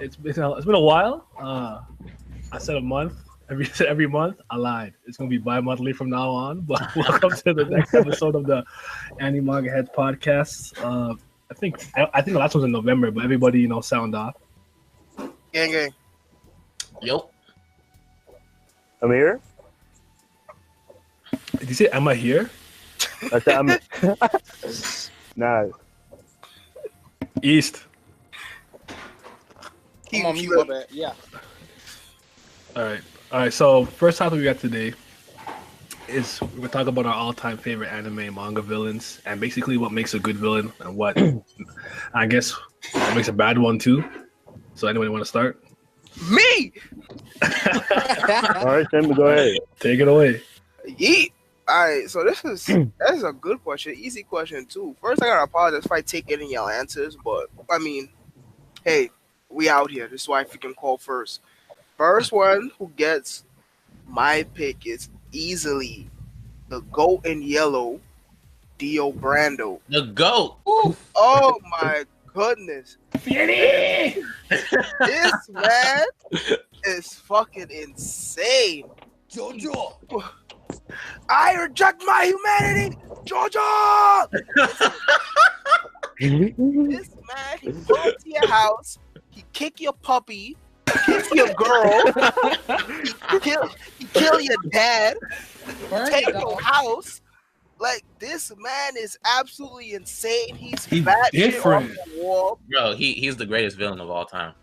It's been a while. I said a month. Every month. I lied. It's gonna be bi-monthly from now on. But welcome to the next episode of the AniMangaHEADZ podcast. I think the last one's in November, but everybody sound off. Gang. Yo. I'm here. Did you say am I here? I said I'm. Nah. East. Come on, you bad. Yeah. All right. So first topic we got today is we're talking about our all-time favorite anime and manga villains, and basically what makes a good villain and what I guess what makes a bad one too. So anybody want to start? Me. All right, Tim, go ahead. Take it away. Yeet. All right. So that is a good question, easy question too. First, I gotta apologize if I take any of y'all answers, but I mean, hey, we out here. This is why if you can call first. First one who gets my pick is easily the goat in yellow, Dio Brando. The goat. Ooh. Oh my goodness. Villainy! This man is fucking insane. Jojo! I reject my humanity! Jojo! This man, he go to your house, he kick your puppy, kick your girl, he kill your dad, take your house. Like, this man is absolutely insane. He's fat different. Shit off the wall. Bro, he's the greatest villain of all time.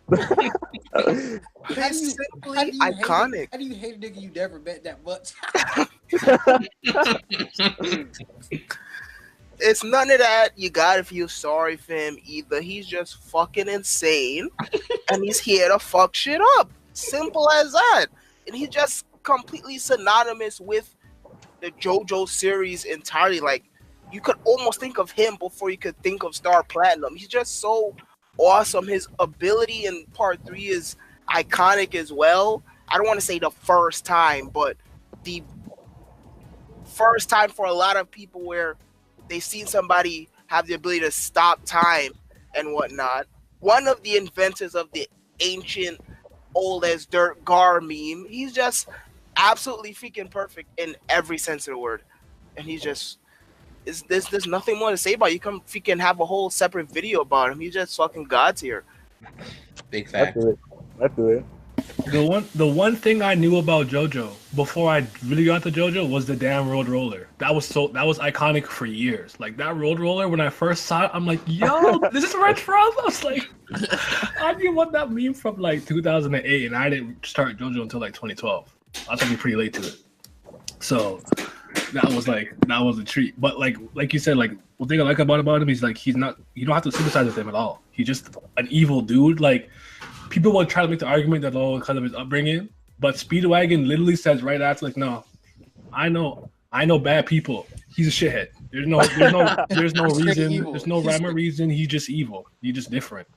He's simply iconic. How do you hate a nigga you never met that much? It's none of that. You gotta feel sorry for him either. He's just fucking insane, and he's here to fuck shit up. Simple as that. And he's just completely synonymous with the JoJo series entirely. Like, you could almost think of him before you could think of Star Platinum. He's just so awesome. His ability in part 3 is iconic as well. I don't want to say the first time, but the first time for a lot of people where they've seen somebody have the ability to stop time and whatnot. One of the inventors of the ancient old as dirt Gar meme. He's just absolutely freaking perfect in every sense of the word. And he's just there's nothing more to say about it. You can freaking have a whole separate video about him. He's just fucking God tier. Big fact. I feel it. The one thing I knew about JoJo before I really got to JoJo was the damn road roller. That was iconic for years. Like, that road roller, when I first saw it, I'm like, yo, this is where it's from. I was like, I knew what that meme from like 2008, and I didn't start JoJo until like 2012. I was pretty late to it. So that was a treat. But like you said, like, one thing I like about him is like you don't have to sympathize with him at all. He's just an evil dude. Like, people will try to make the argument that because of his upbringing, but Speedwagon literally says right after, like, no, I know bad people. He's a shithead. There's no reason. There's no rhyme or reason. He's just evil. He's just different.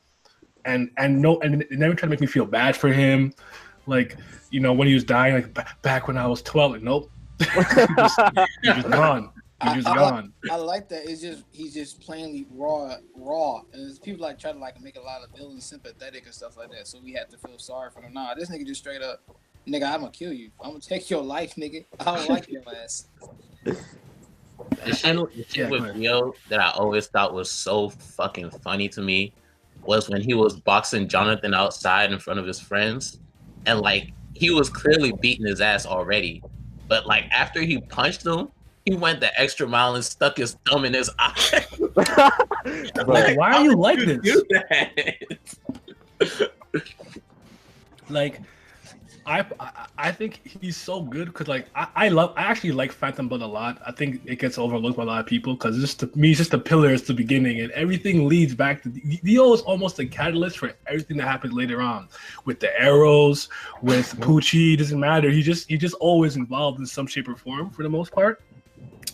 And it never tried to make me feel bad for him. Like, when he was dying, like back when I was 12, like, nope. He's just gone. He's just gone. I like that. He's just plainly raw. And people like try to like make a lot of villains sympathetic and stuff like that. So we have to feel sorry for them. Nah, this nigga just straight up, nigga, I'm gonna kill you. I'm gonna take your life, nigga. I don't like your ass. The shit with Rio that I always thought was so fucking funny to me was when he was boxing Jonathan outside in front of his friends, and like, he was clearly beating his ass already, but like, after he punched him, he went the extra mile and stuck his thumb in his eye. Like, why are you like this? Do that? Like, I think he's so good because like I actually like Phantom Blood a lot. I think it gets overlooked by a lot of people because just to me, it's just the pillar, it's the beginning, and everything leads back to Dio is almost a catalyst for everything that happens later on with the arrows, with Poochie. It doesn't matter. He just always involved in some shape or form for the most part.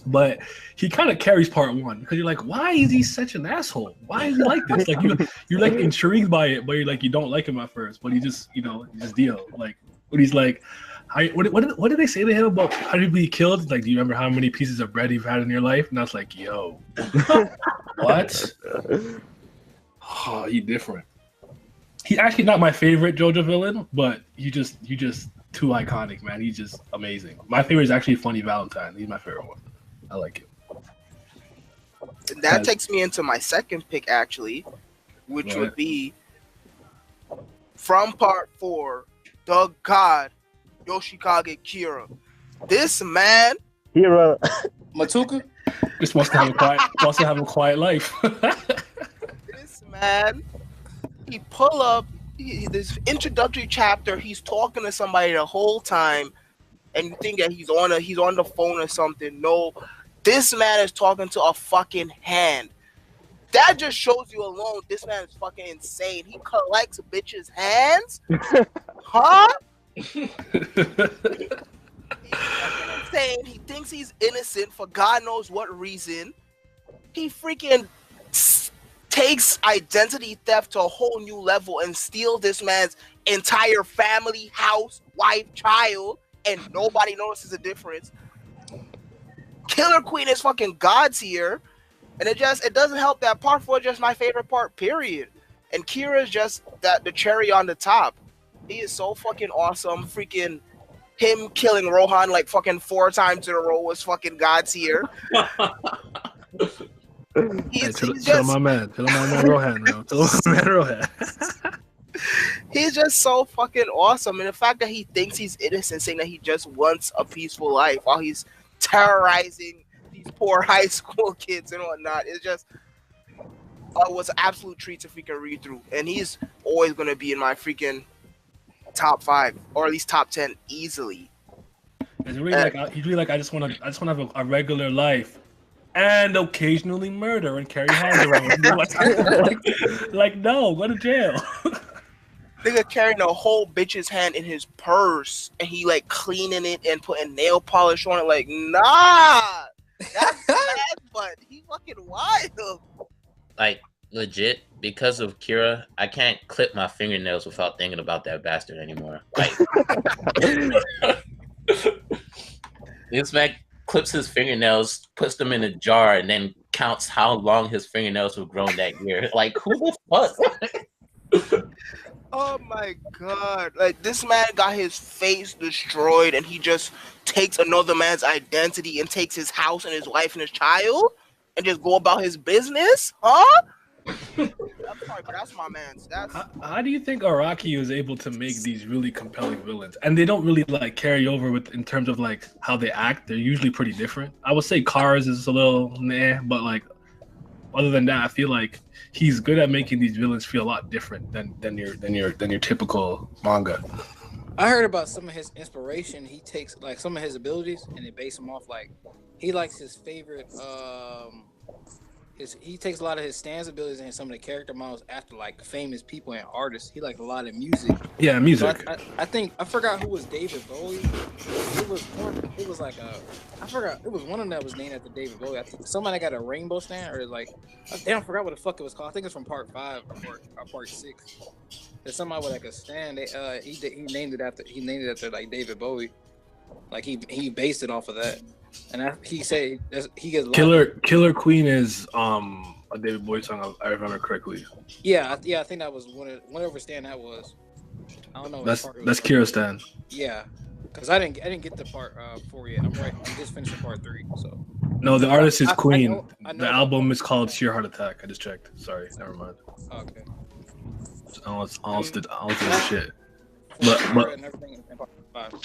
But he kind of carries part one because you're like, why is he such an asshole? Why is he like this? Like you're like intrigued by it, but you're like you don't like him at first. But he just he's just Dio. Like when he's like, what did they say to him about how did he be killed? Like, do you remember how many pieces of bread you've had in your life? And I was like, yo, what? Oh, he different. He's actually not my favorite JoJo villain, but you just too iconic, man. He's just amazing. My favorite is actually Funny Valentine. He's my favorite one. I like it. And that takes me into my second pick, actually, which would be from part 4, the God Yoshikage Kira. This man, Kira, Matuka. Just wants to have a quiet life. this man, he pull up this introductory chapter. He's talking to somebody the whole time, and you think that he's on the phone or something. No. This man is talking to a fucking hand. That just shows you alone. This man is fucking insane. He collects bitches' hands, huh? He's fucking insane. He thinks he's innocent for God knows what reason. He freaking takes identity theft to a whole new level and steals this man's entire family, house, wife, child, and nobody notices the difference. Killer Queen is fucking God tier, and it doesn't help that part 4 is just my favorite part, period. And Kira is just the cherry on the top. He is so fucking awesome. Freaking him killing Rohan like fucking 4 times in a row was fucking God tier. Tell my man Rohan, bro. Tell my man Rohan. He's just so fucking awesome, and the fact that he thinks he's innocent, saying that he just wants a peaceful life while he's terrorizing these poor high school kids and whatnot. It's just was an absolute treat to freaking read through, and he's always gonna be in my freaking top 5 or at least top 10 easily. It's really he's really like I just want to have a regular life and occasionally murder and carry hands around. like no, go to jail. Nigga carrying a whole bitch's hand in his purse and he like cleaning it and putting nail polish on it. Like, nah, that's bad, but he fucking wild. Like, Legit, because of Kira, I can't clip my fingernails without thinking about that bastard anymore. Like, this man clips his fingernails, puts them in a jar, and then counts how long his fingernails have grown that year. Like, who the fuck? Oh my god. Like, this man got his face destroyed and he just takes another man's identity and takes his house and his wife and his child and just go about his business? Huh? I'm sorry, but that's my man's. How do you think Araki was able to make these really compelling villains? And they don't really like carry over with in terms of like how they act. They're usually pretty different. I would say Cars is a little but like other than that, I feel like he's good at making these villains feel a lot different than your typical manga. I heard about some of his inspiration. He takes like some of his abilities and they base them off like he likes his favorite. He takes a lot of his stance abilities and some of the character models after like famous people and artists. He liked a lot of music. Yeah, music. So I think I forgot who was David Bowie. It was one of them that was named after David Bowie. I think somebody got a rainbow stand or like I forgot what the fuck it was called. I think it's from part 5 or part 6. There's somebody with like a stand. He named it after like David Bowie. Like he based it off of that. And he said he gets Killer Queen is a David Bowie song, if I remember correctly. Yeah, I think that was whatever stand that was. I don't know. That's Kira stand. Yeah, because I didn't get to part 4 yet. I'm just finishing part 3. So no, the artist is Queen. I know the album is called Sheer Heart Attack. I just checked. Sorry, never mind. Okay. I did the shit. But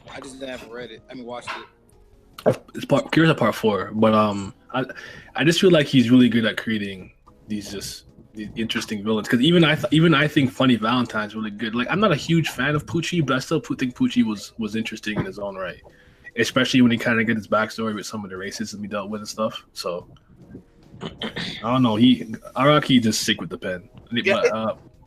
I just never read it. I mean, watched it. Kira's at part 4, but I just feel like he's really good at creating these just these interesting villains. Because even I think Funny Valentine's really good. Like I'm not a huge fan of Poochie, but I still think Poochie was interesting in his own right, especially when he kind of get his backstory with some of the racism he dealt with and stuff. So I don't know. Araki just sick with the pen.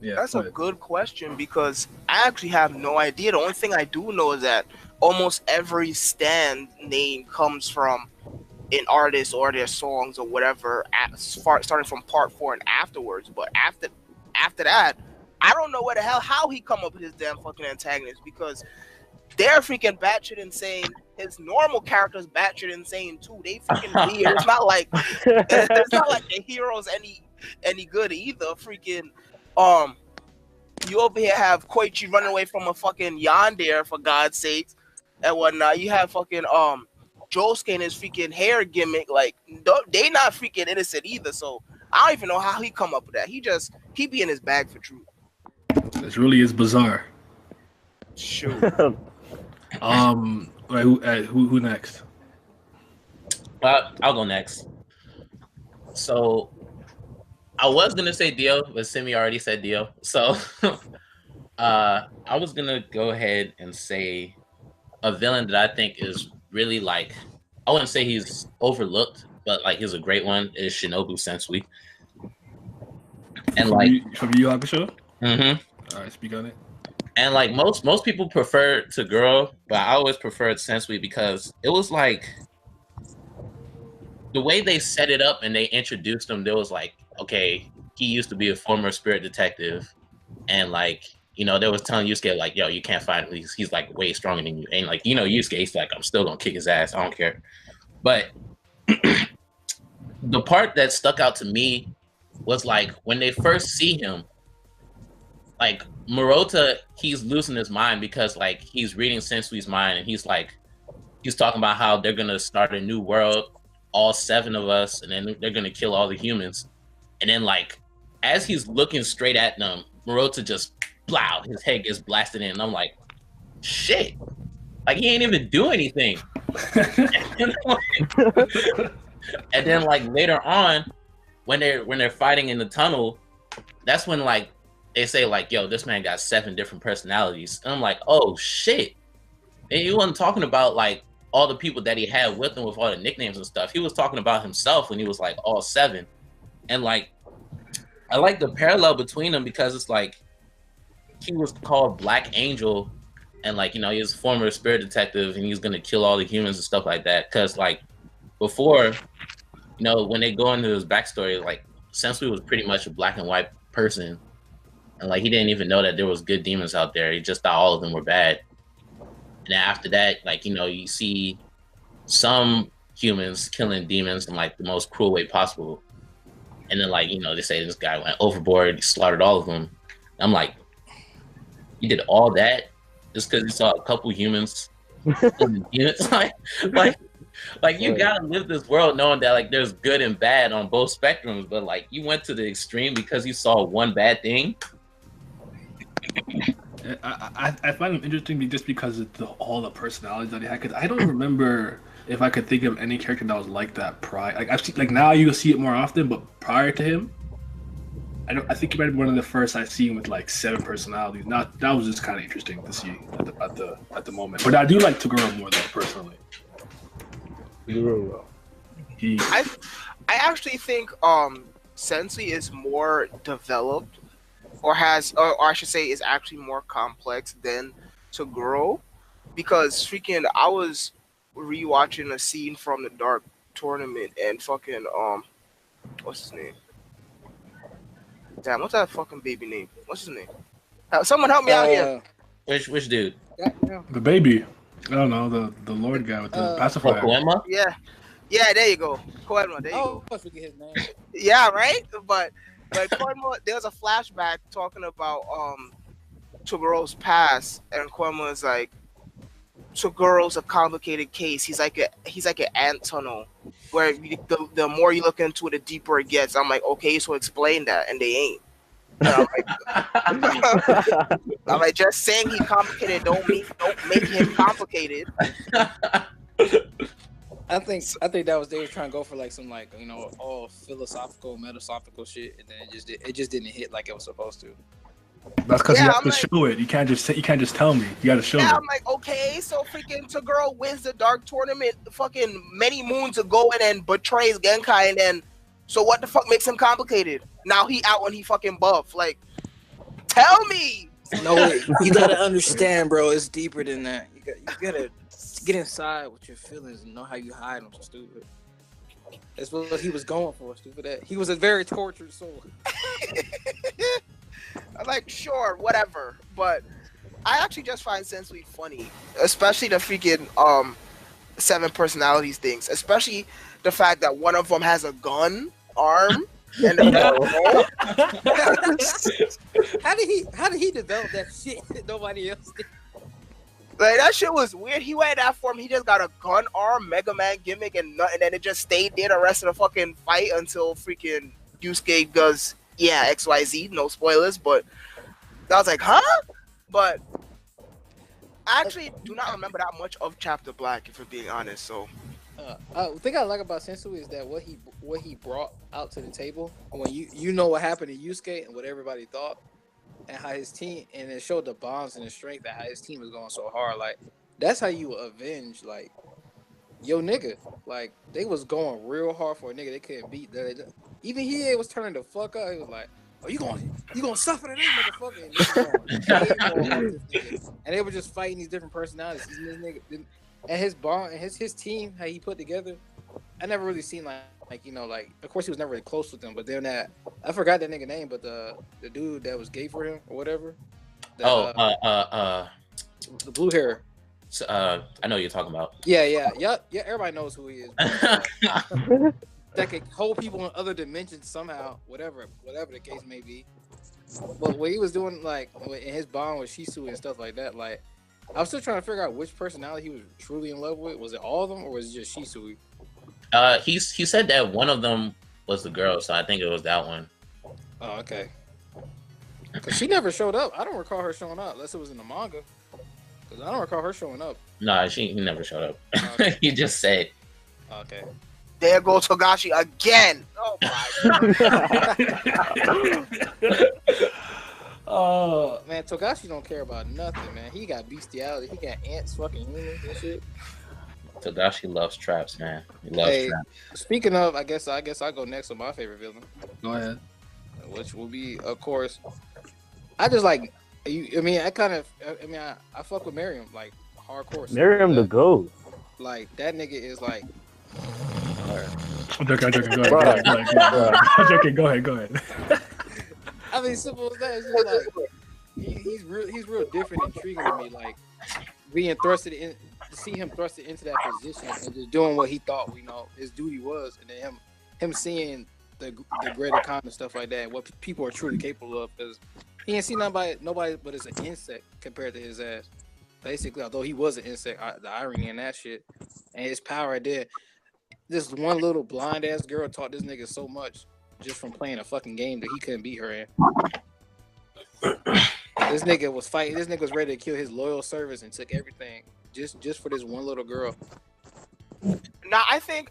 Yeah, that's a good question because I actually have no idea. The only thing I do know is that almost every stand name comes from an artist or their songs or whatever, starting from part 4 and afterwards. But after that, I don't know how he come up with his damn fucking antagonists because they're freaking batshit insane. His normal characters batshit insane too. They freaking weird. It's not like the hero's any good either. Freaking you over here have Koichi running away from a fucking yandere for God's sakes and whatnot. You have fucking Josuke and his freaking hair gimmick. Like they not freaking innocent either. So I don't even know how he come up with that. He be in his bag for truth. This really is bizarre. Sure. Who next? I'll go next. So I was gonna say Dio, but Simi already said Dio. So I was gonna go ahead and say a villain that I think is really like, I wouldn't say he's overlooked, but like he's a great one, is Shinobu Sensui. And from Yu Yu Hakusho? Mm-hmm. All right, speak on it. And like most people prefer Toguro, but I always preferred Sensui because it was like the way they set it up and they introduced him. There was like, okay, he used to be a former spirit detective, and like, you know, they was telling Yusuke like, yo, you can't fight him. He's like way stronger than you. And like, you know, Yusuke, he's like, I'm still gonna kick his ass. I don't care. But the part that stuck out to me was like when they first see him, like Murota, he's losing his mind because like he's reading Sensui's mind and he's talking about how they're gonna start a new world, all 7 of us, and then they're gonna kill all the humans. And then like as he's looking straight at them, Murota just plow, his head gets blasted in. And I'm like, shit. Like he ain't even do anything. And then like later on, when they're fighting in the tunnel, that's when like they say like, yo, this man got 7 different personalities. And I'm like, oh shit. And he wasn't talking about like all the people that he had with him with all the nicknames and stuff. He was talking about himself when he was like all 7. And like I like the parallel between them because it's like he was called Black Angel, and like, you know, he was a former spirit detective and he's gonna kill all the humans and stuff like that. Cause like before, you know, when they go into his backstory, like Sensui was pretty much a black and white person. And like he didn't even know that there was good demons out there. He just thought all of them were bad. And after that, like, you know, you see some humans killing demons in like the most cruel way possible. And then like, you know, they say this guy went overboard, he slaughtered all of them. I'm like, he did all that just because he saw a couple humans killing demons? Like you gotta live this world knowing that like there's good and bad on both spectrums, but like you went to the extreme because you saw one bad thing. I find him interesting just because of all the personalities that he had. Because I don't remember if I could think of any character that was like that prior. Like I've seen, like now you see it more often, but prior to him, I think he might be one of the first I've seen with like 7 personalities. That was just kind of interesting to see at the moment. But I do like Toguro more though, personally. I actually think Sensui is more developed, or I should say is actually more complex than Toguro, because freaking I was rewatching a scene from the Dark Tournament and fucking what's his name? Damn, what's that fucking baby name? What's his name? Someone help me out here. Which dude? The baby. I don't know, the Lord guy with the pacifier. Koema? Yeah, there you go. Koema, there you go. I forget his name. Yeah, right? But Koema, there's a flashback talking about Togoro's past, and Koema is like, Togoro's a complicated case. He's like an ant tunnel, where the more you look into it, the deeper it gets. I'm like, okay, so explain that, and they ain't. And I'm like, just saying he's complicated don't make him complicated. I think that was they were trying to go for like some like all philosophical, metaphysical shit, and then it just didn't hit like it was supposed to. That's because you have to show it. You can't just tell me. You got to show it. Yeah, I'm like, okay, so freaking Toguro wins the Dark Tournament fucking many moons ago and then betrays Genkai, and then so what the fuck makes him complicated? Now he out when he fucking buff. Like, tell me. No, you gotta understand, bro. It's deeper than that. You gotta get inside with your feelings and know how you hide them. Stupid. That's what he was going for. Stupid. That he was a very tortured soul. I'm like, sure, whatever, but I actually just find Sensui funny, especially the freaking 7 personalities things, especially the fact that one of them has a gun arm. And how did he develop that shit that nobody else did? Like, that shit was weird. He went in that form. He just got a gun arm, Mega Man gimmick, and then it just stayed there the rest of the fucking fight until freaking Yusuke does XYZ. No spoilers, but I was like, huh? But I actually do not remember that much of Chapter Black, if I'm being honest. So. The thing I like about Sensui is that what he brought out to the table when you know what happened to Yusuke and what everybody thought and how his team, and it showed the bonds and the strength and how his team was going so hard. Like, that's how you avenge like yo nigga. Like, they was going real hard for a nigga they couldn't beat. Even he was turning the fuck up. He was like, "Oh, you gonna suffer today, motherfucker!" And they were just fighting these different personalities. This nigga, and his bond and his team, how he put together, I never really seen like of course he was never really close with them, but then I forgot that nigga name, but the dude that was gay for him or whatever. The blue hair. I know what you're talking about. Yeah. Everybody knows who he is. That could hold people in other dimensions somehow, whatever the case may be. But what he was doing, like in his bond with Shisui and stuff like that, like. I was still trying to figure out which personality he was truly in love with. Was it all of them, or was it just Shisui? He said that one of them was the girl, so I think it was that one. Oh, okay. Because she never showed up. I don't recall her showing up, unless it was in the manga. Because I don't recall her showing up. Nah, he never showed up. Okay. He just said. Okay. There goes Togashi again. Oh my god. Oh man, Togashi don't care about nothing, man. He got bestiality. He got ants, fucking humans and shit. Togashi loves traps, man. He loves traps. Speaking of, I guess I'll go next with my favorite villain. Go ahead. Which will be, of course, I just like you. I mean, I fuck with Miriam like hardcore. Miriam the GOAT. Like, that nigga is like. I'm joking. Go ahead. I mean, simple as that. It's just like he's real different, intriguing to me. Like being thrusted in, to see him thrusted into that position and just doing what he thought his duty was, and then him seeing the greater con and stuff like that, what people are truly capable of. Because he ain't seen nobody but as an insect compared to his ass. Basically, although he was an insect, the irony in that shit and his power there. This one little blind ass girl taught this nigga so much. Just from playing a fucking game that he couldn't beat her in. This nigga was fighting. This nigga was ready to kill his loyal service and took everything just for this one little girl. Now, I think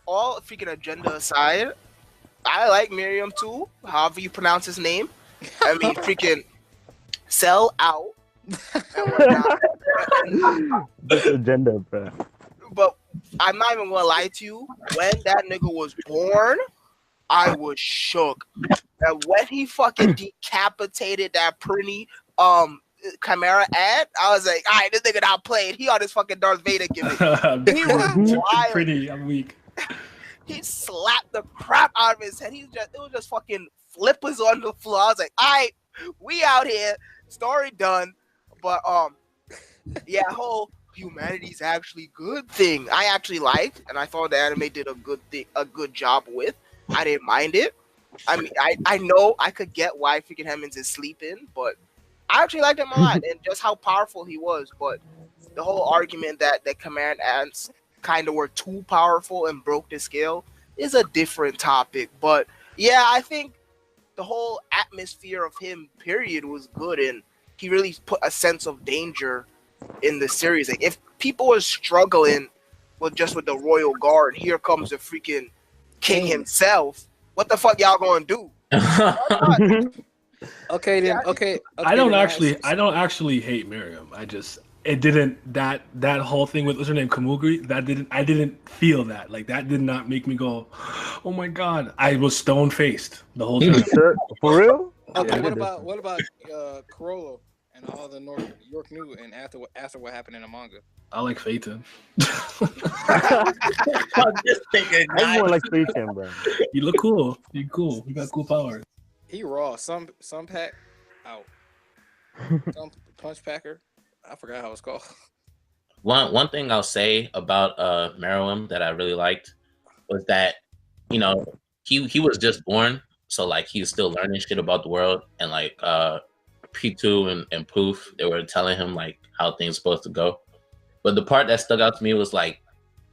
all freaking agenda aside, I like Miriam too. However you pronounce his name. I mean, freaking sell out. This agenda, bro. But I'm not even gonna lie to you. When that nigga was born, I was shook. And when he fucking decapitated that pretty Chimera ad, I was like, all right, this nigga not playing. He on his fucking Darth Vader gimmick. He was wild. Pretty, I'm weak. He slapped the crap out of his head. It was just fucking flippers on the floor. I was like, all right, we out here. Story done. But yeah, whole humanity's actually good thing I actually liked, and I thought the anime did a good job with. I didn't mind it. I mean, I know I could get why freaking Hemmings is sleeping, but I actually liked him a lot and just how powerful he was. But the whole argument that the command ants kind of were too powerful and broke the scale is a different topic. But yeah, I think the whole atmosphere of him, period, was good, and he really put a sense of danger in the series. Like, if people were struggling with the royal guard. Here comes the freaking king himself. What the fuck y'all gonna do? Okay then. Okay. I don't actually hate Miriam. It didn't that whole thing with what's her name Kamugri. I didn't feel that. Like that did not make me go, oh my god. I was stone faced the whole time. For real? Okay. Yeah. What about Corolla and all the York New and after what happened in the manga? I like Phaeton. Everyone likes Phaeton, bro. You look cool. You cool. You got cool powers. He raw. Some pack out. Some punch packer. I forgot how it's called. One thing I'll say about Meruem that I really liked was that, you know, he was just born, so like he's still learning shit about the world, and like P2 and Poof, they were telling him like how things supposed to go. But the part that stuck out to me was like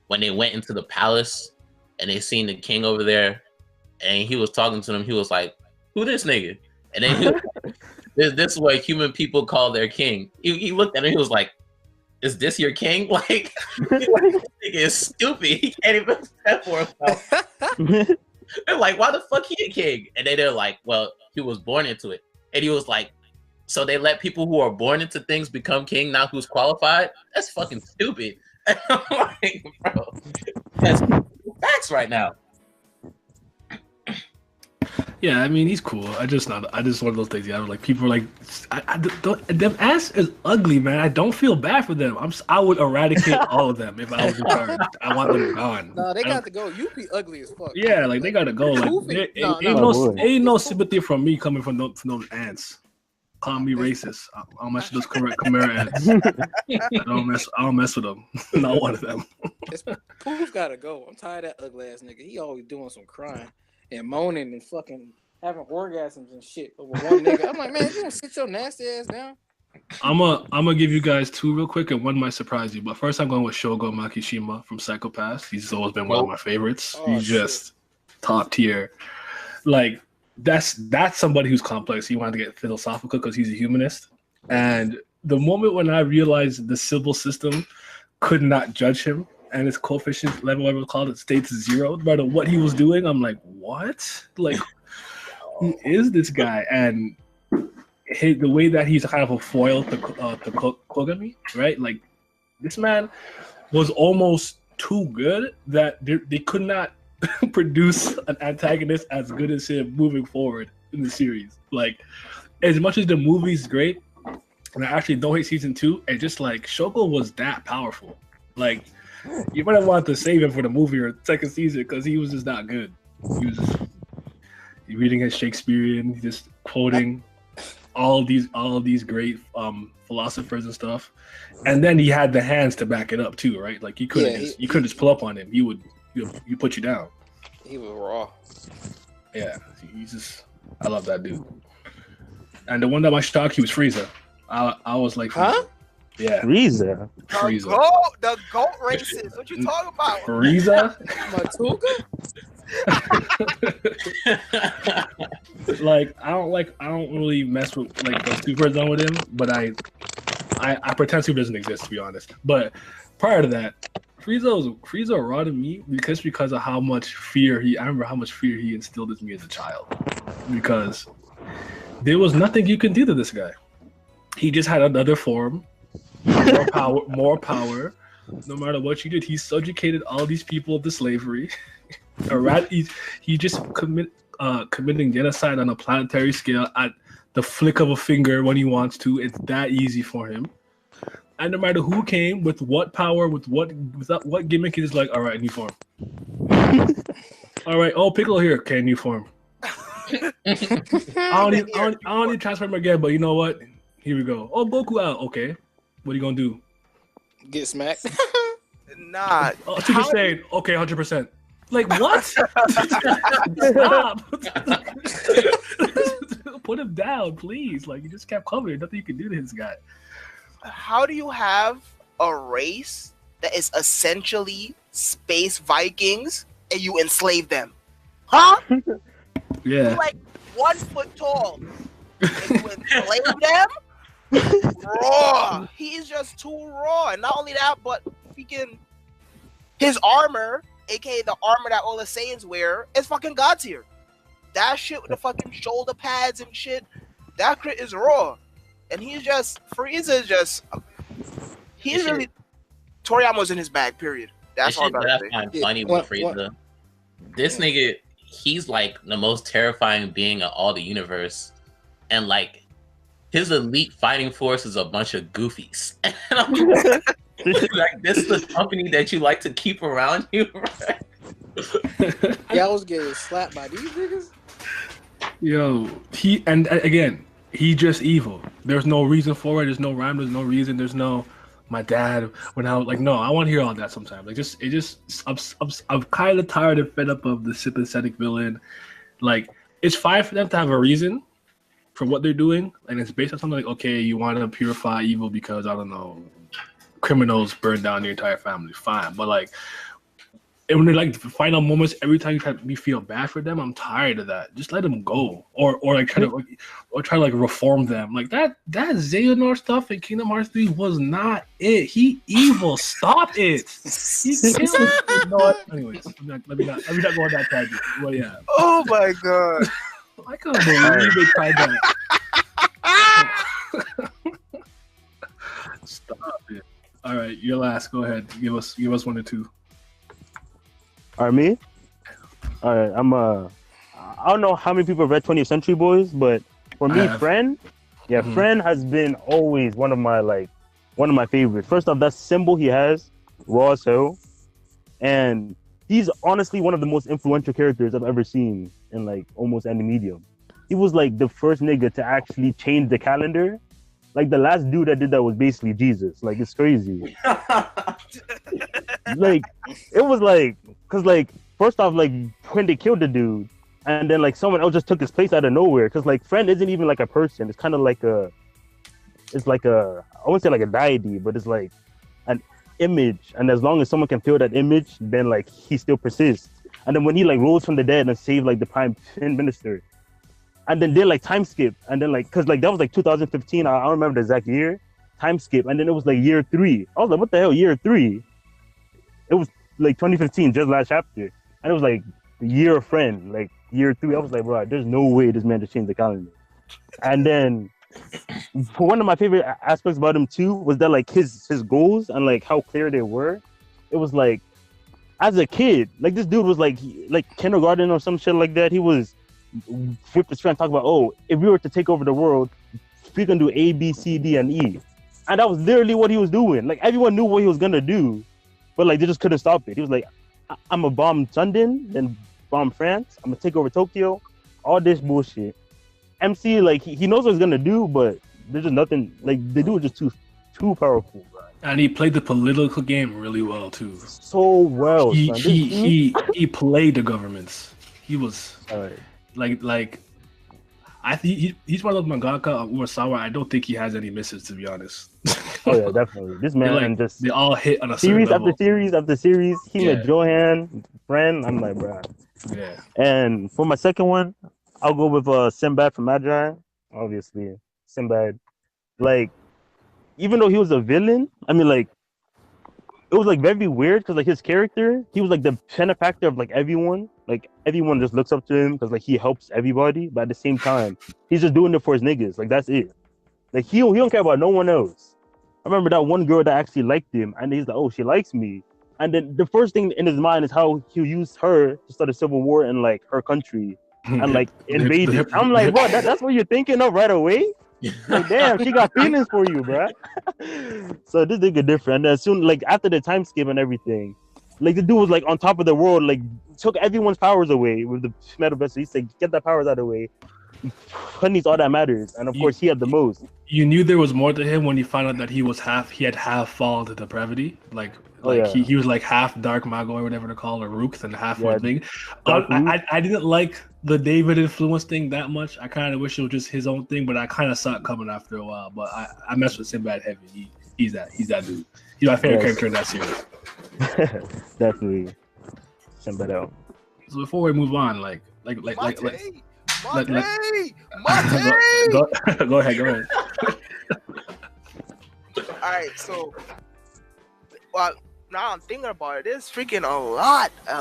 when they went into the palace and they seen the king over there, and he was talking to them. He was like, "Who this nigga?" And then this is what human people call their king. He looked at him. He was like, "Is this your king?" Like, this nigga is stupid. He can't even step for himself. They're like, "Why the fuck he a king?" And they're like, "Well, he was born into it." And he was like, "So they let people who are born into things become king, not who's qualified? That's fucking stupid." And I'm like, bro, that's facts right now. Yeah, I mean he's cool. I just one of those things. Yeah, like people are like, them ass is ugly, man. I don't feel bad for them. I would eradicate all of them if I was in charge. I want them gone. No, they got to go. You be ugly as fuck. Yeah, like they gotta go. Like ain't no sympathy from me coming from those ants. Call me racist. I'll mess with those Khmer ants. I don't mess with them. Not one of them. Pooh's gotta go. I'm tired of that ugly ass nigga. He always doing some crying and moaning and fucking having orgasms and shit over one nigga. I'm like, man, you gonna sit your nasty ass down? I'm gonna give you guys two real quick, and one might surprise you. But first, I'm going with Shogo Makishima from Psycho-Pass. He's always been one of my favorites. He's just top tier. Like that's somebody who's complex. He wanted to get philosophical because he's a humanist. And the moment when I realized the civil system could not judge him, and his coefficient level, whatever it's called, it states 0, no matter what he was doing. I'm like, what? Like, who is this guy? And the way that he's kind of a foil to Kogami, right? Like, this man was almost too good that they could not produce an antagonist as good as him moving forward in the series. Like, as much as the movie's great, and I actually don't hate season 2, it's just like Shogo was that powerful. Like, you might have wanted to save him for the movie or second season because he was just not good. He was just reading his Shakespearean, just quoting all these great philosophers and stuff. And then he had the hands to back it up too, right? Like you couldn't just pull up on him. He would put you down. He was raw. Yeah, I love that dude. And the one that was shocked, he was Frieza. I was like, huh? Yeah, Frieza. The goat races. What you talking about? Frieza. Matuka. Like I don't really mess with like the Super Zone with him, but I pretend Super doesn't exist, to be honest. But prior to that, Frieza raw to me because of how much fear I remember how much fear he instilled in me as a child. Because there was nothing you could do to this guy. He just had another form, more power. No matter what you did, he subjugated all these people to slavery. He just committing genocide on a planetary scale at the flick of a finger when he wants to. It's that easy for him. And no matter who came with what power, with what gimmick, he's like, all right, new form. All right, Piccolo here, okay, new form. I don't need to transfer him again, but you know what? Here we go. Oh, Goku out. Okay, what are you gonna do? Get smacked? Nah. Super Saiyan. Okay, 100%. Like what? Stop. Put him down, please. Like you just kept covering. Nothing you can do to this guy. How do you have a race that is essentially space Vikings and you enslave them? Huh? Yeah. You're like 1 foot tall. And you enslave them? Raw. He's just too raw. And not only that, but freaking His armor, aka the armor that all the Saiyans wear, is fucking god tier. That shit with the fucking shoulder pads and shit, that crit is raw. And he's just Frieza is just he's really Toriyama's in his bag, period. That's all I gotta say. I find funny with Frieza. This nigga, he's like the most terrifying being in all the universe. And like his elite fighting force is a bunch of goofies. And I'm like, this is the company that you like to keep around you, right? Yeah, I was getting slapped by these niggas. Yo, he just evil. There's no reason for it. There's no rhyme. There's no reason. There's no my dad when I was like, no, I want to hear all that sometimes. Like I'm kind of tired and fed up of the sympathetic villain. Like it's fine for them to have a reason for what they're doing, and it's based on something like, okay, you want to purify evil because I don't know, criminals burn down your entire family. Fine, but like. And when they're like the final moments, every time you try to feel bad for them, I'm tired of that. Just let them go, or like try to like reform them. Like that Xehanort stuff in Kingdom Hearts 3 was not it. He evil. Stop it. He killed. You know what? Anyways, let me not go on that tangent. Well, yeah. Oh my god. I can't believe they tried that. Stop it. All right, your last. Go ahead. Give us 1 or 2. All right, me? All right, I don't know how many people have read 20th Century Boys, but for me, Friend has been always one of my favorites. First off, that symbol he has, raw as hell, and he's honestly one of the most influential characters I've ever seen in like almost any medium. He was like the first nigga to actually change the calendar. Like the last dude that did that was basically Jesus. Like it's crazy. Like it was like, cause like first off, like when they killed the dude, and then like someone else just took his place out of nowhere. Cause like Friend isn't even like a person. It's kind of like I wouldn't say like a deity, but it's like an image. And as long as someone can feel that image, then like he still persists. And then when he like rose from the dead and saved like the Prime Minister. And then they like time skip, and then like, cause like that was like 2015. I don't remember the exact year. Time skip, and then it was like year 3. I was like, what the hell, year 3? It was like 2015, just last chapter, and it was like the year of Friend, like year 3. I was like, bro, there's no way this man just changed the calendar. And then, for one of my favorite aspects about him too was that like his goals and like how clear they were. It was like, as a kid, like this dude was like kindergarten or some shit like that. He was with his friend talk about, oh, if we were to take over the world, we can do A, B, C, D, and E. And that was literally what he was doing. Like everyone knew what he was gonna do, but like they just couldn't stop it. He was like, I'm gonna bomb London, then bomb France, I'm gonna take over Tokyo, all this bullshit. MC, like he knows what he's gonna do, but there's just nothing, like the dude was just too powerful, bro. And he played the political game really well too. So well. He played the governments. He was like I think he's one of those mangaka Urasawa. I don't think he has any misses, to be honest. Oh yeah, definitely. This man they all hit on a series level. after series. He met Johan, Friend. I'm like, bro. Yeah. And for my second one, I'll go with Sinbad from Magi. Obviously, Sinbad. Like, even though he was a villain, I mean, like, it was like very weird because like his character, he was like the benefactor of like everyone. Like everyone just looks up to him because like he helps everybody, but at the same time, he's just doing it for his niggas. Like that's it. Like he don't care about no one else. I remember that one girl that actually liked him, and he's like, "Oh, she likes me." And then the first thing in his mind is how he'll use her to start a civil war in like her country and like invade it. I'm like, bro, that's what you're thinking of right away. Like, damn, she got feelings for you, bro. So this nigga different. And as soon like after the time skip and everything, like the dude was like on top of the world, like took everyone's powers away with the metal vessel. He said, "Get that powers out of the way. Honey's all that matters." And of course, he had the most. You knew there was more to him when you found out that he had half fallen to depravity. He was like half dark mago or whatever they're called, or Ruth, and half one thing. I didn't like the David influence thing that much. I kind of wish it was just his own thing, but I kind of saw it coming after a while. But I messed with Sinbad heavy. He's that dude. He's my favorite character in that series. Definitely Sinbad out. So before we move on, Mate. Go ahead. All right, so well, now I'm thinking about it. There's freaking a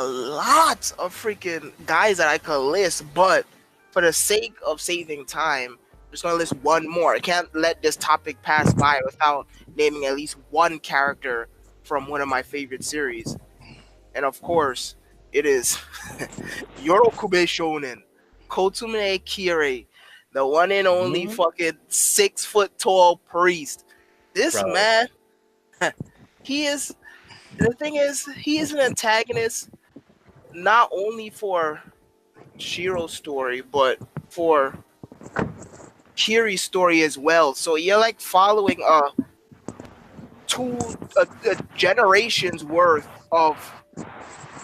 lot of freaking guys that I could list, but for the sake of saving time, I'm just gonna list one more. I can't let this topic pass by without naming at least one character from one of my favorite series. And of course, it is Yorokube Shonen, Kotsumine Kirei, the one and only fucking 6 foot tall priest. This man, he is. The thing is, he is an antagonist not only for Shiro's story, but for Kiri's story as well. So you're like following a generation's worth of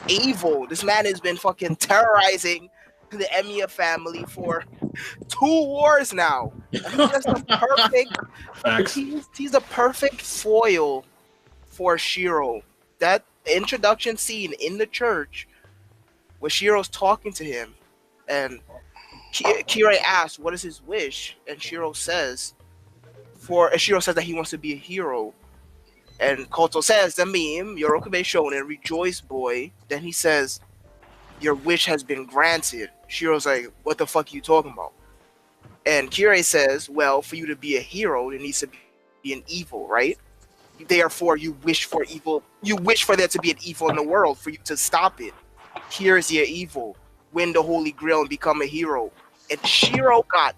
evil. This man has been fucking terrorizing the Emiya family for 2 wars now. And he's just a perfect. He's a perfect foil for Shiro. That introduction scene in the church where Shiro's talking to him and Kirei asks what is his wish, and Shiro says that he wants to be a hero, and Koto says the meme Yorokube Shonen, rejoice boy. Then he says your wish has been granted. Shiro's like, what the fuck are you talking about? And Kirei says, well, for you to be a hero there needs to be an evil, right? Therefore, you wish for evil. You wish for there to be an evil in the world for you to stop it. Here's your evil. Win the Holy Grail and become a hero. And Shiro got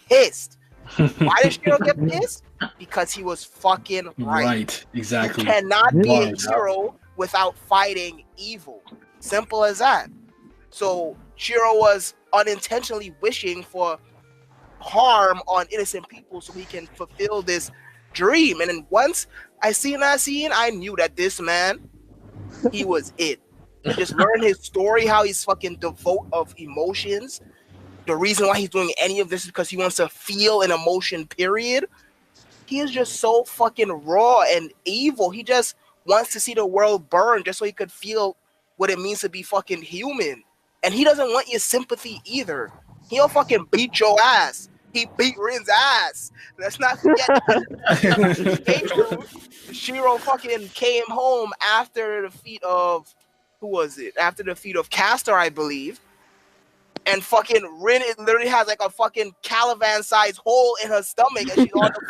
pissed. Why did Shiro get pissed? Because he was fucking right. Right, exactly. You cannot be a hero without fighting evil. Simple as that. So Shiro was unintentionally wishing for harm on innocent people so he can fulfill this dream. And then once I seen that scene, I knew that this man, he was it. I just learned his story, how he's fucking devoid of emotions. The reason why he's doing any of this is because he wants to feel an emotion, period. He is just so fucking raw and evil. He just wants to see the world burn just so he could feel what it means to be fucking human. And he doesn't want your sympathy either. He'll fucking beat your ass. He beat Rin's ass. Let's not forget that. Shiro fucking came home after the defeat of, who was it? After the defeat of Castor, I believe. And fucking Rin, it literally has like a fucking Caliban-sized hole in her stomach and she's on the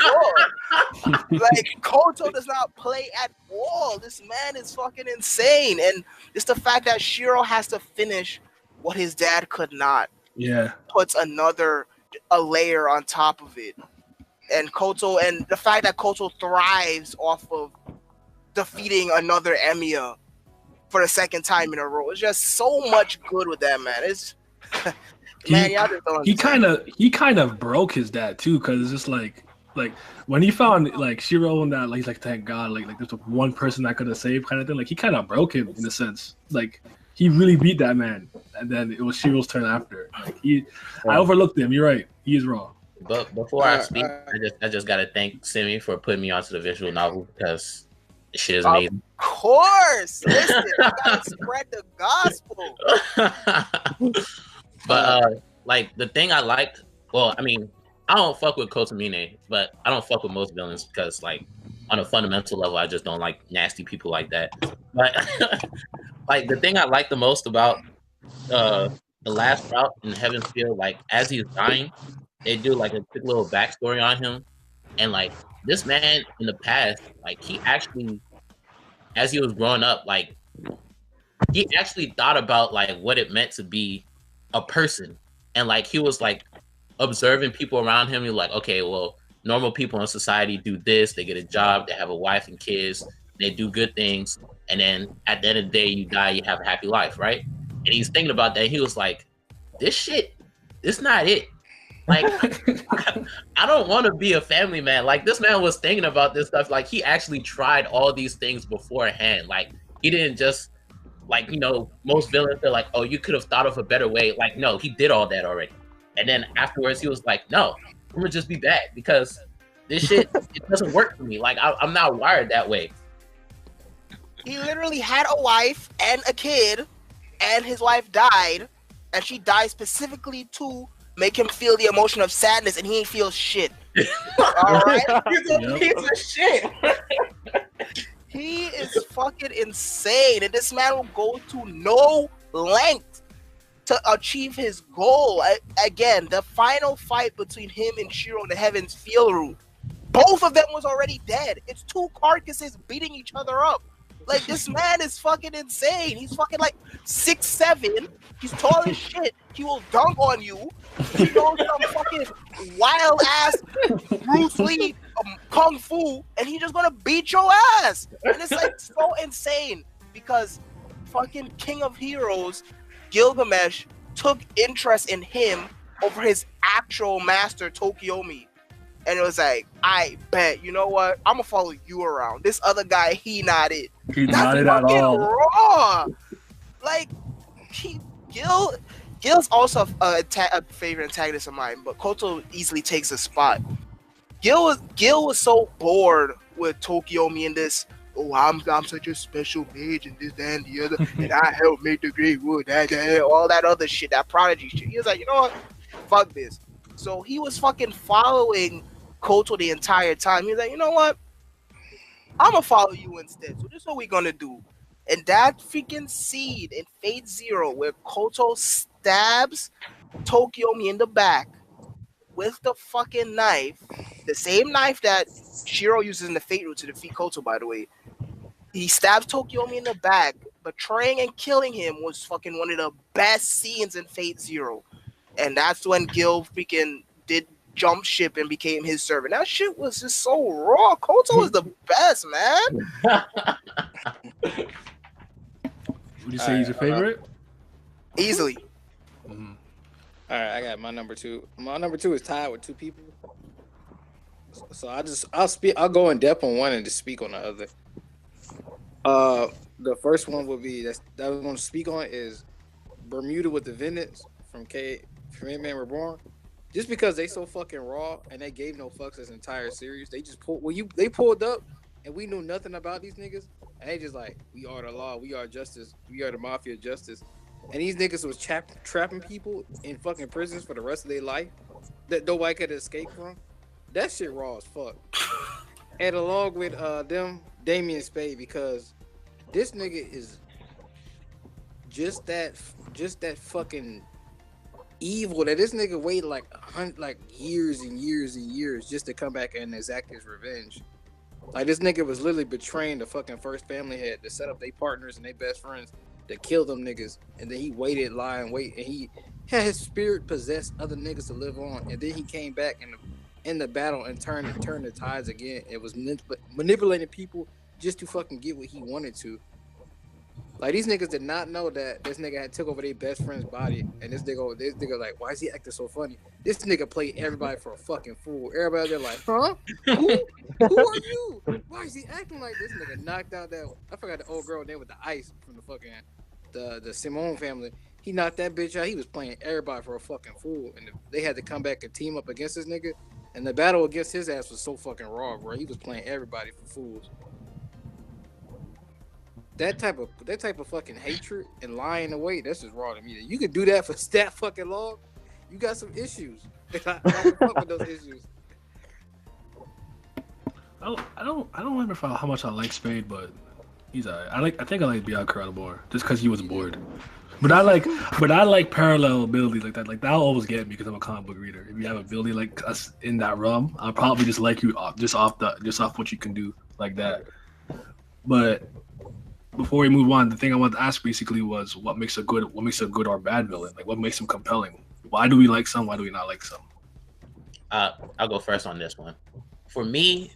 floor. Like, Koto does not play at all. This man is fucking insane. And it's the fact that Shiro has to finish what his dad could not. Yeah. Puts a layer on top of it. And Koto, and the fact that Koto thrives off of defeating another Emiya for the 2nd time in a row. It's just so much good with that man. It's man, y'all just don't understand. He kind of broke his dad too, because it's just like when he found like Shiro and that, like thank God, like there's one person that could have saved kind of thing. Like he kind of broke him in a sense. Like he really beat that man, and then it was Shiro's turn after. Like I overlooked him. You're right. He is wrong. But before I speak, I just gotta thank Simi for putting me onto the visual novel because shit is amazing. Of course, listen, you gotta spread the gospel. But like the thing I liked, well, I mean, I don't fuck with Kotomine, but I don't fuck with most villains because, like, on a fundamental level, I just don't like nasty people like that. But like the thing I like the most about the last route in Heaven's Field, like as he's dying, they do like a quick little backstory on him, and like this man in the past, like he actually, as he was growing up, like he actually thought about like what it meant to be a person, and like he was like observing people around him. You're like, okay, well, normal people in society do this. They get a job, they have a wife and kids, they do good things, and then at the end of the day, you die, you have a happy life, right? And he's thinking about that. He was like, this shit, it's not it. Like, I don't want to be a family man. Like, this man was thinking about this stuff. Like, he actually tried all these things beforehand. Like, he didn't just, like, you know, most villains are like, oh, you could have thought of a better way. Like, no, he did all that already. And then afterwards, he was like, no, I'm gonna just be bad because this shit, it doesn't work for me. Like, I'm not wired that way. He literally had a wife and a kid, and his wife died, and she died specifically to make him feel the emotion of sadness, and he ain't feel shit. All right? He's a piece of shit. He is fucking insane, and this man will go to no length to achieve his goal. Again, the final fight between him and Shiro in the Heaven's Field Route, both of them was already dead. It's two carcasses beating each other up. Like, this man is fucking insane. He's fucking like 6'7". He's tall as shit. He will dunk on you. He knows some fucking wild ass Bruce Lee kung fu, and he's just gonna beat your ass. And it's like so insane because fucking King of Heroes, Gilgamesh, took interest in him over his actual master Tokiomi. And it was like, I bet, you know what? I'm gonna follow you around. This other guy, he not it. He's not it at all. Raw. Like, Gil's also a favorite antagonist of mine, but Koto easily takes a spot. Gil was so bored with Tokiomi and this. Oh, I'm such a special mage and this, that, and the other, and I helped make the great wood, all that other shit, that prodigy shit. He was like, you know what? Fuck this. So he was fucking following Koto the entire time. He was like, you know what? I'm gonna follow you instead. So this is what we're gonna do. And that freaking seed in Fate Zero, where Koto stabs Tokiomi in the back with the fucking knife, the same knife that Shiro uses in the Fate Route to defeat Koto, by the way. He stabs Tokiomi in the back, betraying and killing him was fucking one of the best scenes in Fate Zero. And that's when Gil freaking did jump ship and became his servant. That shit was just so raw. Koto was the best, man. Would you say he's your favorite? Easily. Mm-hmm. All right, I got my number two. My number two is tied with two people. So I'll go in depth on one and just speak on the other. The first one will be that I was going to speak on is Bermuda with the Vengeance from Hitman Reborn. Just because they so fucking raw and they gave no fucks this entire series, they just pulled up and we knew nothing about these niggas, and they just like, we are the law, we are justice, we are the mafia justice, and these niggas was trapping people in fucking prisons for the rest of their life that nobody could escape from. That shit raw as fuck. And along with them, Damian Spade, because this nigga is just that fucking evil that this nigga waited like years and years and years just to come back and exact his revenge. Like, this nigga was literally betraying the fucking first family head to set up their partners and their best friends to kill them niggas, and then he waited, and he had his spirit possessed other niggas to live on, and then he came back in the battle and turned the tides again. It was manipulating people just to fucking get what he wanted to. Like, these niggas did not know that this nigga had took over their best friend's body, and this nigga like, why is he acting so funny? This nigga played everybody for a fucking fool. Everybody there like, huh? Who are you? Why is he acting like this? Nigga knocked out that, I forgot the old girl name with the ice from the fucking the Simone family. He knocked that bitch out. He was playing everybody for a fucking fool, and they had to come back and team up against this nigga. And the battle against his ass was so fucking raw, bro. He was playing everybody for fools. That type of fucking hatred and lying away, that's just raw to me. You could do that for that fucking long, you got some issues. I can fuck with those issues. I don't remember how much I like Spade, but he's alright. I think I like Beyond Corral more, just because he was bored. But I like parallel abilities like that. Like, that'll always get me because I'm a comic book reader. If you have ability like us in that realm, I'll probably just like you just off what you can do like that. But before we move on, the thing I wanted to ask basically was what makes a good or bad villain? Like, what makes him compelling? Why do we like some? Why do we not like some? I'll go first on this one. For me,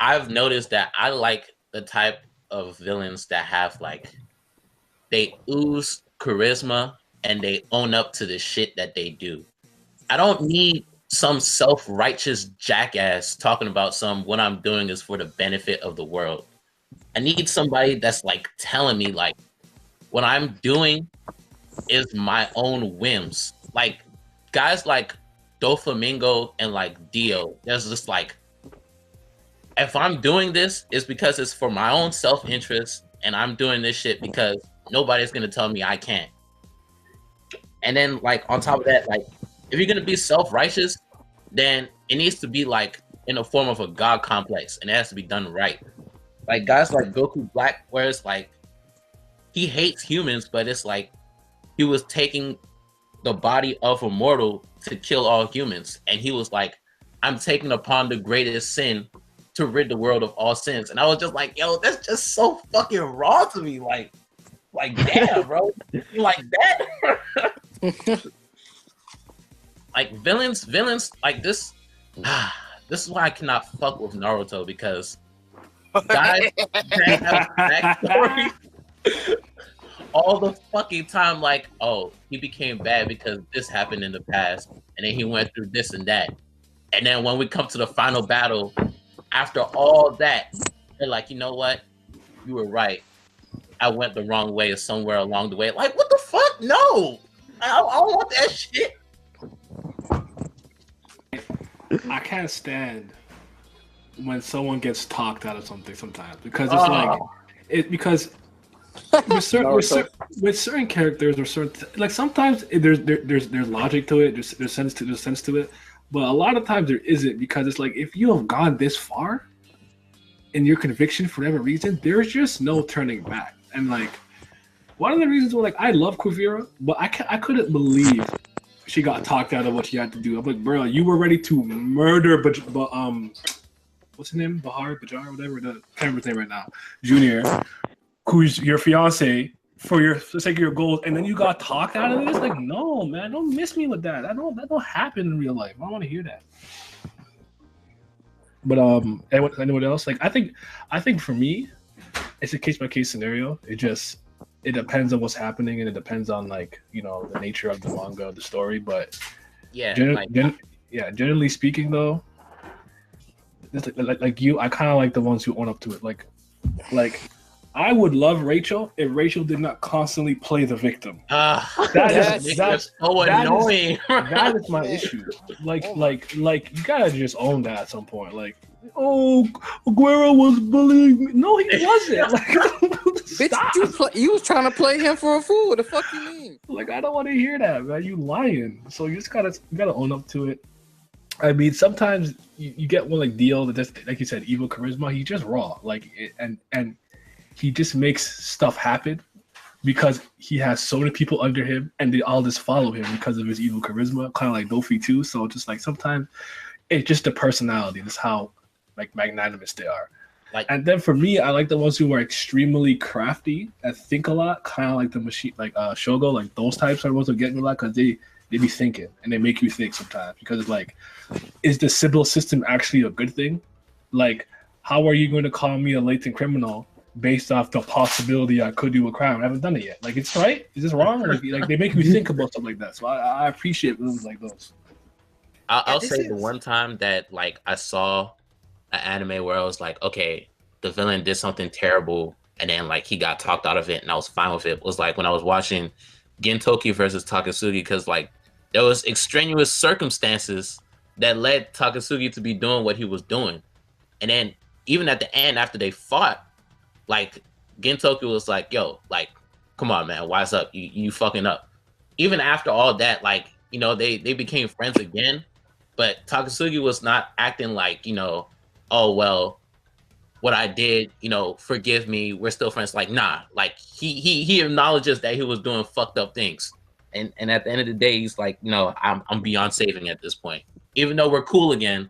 I've noticed that I like the type of villains that have, like, they ooze charisma and they own up to the shit that they do. I don't need some self-righteous jackass talking about what I'm doing is for the benefit of the world. I need somebody that's like telling me like what I'm doing is my own whims. Like, guys like Doflamingo and like Dio, there's just like, if I'm doing this, it's because it's for my own self-interest, and I'm doing this shit because nobody's gonna tell me I can't. And then, like, on top of that, like, if you're gonna be self-righteous, then it needs to be like in the form of a god complex, and it has to be done right. like guys like Goku Black, where it's like he hates humans, but it's like he was taking the body of a mortal to kill all humans, and he was like, I'm taking upon the greatest sin to rid the world of all sins. And I was just like, yo, that's just so fucking raw to me. Like damn, bro. You like that? Like villains like this. This is why I cannot fuck with Naruto, because guys that have backstory all the fucking time, like, oh, he became bad because this happened in the past, and then he went through this and that. And then when we come to the final battle, after all that, they're like, you know what? You were right. I went the wrong way somewhere along the way. Like, what the fuck? No! I don't want that shit. I can't stand when someone gets talked out of something sometimes, because it's because with certain characters or certain, like, sometimes there's logic to it, there's sense to it, but a lot of times there isn't, because it's like, if you have gone this far in your conviction for whatever reason, there's just no turning back. And like, one of the reasons why, like, I love Quivira, but I couldn't believe she got talked out of what she had to do. I'm like, bro, you were ready to murder, but what's his name? Bajar, whatever. I can't remember his name right now. Junior, who's your fiance, for the sake of your goals, and then you got talked out of this. Like, no, man, don't miss me with that. That don't happen in real life. I don't want to hear that. But anyone else? Like, I think for me, it's a case by case scenario. It depends on what's happening, and it depends on, like, you know, the nature of the manga, the story. But yeah, generally speaking, though, like you, I kind of like the ones who own up to it. Like I would love Rachel if Rachel did not constantly play the victim. That's so annoying. That is my issue. Like you gotta just own that at some point. Like, oh, Aguero was bullying me. No, he wasn't. Like, bitch, you was trying to play him for a fool. What the fuck you mean? Like, I don't want to hear that, man. You lying. So you just gotta own up to it. I mean, sometimes you get one like Dio that just, like you said, evil charisma. He's just raw. Like, and he just makes stuff happen because he has so many people under him, and they all just follow him because of his evil charisma. Kind of like Dofi too. So just like, sometimes it's just the personality. That's how, like, magnanimous they are. Like, and then for me, I like the ones who are extremely crafty and think a lot, kind of like the machine, like Shogo. Like, those types are the ones that get me a lot, because they be thinking, and they make you think sometimes, because it's like, is the Sybil system actually a good thing? Like, how are you going to call me a latent criminal based off the possibility I could do a crime? I haven't done it yet. Like, it's right? Is this wrong? Like they make you think about stuff like that. So I appreciate movies like those. I'll say the one time that, like, I saw an anime where I was like, okay, the villain did something terrible, and then, like, he got talked out of it, and I was fine with it, was like when I was watching Gintoki versus Takasugi, because, like, there was extraneous circumstances that led Takasugi to be doing what he was doing. And then even at the end, after they fought, like, Gintoki was like, yo, like, come on, man, wise up. You fucking up. Even after all that, like, you know, they became friends again. But Takasugi was not acting like, you know, oh, well, what I did, you know, forgive me, we're still friends. Like, nah, like, he acknowledges that he was doing fucked up things. And at the end of the day, he's like, no, I'm beyond saving at this point. Even though we're cool again,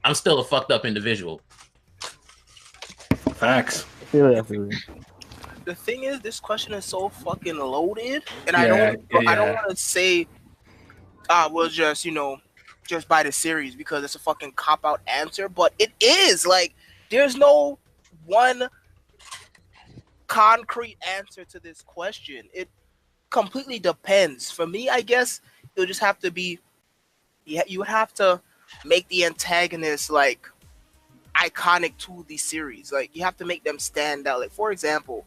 I'm still a fucked up individual. Facts. Yeah. The thing is, this question is so fucking loaded, and I don't want to say, well, just, you know, just by the series, because it's a fucking cop-out answer, but it is. Like, there's no one concrete answer to this question. It completely depends. For me, I guess it'll just have to be, you would have to make the antagonist, like, iconic to the series. Like, you have to make them stand out. Like, for example,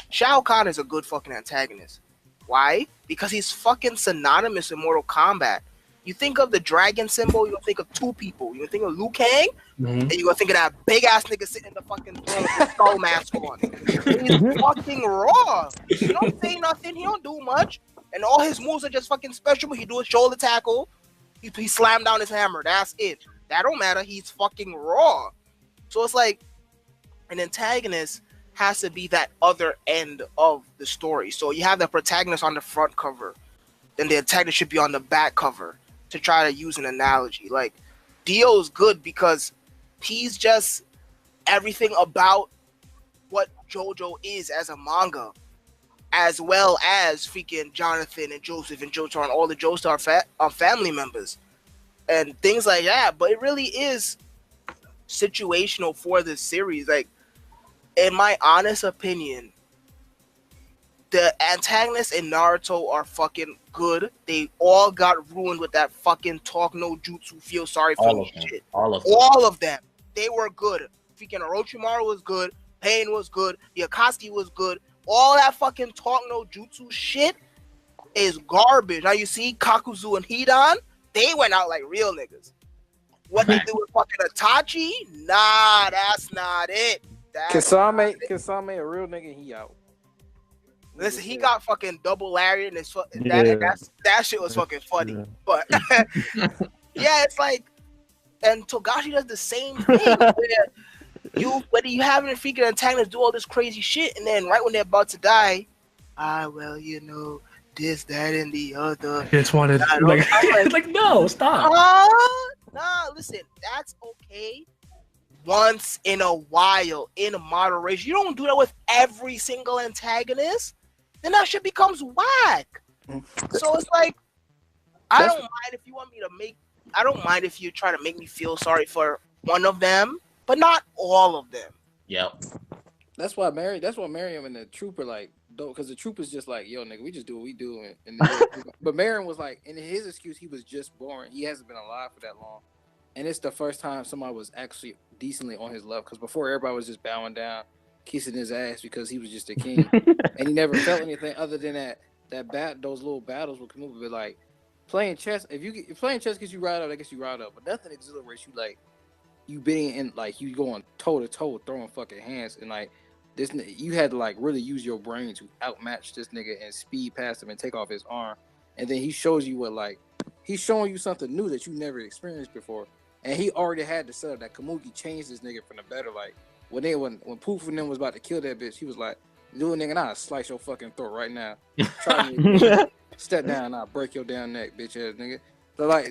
Shao Kahn is a good fucking antagonist. Why? Because he's fucking synonymous in Mortal Kombat. You think of the dragon symbol, you're gonna think of two people. You're gonna think of Liu Kang, and you're gonna think of that big ass nigga sitting in the fucking throne with the skull mask on. He's fucking raw. He don't say nothing, he don't do much. And all his moves are just fucking special. He do a shoulder tackle, he slammed down his hammer. That's it. That don't matter. He's fucking raw. So it's like, an antagonist has to be that other end of the story. So you have the protagonist on the front cover, then the antagonist should be on the back cover, to try to use an analogy. Like, Dio is good because he's just everything about what JoJo is as a manga, as well as freaking Jonathan and Joseph and Jotaro and all the Joestar family members and things like that. But it really is situational for this series. Like, in my honest opinion, the antagonists in Naruto are fucking good. They all got ruined with that fucking talk no jutsu, feel sorry for me shit. All of them. They were good. Freaking Orochimaru was good. Pain was good. The Akatsuki was good. All that fucking talk no jutsu shit is garbage. Now you see Kakuzu and Hidan, they went out like real niggas. What they do with fucking Itachi? Nah, that's not it. Kasame a real nigga, he out. Listen, he got fucking double lariat and that shit was fucking funny. Yeah. But yeah, it's like, and Togashi does the same thing where whether you have an freaking antagonist do all this crazy shit, and then right when they're about to die, well, you know, this, that, and the other. I just wanted like no, stop. Nah, listen, that's okay. Once in a while, in moderation. You don't do that with every single antagonist, then that shit becomes whack. So it's like, I don't mind if you want me to make. I don't mind if you try to make me feel sorry for one of them, but not all of them. Yep. That's why Miriam and the Trooper like, because the Trooper's just like, yo, nigga, we just do what we do. But Miriam was like, in his excuse, he was just boring. He hasn't been alive for that long. And it's the first time somebody was actually decently on his level. Because before, everybody was just bowing down, kissing his ass because he was just a king. And he never felt anything other than those little battles with Kamuka. But like, playing chess, if playing chess gets you riled up, I guess you riled up. But nothing exhilarates you like you being in, like, you going toe to toe, throwing fucking hands, and like this, you had to like really use your brain to outmatch this nigga and speed past him and take off his arm. And then he shows you he's showing you something new that you never experienced before. And he already had the setup that Kamuki changed this nigga from the better. Like when Poof and them was about to kill that bitch, he was like, "Do a nigga, and I'll slice your fucking throat right now. Try me, step down, and I'll break your damn neck, bitch ass nigga."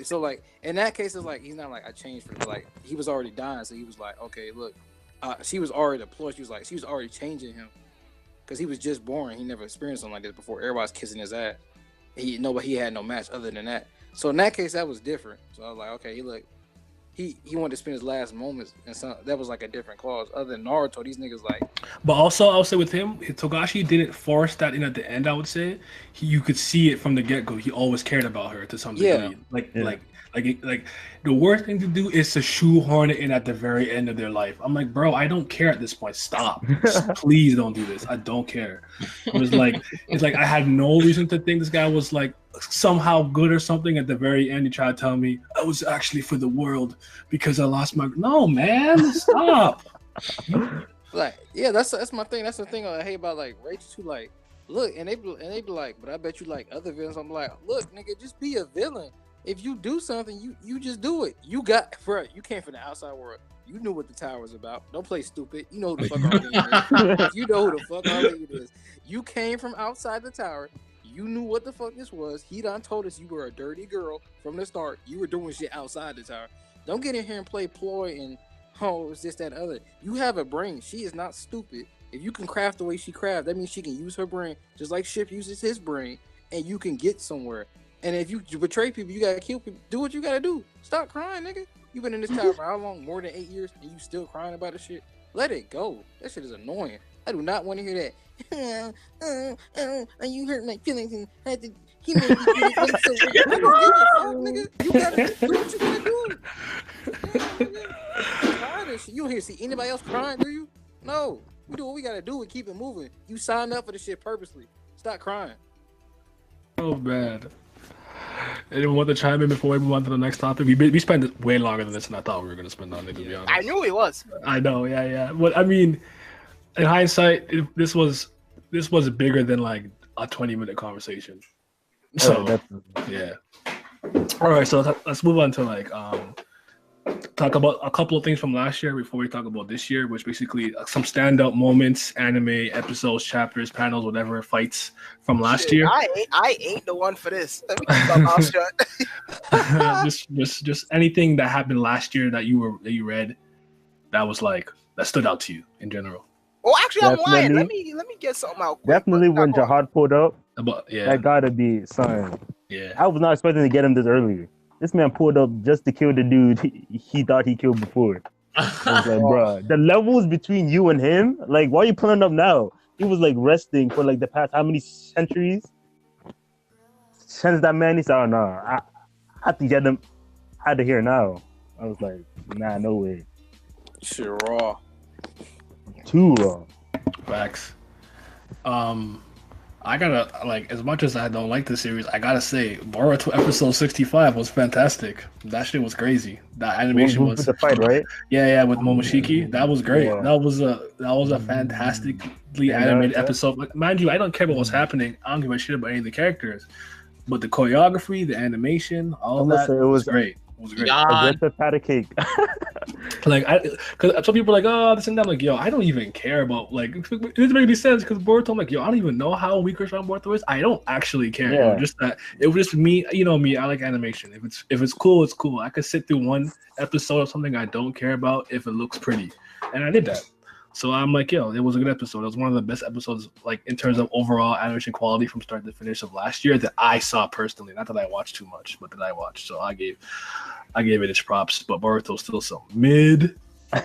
So like in that case, it's like he's not like I changed for like he was already dying, so he was like, okay, look, she was already deployed. She was already changing him because he was just born. He never experienced something like this before. Everybody's kissing his ass. He had no match other than that. So in that case, that was different. So I was like, okay, he wanted to spend his last moments, and so that was like a different clause. Other than Naruto, these niggas like. But also, I'll say with him, Togashi didn't force that in at the end. I would say you could see it from the get go. He always cared about her to some degree. Like the worst thing to do is to shoehorn it in at the very end of their life. I'm like, bro, I don't care at this point. Stop. Please don't do this. I don't care. It's like I had no reason to think this guy was like somehow good or something. At the very end, he tried to tell me I was actually for the world because I lost my. No, man, stop. Like, yeah, that's my thing. That's the thing I hate about like Rachel too. Like, look, and they be like, but I bet you like other villains. I'm like, look, nigga, just be a villain. If you do something, you just do it. You came from the outside world. You knew what the tower was about. Don't play stupid. You know who the fuck Arlene is. You know who the fuck Arlene is. You came from outside the tower. You knew what the fuck this was. He done told us you were a dirty girl from the start. You were doing shit outside the tower. Don't get in here and play ploy and it's this, that, and other. You have a brain. She is not stupid. If you can craft the way she crafts, that means she can use her brain just like Ship uses his brain, and you can get somewhere. And if you betray people, you gotta kill people. Do what you gotta do. Stop crying, nigga. You been in this tower for how long? More than 8 years, and you still crying about this shit? Let it go. That shit is annoying. I do not want to hear that. You hurt my feelings, and I had to. He made me feel so weird. I don't give a fuck, nigga. You gotta do what you gotta do. Crying and shit. You don't hear see anybody else crying, do you? No. We do what we gotta do and keep it moving. You signed up for this shit purposely. Stop crying. Oh bad. Anyone want to chime in before we move on to the next topic? We spent way longer than this than I thought we were going to spend on it, to be honest. I knew it was. I know, yeah. But I mean, in hindsight, this was bigger than like a 20-minute conversation. So, yeah. All right, so let's move on to like talk about a couple of things from last year before we talk about this year, which basically some standout moments, anime episodes, chapters, panels, whatever, fights from last year. I ain't the one for this. Let me keep my mouth shut. just anything that happened last year that you read that was like that stood out to you in general. Oh, actually, I'm lying. Let me get something out. Quick, definitely when Jihad pulled up, that gotta be something. Yeah, I was not expecting to get him this early. This man pulled up just to kill the dude he thought he killed before. I was like, bro, the levels between you and him, like, why are you pulling up now? He was like resting for like the past how many centuries? Since that man, he said, oh no, I have to get him out of here now. I was like, nah, no way. Shit raw. Too raw. Facts. I gotta, like, as much as I don't like the series, I gotta say, Boruto episode 65 was fantastic. That shit was crazy. That animation was the fight, right? Yeah, with Momoshiki. That was great. Yeah. That was a fantastically animated episode. Like, mind you, I don't care about what's happening. I don't give a shit about any of the characters. But the choreography, the animation, all of that was great. It was great. Aggressive pat of cake. Like, because some people are like, oh, this and that. I'm like, yo, I don't even care about, like, it doesn't make any sense because Boruto, I'm like, yo, I don't even know how weak or strong Boruto is. I don't actually care. Yeah. It was just me, you know me, I like animation. If it's cool, it's cool. I could sit through one episode of something I don't care about if it looks pretty. And I did that. So I'm like, yo, it was a good episode. It was one of the best episodes, like, in terms of overall animation quality from start to finish of last year that I saw personally. Not that I watched too much, but that I watched. So I gave it its props. But Boruto's still so mid. It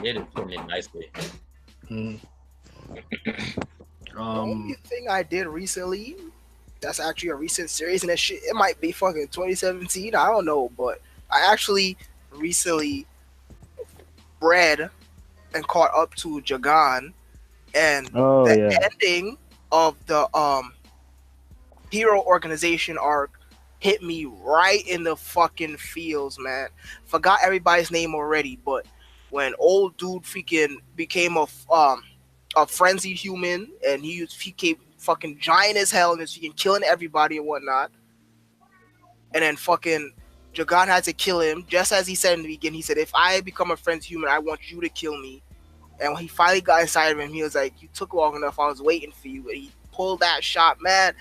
is putting it nicely. The only thing I did recently, that's actually a recent series, and that shit, it might be fucking 2017. I don't know, but I actually recently read and caught up to Jagan, and the ending of the Hero Organization arc hit me right in the fucking feels, man. Forgot everybody's name already, but when old dude freaking became a frenzied human, and he came fucking giant as hell and was freaking killing everybody and whatnot, and then fucking Jagan had to kill him, just as he said in the beginning. He said, if I become a friend's human, I want you to kill me. And when he finally got inside of him, he was like, you took long enough, I was waiting for you. And he pulled that shot, man.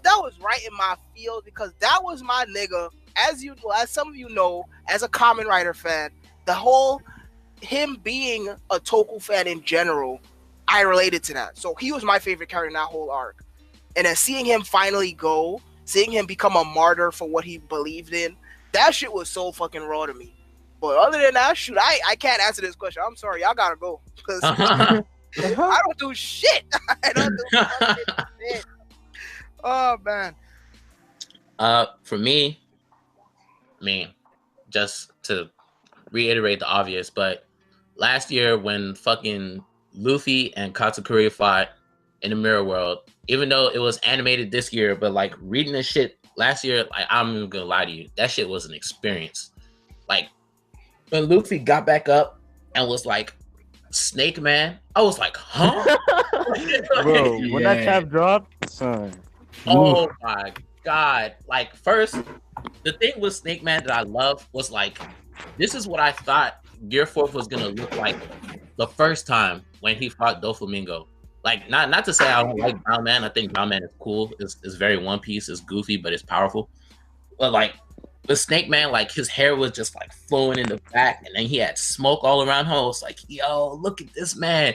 That was right in my field, because that was my nigga. As some of you know, as a Kamen Rider fan, the whole him being a Toku fan in general, I related to that. So he was my favorite character in that whole arc. And then seeing him finally go, seeing him become a martyr for what he believed in, that shit was so fucking raw to me. But other than that, shoot, I can't answer this question. I'm sorry, y'all gotta go, because I don't do shit. I don't do fucking shit. Oh man. For me, I mean, just to reiterate the obvious, but last year when fucking Luffy and Katakuri fought in the Mirror World, even though it was animated this year, but like reading this shit last year, like, I'm not even gonna lie to you, that shit was an experience. Like, when Luffy got back up and was like, Snake Man, I was like, huh? Bro, when that cap dropped, son. Oh my god. Like, first, the thing with Snake Man that I love was like, this is what I thought Gear 4 was gonna look like the first time when he fought Doflamingo. Like, not to say I don't like Brown Man. I think Brown Man is cool. It's very One Piece. It's goofy, but it's powerful. But like, with Snake Man, like, his hair was just like flowing in the back, and then he had smoke all around him. I was like, yo, look at this man.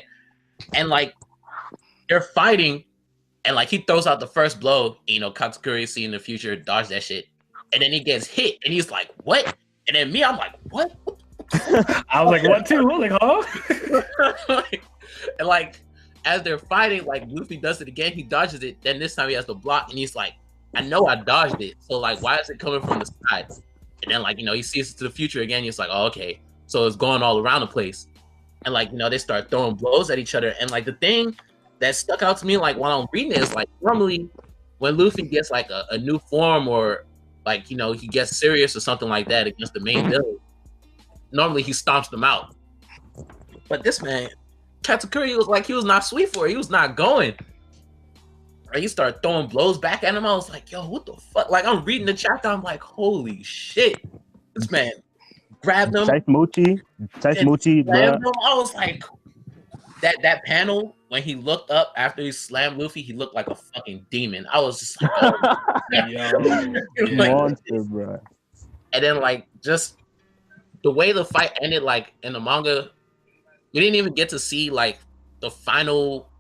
And like, they're fighting, and like, he throws out the first blow. You know, Katsukuri seeing the future, dodge that shit, and then he gets hit, and he's like, what? And then me, I'm like, what? I was like, what too? I'm like, huh? And like, as they're fighting, like, Luffy does it again, he dodges it, then this time he has to block, and he's like, I know I dodged it, so like, why is it coming from the side? And then, like, you know, he sees it to the future again, he's like, oh, okay, so it's going all around the place. And like, you know, they start throwing blows at each other, and like, the thing that stuck out to me, like, while I'm reading it, is like, normally when Luffy gets like a new form, or like, you know, he gets serious or something like that against the main villain, normally he stomps them out. But this man, Katakuri, was like, he was not sweet for it. He was not going. And he started throwing blows back at him. I was like, yo, what the fuck? Like, I'm reading the chapter. I'm like, holy shit. This man grabbed him. Chai Mochi, Slammed bro. him. I was like, that panel when he looked up after he slammed Luffy, he looked like a fucking demon. I was just like, oh, like, Monster, bro. and then like just the way the fight ended, like in the manga, we didn't even get to see like the final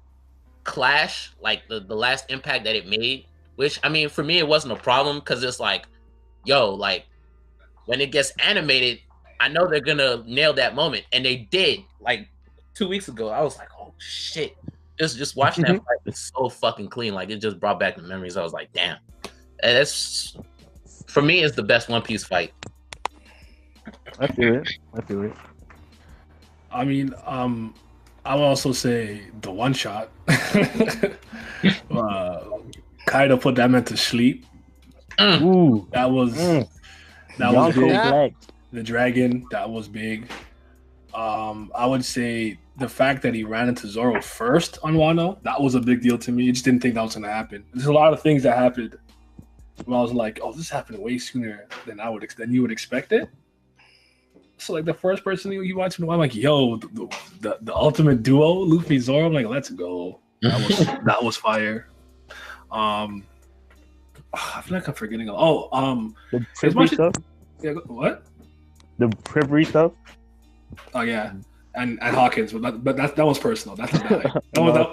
clash, like the last impact that it made. Which I mean, for me, it wasn't a problem because it's like, yo, like when it gets animated, I know they're gonna nail that moment, and they did. Like 2 weeks ago, I was like, oh shit. Just watching that fight was so fucking clean. Like it just brought back the memories. I was like, damn. And that's for me, it's the best One Piece fight. I feel it. I mean, I would also say the one shot. Kaido put that man to sleep. Ooh, That was big. Black. The dragon, that was big. I would say the fact that he ran into Zoro first on Wano, that was a big deal to me. I just didn't think that was going to happen. There's a lot of things that happened where I was like, oh, this happened way sooner than you would expect it. So like the first person you watch him, I'm like, yo, the ultimate duo, Luffy Zoro. I'm like, let's go. That was fire. I feel like I'm forgetting. The Privery stuff. Yeah, what? The Privery stuff. Oh yeah, and Hawkins, but that was personal. That's not that hype.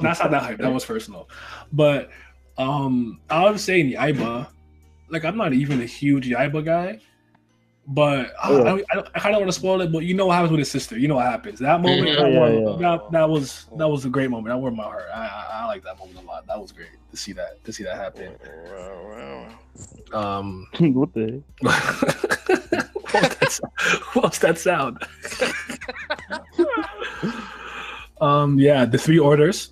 That's not that hype. That was personal. But I would say Yaiba. Like I'm not even a huge Yaiba guy, but I kind of want to spoil it. But you know what happens with his sister. You know what happens. That moment, that was a great moment. That warmed my heart. I like that moment a lot. That was great to see that happen. What the? What's that sound? Yeah, the 3 orders.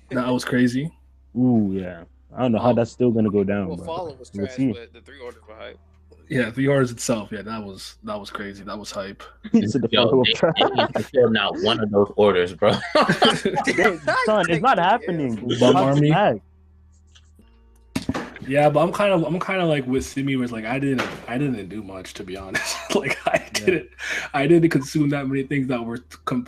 That was crazy. Ooh, yeah. I don't know how that's still gonna go down. Well, But Follow was trash, but the 3 orders were hype. Yeah, 3 orders itself. Yeah, that was crazy. That was hype. Yo, they fulfilled not one of those orders, bro. Son, it's not happening. Bum army. Yeah, but I'm kind of like with Simi, where it's like I didn't do much, to be honest. Like I didn't consume that many things that were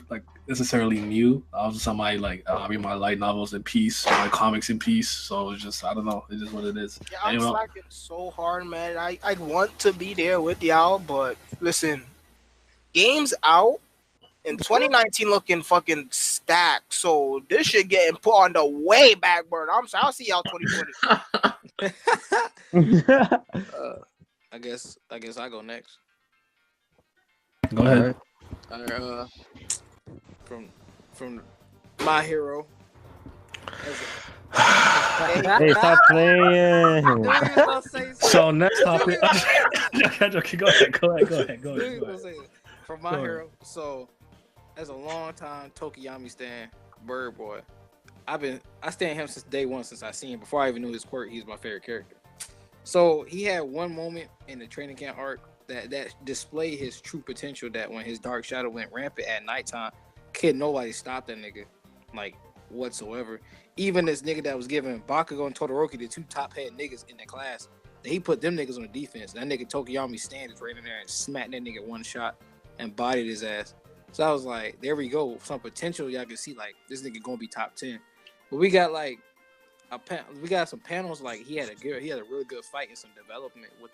like necessarily new. I was just on my my light novels in peace, my comics in peace. So it's just I don't know. It's just what it is. Yeah, I'm slacking so hard, man. I want to be there with y'all, but listen, game's out. In 2019 looking fucking stacked, so this shit getting put on the way back burner. I'm sorry, I'll see y'all 2020. I guess I go next. Go ahead. From my hero. Hey, stop playing. So next topic. Okay, go ahead. From my hero. So as a long time Tokiyami stan, Bird Boy, I stan him since day one, since I seen him. Before I even knew his quirk, he's my favorite character. So he had one moment in the training camp arc that displayed his true potential, that when his dark shadow went rampant at nighttime, nobody stopped that nigga, like, whatsoever. Even this nigga that was giving Bakugo and Todoroki, the 2 top head niggas in the class, he put them niggas on the defense. That nigga Tokiyami stands right in there and smacked that nigga one shot and bodied his ass. So I was like, there we go. Some potential y'all can see, like, this nigga gonna be top 10. But we got like we got some panels, like he had a really good fight and some development with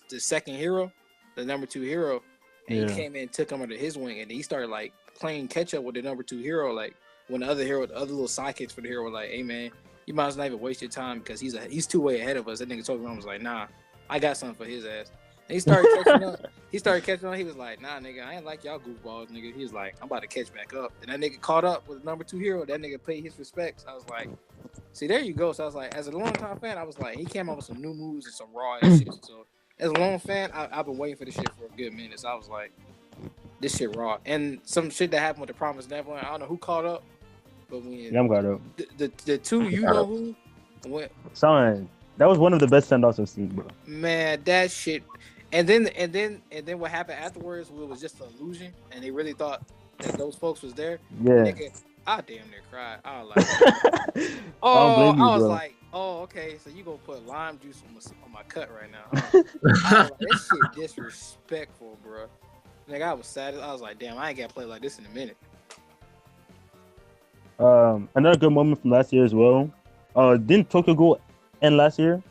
the second hero, the number 2 hero. And he came in and took him under his wing, and he started like playing catch up with the number 2 hero. Like when the other little sidekicks for the hero were like, hey man, you might as well not even waste your time because he's 2 way ahead of us. That nigga Tokiyami was like, nah, I got something for his ass. And he started catching up. He was like, nah, nigga, I ain't like y'all goofballs, nigga. He was like, I'm about to catch back up. And that nigga caught up with the number 2 hero. That nigga paid his respects. I was like, see, there you go. So I was like, as a long-time fan, I was like, he came up with some new moves and some raw ass shit. So as a long fan, I've been waiting for this shit for a good minute. So I was like, this shit raw. And some shit that happened with the Promised Neverland, I don't know who caught up, but when I'm caught up. The 2, you know who went. Son, that was one of the best send-offs I've seen, bro. Man, that shit. And then what happened afterwards was just an illusion, and they really thought that those folks was there. Yeah. Nigga, I damn near cried. I was like, I was like, oh, okay, so you gonna put lime juice on my cut right now? Huh? I was like, this shit disrespectful, bro. Nigga, I was sad. I was like, damn, I ain't gotta play like this in a minute. Another good moment from last year as well. Didn't Tokyo Ghoul end last year?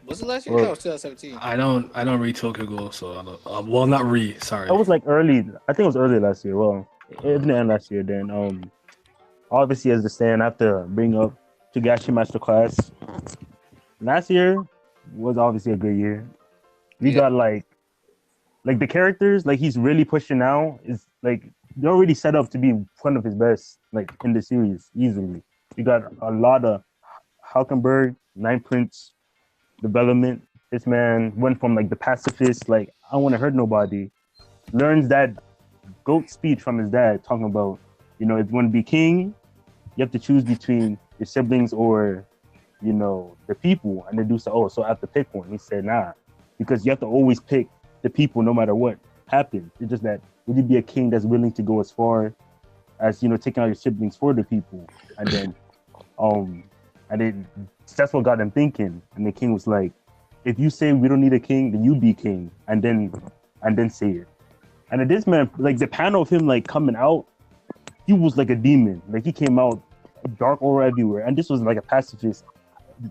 Was it last year? That was 2017. I don't read Tokyo Ghoul, so I don't. Well, not read. Sorry. I was like early. I think it was early last year. Well, it didn't end last year. Then obviously as the stand, I have to bring up Togashi Masterclass. Last year was obviously a great year. We got like the characters like he's really pushing now is like they're already set up to be one of his best like in the series easily. You got a lot of Hulkenberg, Nine Prince development. This man went from like the pacifist, like I don't want to hurt nobody, learns that goat speech from his dad talking about, you know, if you want to be king, you have to choose between your siblings or, you know, the people. And the dude said, oh, so I have to pick one. He said, nah, because you have to always pick the people no matter what happens. It's just that would you be a king that's willing to go as far as, you know, taking out your siblings for the people? And then that's what got him thinking. And the king was like, if you say we don't need a king, then you be king, and then say it. And then this man, like the panel of him like coming out, he was like a demon. Like he came out dark aura everywhere. And this was like a pacifist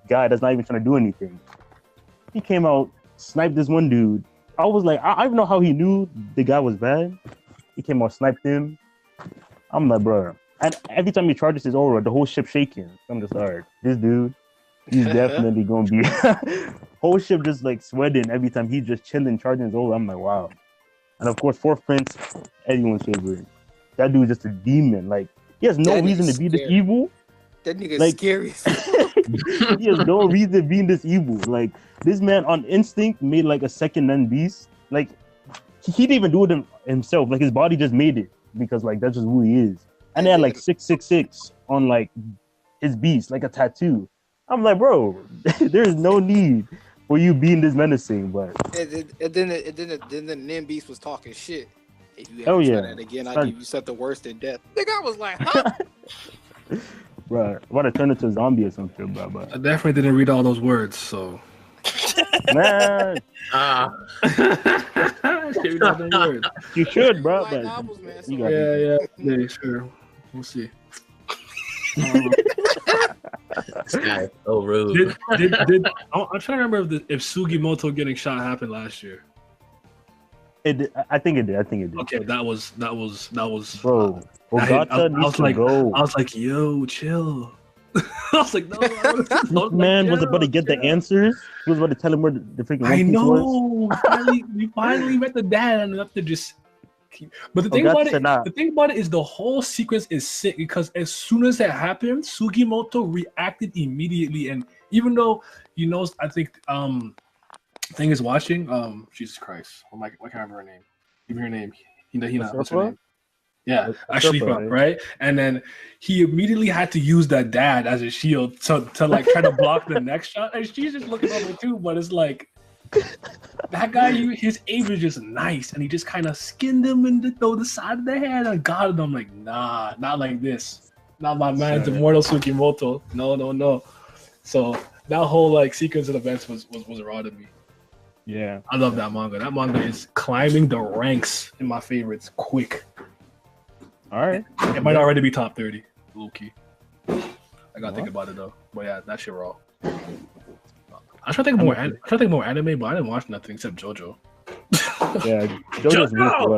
guy that's not even trying to do anything. He came out, sniped this one dude. I was like, I don't know how he knew the guy was bad. He came out, sniped him. I'm like, bro. And every time he charges his aura, the whole ship shaking. I'm just like, this dude, he's definitely gonna be whole ship just like sweating every time he's just chilling, charging his aura. I'm like, wow. And of course, Fourth Prince, everyone's favorite. That dude is just a demon. Like, he has no reason to be this evil. That nigga's like, scary. He has no reason being this evil. Like, this man on instinct made like a second Nen beast. Like, he didn't even do it himself. Like, his body just made it because like that's just who he is. And they had like 666 on like his beast, like a tattoo. I'm like, bro, there's no need for you being this menacing. But and then the Nin Beast was talking shit. If you ever try that again, I'll give you something worse than death. Nigga, I was like, huh? Bro, I want to turn into a zombie or something, bro. But I definitely didn't read all those words, so. Man, you should, bro. Like But novels, man, so yeah, sure. We'll see. This guy is so rude. I'm trying to remember if Sugimoto getting shot happened last year. I think it did. Okay, that was bro. Ogata needs to go. I was like, yo, chill. I was like, no. This man was about to get the answers. He was about to tell him where the freaking I One Piece was. we finally met the dad and enough to just. But the thing about it is the whole sequence is sick because as soon as that happened, Sugimoto reacted immediately, and even though I think Thing is watching. Jesus Christ, why can't I remember her name? Give me her name. What's her name? Yeah, actually, right? And then he immediately had to use that dad as a shield to like try to block the next shot, and she's just looking over too. But it's like that guy, his aim is just nice, and he just kind of skinned him in the side of the head and got it. I'm like, nah, not like this. Not my man's immortal Sugimoto. No. So that whole like sequence of events was raw to me. Yeah, I love that manga. That manga is climbing the ranks in my favorites quick. All right. It might already be top 30. Low key. I gotta think about it though. But yeah, that shit raw. I try to think more anime, but I didn't watch nothing except JoJo. Yeah, JoJo's really cool.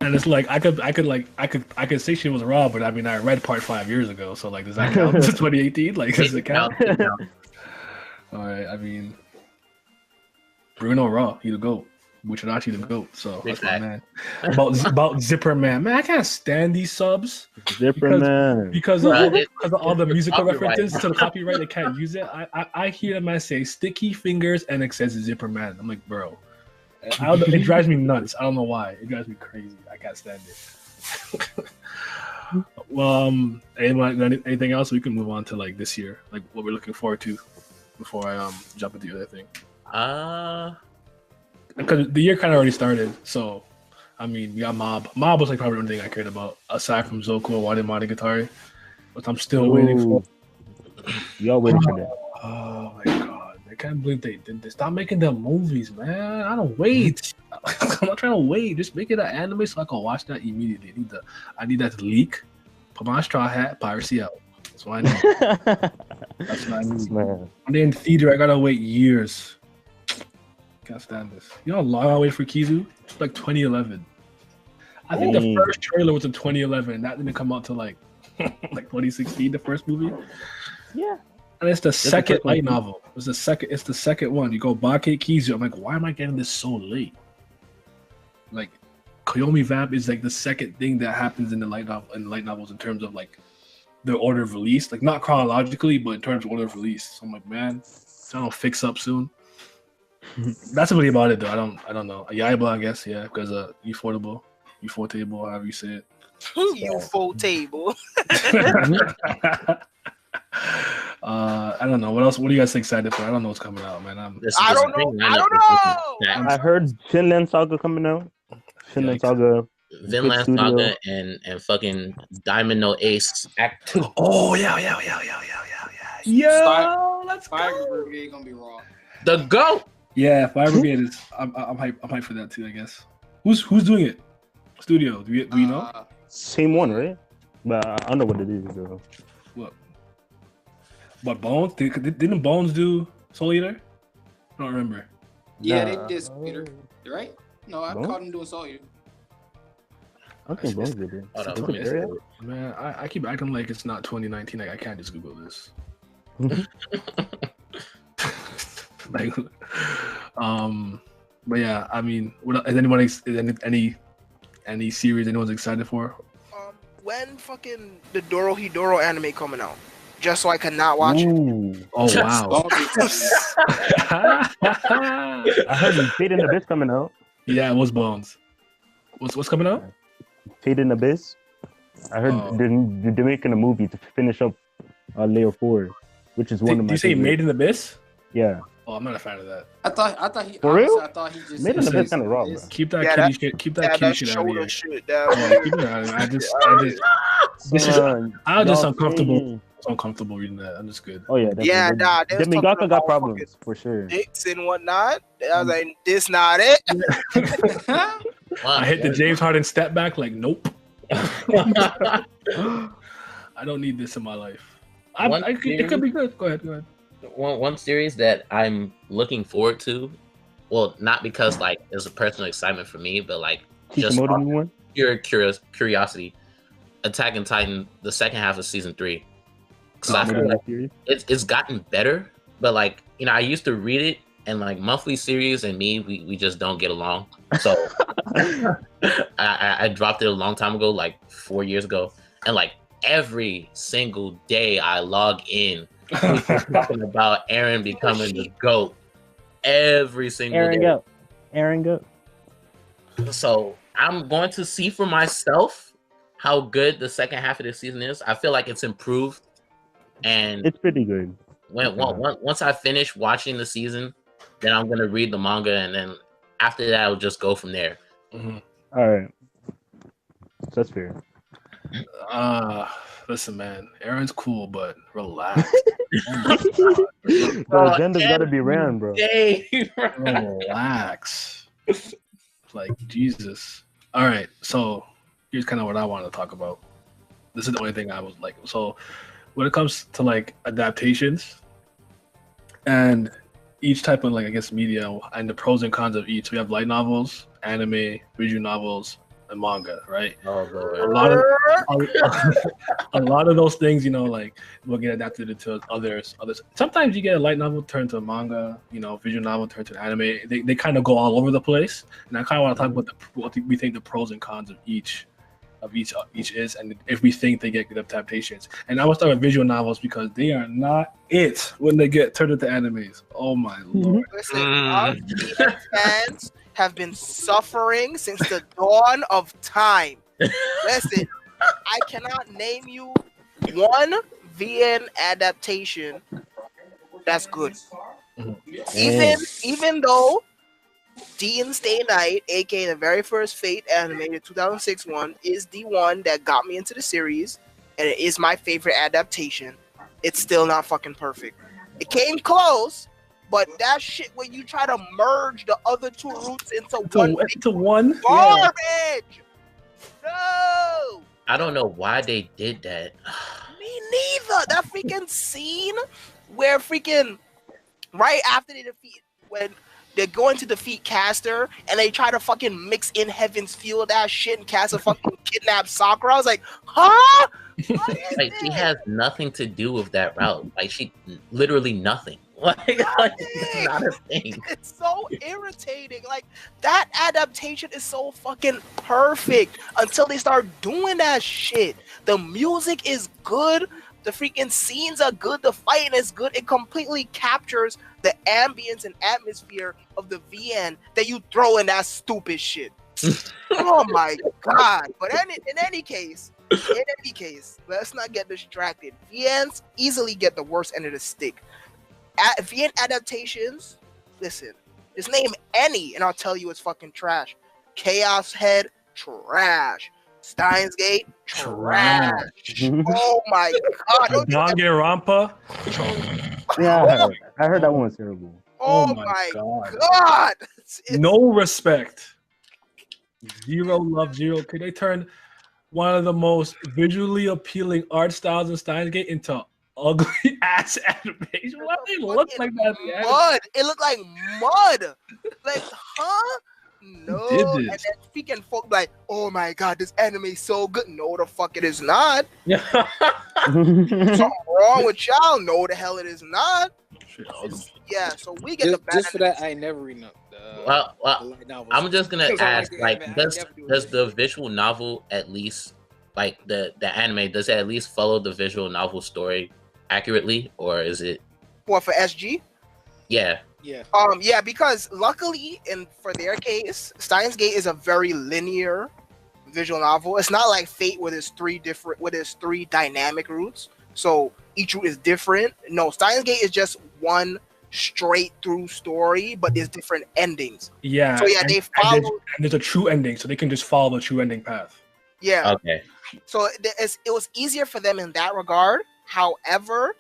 And it's like I could say she was raw, but I mean I read part 5 years ago, so like does that count? 2018? Like does it count? All right, I mean Bruno raw, he the GOAT. Buchinachi the GOAT, so that's my man. About Zipper Man, man, I can't stand these subs. Because of all the musical references to the copyright, they can't use it. I hear them man say sticky fingers and it says Zipper Man. I'm like, bro, it drives me nuts. I don't know why. It drives me crazy. I can't stand it. Well, anything else? We can move on to like this year, like what we're looking forward to before I jump into the other thing. Because the year kind of already started, so I mean, we got Mob. Mob was like probably the only thing I cared about aside from Zoku and Wade Monogatari, which I'm still waiting for. Y'all waiting for that. Oh my god. I can't believe they did this. Stop making them movies, man. I don't wait. I'm not trying to wait. Just make it an anime so I can watch that immediately. I need that to leak. Put my straw hat, piracy out. That's what I need. That's what I need. Man. When they're in theater, I gotta wait years. Can't stand this. You know how long I waited for Kizu? It's like 2011. I think the first trailer was in 2011. That didn't come out till like 2016, the first movie. Yeah. And it's the second light novel. It's the second one. You go Bake Kizu. I'm like, why am I getting this so late? Like, Koyomi Vamp is like the second thing that happens in the light novels in terms of like the order of release. Like not chronologically, but in terms of order of release. So I'm like, man, I don't fix up soon. That's really about it though. I don't know. Yaiba, I guess, yeah, because Ufotable, however you say it. Ufotable. I don't know. What else? What are you guys excited for? I don't know what's coming out, man. I don't know. I heard Finland Saga coming out. Finland Saga. Vinland Saga and fucking Diamond No Ace Act 2. Oh yeah. Let's Fire go. Brigade gonna be raw. The GOAT. Yeah, Fire Brigade is. I'm hyped for that too. I guess. Who's doing it? Studio? Do you know? Same one, right? But I don't know what it is though. What? But Bones? Didn't Bones do Soul Eater? I don't remember. Yeah, they did Soul Eater, right? No, I caught them doing Soul Eater. I think Bones did it. Hold on, Man, I keep acting like it's not 2019. Like I can't just Google this. Like, but yeah, I mean, what is anyone any series anyone's excited for? When fucking the Dorohedoro anime coming out? Just so I can not watch it. Oh wow! I heard Fate in the Abyss coming out. Yeah, it was Bones. What's coming out? Fate in the Abyss. I heard they're making a movie to finish up Layer 4, which is one of my. Did you say Made in the Abyss? Yeah. Oh, I'm not a fan of that. I thought he. For real? I thought he just Made in the Abyss kind of raw, bro. Keep that kitty shit. Keep that kitty shit out of here. Shit, Keep it out of here. I was just uncomfortable. I'm uncomfortable reading that. I'm just good. Oh yeah. Yeah, nah. The Mangaka got problems for sure. Dicks and whatnot. I was like, this not it. I hit the James Harden step back. Like, nope. I don't need this in my life. It could be good. Go ahead. One series that I'm looking forward to, well, not because like there's a personal excitement for me, but like just pure curiosity. Attack on Titan, the second half of season 3. Because I feel like it's gotten better, but like, you know, I used to read it and like monthly series and me, we just don't get along. So I dropped it a long time ago, like 4 years ago, and like every single day I log in, we're talking about Aaron becoming the GOAT every single day. Aaron GOAT. So I'm going to see for myself how good the second half of this season is. I feel like it's improved, and it's pretty good. Once I finish watching the season, then I'm gonna read the manga, and then after that, I'll just go from there. Mm-hmm. All right, that's fair. Listen, man, Aaron's cool, but relax. The agenda's gotta be ran, bro. Relax. Like Jesus. All right, so here's kind of what I want to talk about. This is the only thing I was like. So when it comes to like adaptations and each type of like, I guess, media and the pros and cons of each, we have light novels, anime, visual novels, and manga, right? A lot of those things, you know, like will get adapted into others. Sometimes you get a light novel turned to a manga, you know, visual novel turned to an anime. They kind of go all over the place, and I kind of want to talk about what we think the pros and cons of each is, and if we think they get good adaptations. And I will start with visual novels because they are not it when they get turned into animes. Oh my lord! Listen, our fans have been suffering since the dawn of time. Listen, I cannot name you one VN adaptation that's good. Even though Dean's Day Night, aka the very first Fate animated 2006 one, is the one that got me into the series, and it is my favorite adaptation. it's still not fucking perfect. It came close, but that shit when you try to merge the other two roots into one garbage. No. I don't know why they did that. Me neither. That freaking scene where freaking right after they defeat when they're going to defeat Caster and they try to fucking mix in Heaven's Feel that shit and Caster fucking kidnap Sakura. I was like, huh? Like she has nothing to do with that route. Like she literally nothing. Like it's not a thing. It's so irritating. Like that adaptation is so fucking perfect until they start doing that shit. The music is good. The freaking scenes are good. The fighting is good. It completely captures the ambience and atmosphere of the VN that you throw in that stupid shit. Oh my god! But in any case, let's not get distracted. VNs easily get the worst end of the stick. VN adaptations, listen, just name any and I'll tell you it's fucking trash. Chaos Head, trash. Steins Gate, trash. Oh my god. Danganronpa. Yeah, I heard that one was terrible. Oh my god. No respect. Zero love, zero. Could they turn one of the most visually appealing art styles in Steins Gate into ugly ass animation? Why they look like that? Mud. It looked like mud. Like, huh? No. And then freaking folk like, oh my god, this anime is so good. No, the fuck it is not. Something wrong with y'all? No, the hell it is not. Yeah, so we get the just for that. I never read well, I'm just gonna ask, like, does the visual novel at least, like the anime, does it at least follow the visual novel story accurately, or is it what for SG? Yeah, because luckily, for their case, Steins Gate is a very linear visual novel. It's not like Fate where there's three dynamic routes, so each route is different. No, Steins Gate is just one straight through story, but there's different endings. Yeah. So yeah, they follow. And there's a true ending, so they can just follow the true ending path. Yeah. Okay. So it was easier for them in that regard. However,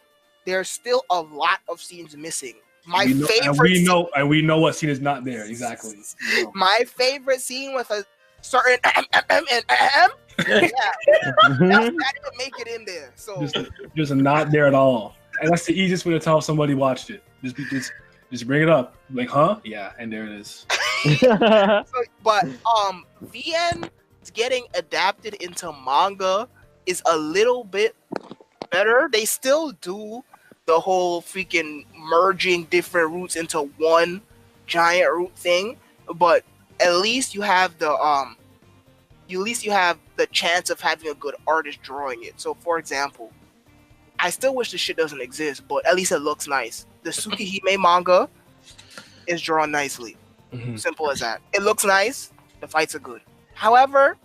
there's still a lot of scenes missing. We know what scene is not there exactly. My favorite scene with a certain that didn't make it in there. So just not there at all. And that's the easiest way to tell if somebody watched it. Just bring it up. Like, huh? Yeah, and there it is. But VN getting adapted into manga is a little bit better. They still do the whole freaking merging different routes into one giant route thing, but at least you have the chance of having a good artist drawing it. So for example, I still wish this shit doesn't exist, but at least it looks nice. The Tsukihime manga is drawn nicely. Simple as that. It looks nice. The fights are good. However,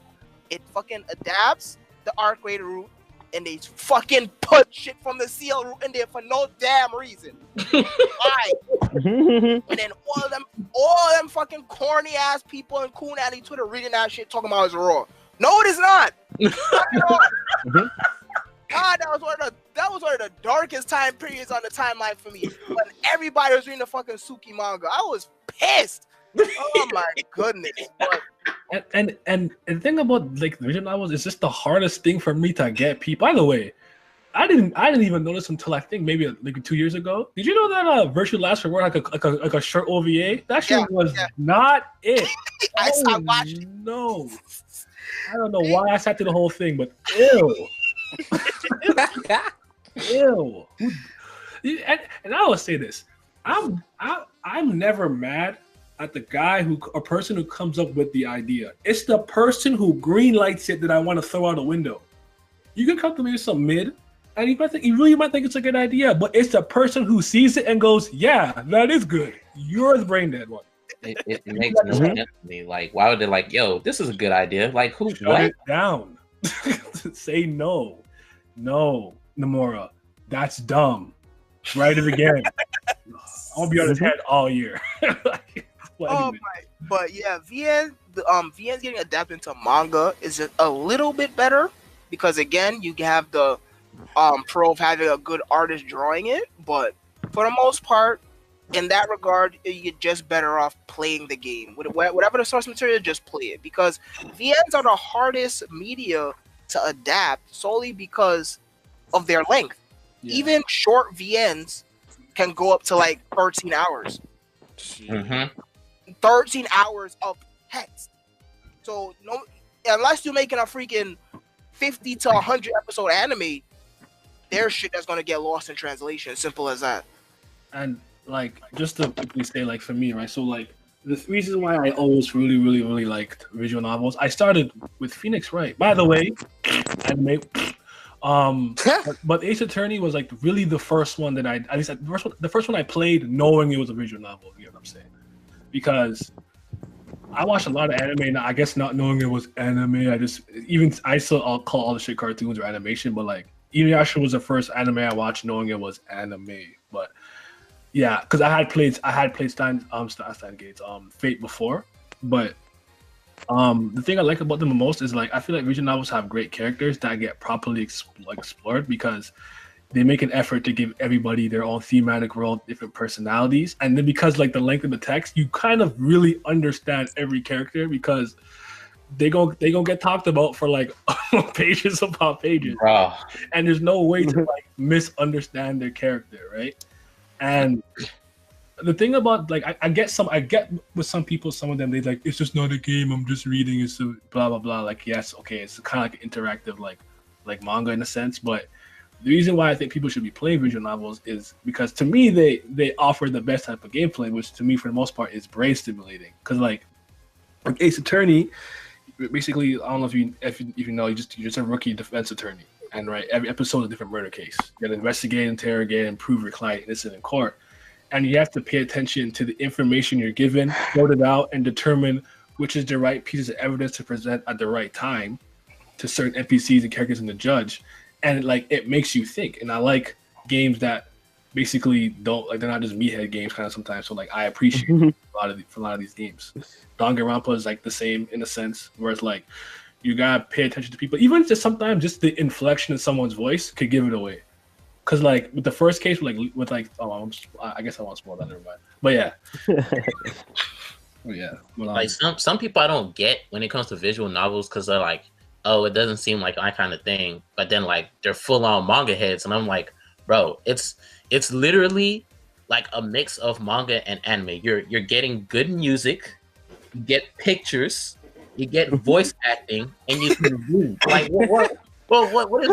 it fucking adapts the arc rated route, and they fucking put shit from the CL route in there for no damn reason. Why? And then all them fucking corny ass people in Coon Alley Twitter reading that shit talking about it's raw. No, it is not. Not at all. God, that was one of the darkest time periods on the timeline for me. When everybody was reading the fucking Suki manga, I was pissed. Oh my goodness. And the thing about like visual novels is just the hardest thing for me to get people. By the way, I didn't even notice until I think maybe like 2 years ago. Did you know that Virtue Last Reward like a short OVA? That shit was not it. I watched it. No. I don't know why I sat through the whole thing, but ew. Ew. And I always say this. I'm never mad at the guy a person who comes up with the idea. It's the person who greenlights it that I want to throw out a window. You can come to me with some mid, and you really might think it's a good idea, but it's the person who sees it and goes, "Yeah, that is good." You're the brain dead one. It makes no sense to me. Like, why would they like, yo, this is a good idea? Like, who? Shut it down. Say no, Nomura. That's dumb. Write it again. I'll be on his head all year. But yeah, VN's getting adapted into manga is just a little bit better because again, you have the pro of having a good artist drawing it, but for the most part, in that regard, you're just better off playing the game. Whatever the source material, just play it, because VNs are the hardest media to adapt solely because of their length. Yeah. Even short VNs can go up to like 13 hours. 13 hours of text. So unless you're making a freaking 50 to 100 episode anime, there's shit that's gonna get lost in translation. Simple as that. And like, just to quickly say, like, for me, right? So like, the reason why I always really liked visual novels, I started with Phoenix Wright. By the way, anime. But Ace Attorney was like really the first one that the first one I played knowing it was a visual novel. You know what I'm saying? Because I watched a lot of anime, and I guess not knowing it was anime, I still call all the shit cartoons or animation. But like, Inuyasha was the first anime I watched knowing it was anime. But yeah, because I had played Fate before, but the thing I like about them the most is like I feel like visual novels have great characters that get properly explored, because they make an effort to give everybody their own thematic world, different personalities, and then because like the length of the text, you kind of really understand every character, because they gonna get talked about for like pages upon pages, and there's no way to like misunderstand their character, right? And the thing about like I get with some people, some of them they like, it's just not a game, I'm just reading, it's so blah blah blah. Like, yes, okay, it's kind of like interactive like manga in a sense, but the reason why I think people should be playing visual novels is because to me they offer the best type of gameplay, which to me for the most part is brain stimulating. Because like Ace Attorney, basically, I don't know if you know, you're just a rookie defense attorney, and right, every episode is a different murder case. You got to investigate, interrogate, and prove your client innocent in court. And you have to pay attention to the information you're given, sort it out, and determine which is the right pieces of evidence to present at the right time to certain NPCs and characters and the judge. And it makes you think. And I like games that basically don't, like, they're not just meathead games kind of sometimes. So like I appreciate a lot of these games. Danganronpa is like the same in a sense, where it's like you gotta pay attention to people. Even just sometimes just the inflection in someone's voice could give it away. Cause like with the first case, I guess I won't spoil that, never mind. But yeah, like some people I don't get when it comes to visual novels, because they're like, oh, it doesn't seem like my kind of thing. But then like they're full on manga heads, and I'm like, bro, it's literally like a mix of manga and anime. You're getting good music, you get pictures, you get voice acting, and you can read. Like what? What is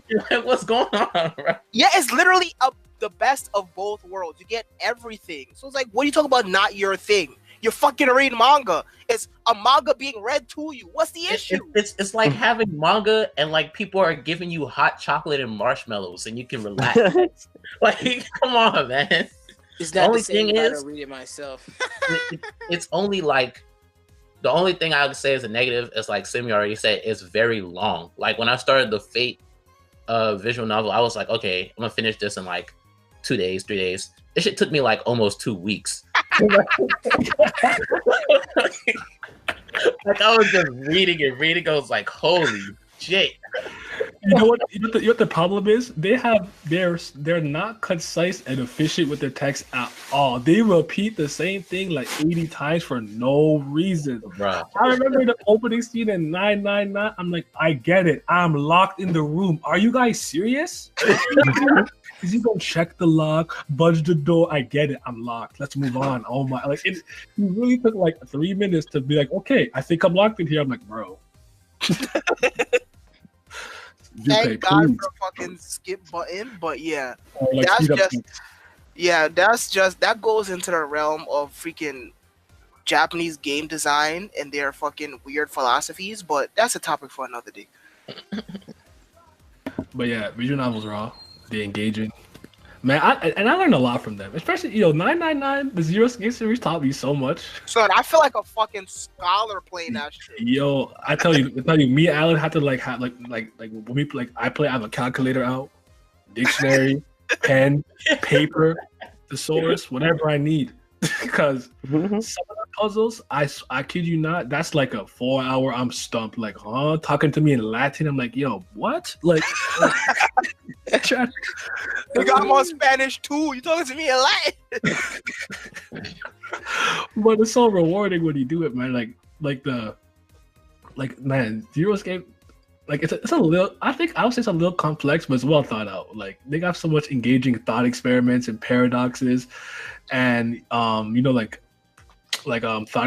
your what's going on, right? Yeah, it's literally the best of both worlds. You get everything. So it's like, what are you talking about? Not your thing. You're fucking reading manga. It's a manga being read to you. What's the issue? It's like having manga and like people are giving you hot chocolate and marshmallows and you can relax. Like, come on, man. It's not the only thing is, I read it myself. It's only like, the only thing I would say is a negative is like Simi already said, it's very long. Like when I started the Fate visual novel, I was like, okay, I'm gonna finish this in like 2 days, 3 days. This shit took me like almost 2 weeks. Like I was just reading. I was like, holy shit. You know what the problem is? They're not concise and efficient with their text at all. They repeat the same thing like 80 times for no reason. Bruh. I remember the opening scene in 999. I'm like, I get it. I'm locked in the room. Are you guys serious? Is he gonna check the lock, budge the door? I get it. I'm locked. Let's move on. Oh my! Like it really took like 3 minutes to be like, okay, I think I'm locked in here. I'm like, bro. Thank God for a fucking skip button, but yeah, that goes into the realm of freaking Japanese game design and their fucking weird philosophies. But that's a topic for another day. But yeah, visual novels raw. They're engaging. Man, I learned a lot from them. Especially, 999, the Zero Game series taught me so much. Son, I feel like a fucking scholar playing that shit. Yo, I tell you, me and Alan had to have when we play, I have a calculator out, dictionary, pen, paper, thesaurus, whatever I need. Because some of the puzzles, I kid you not, that's like a 4 hour. I'm stumped, like, huh? Talking to me in Latin. I'm like, yo, what? Like, you got more Spanish too. You talking to me in Latin? But it's so rewarding when you do it, man. Man, Zero Escape. Like it's a little. I think I would say it's a little complex, but it's well thought out. Like they got so much engaging thought experiments and paradoxes, and thought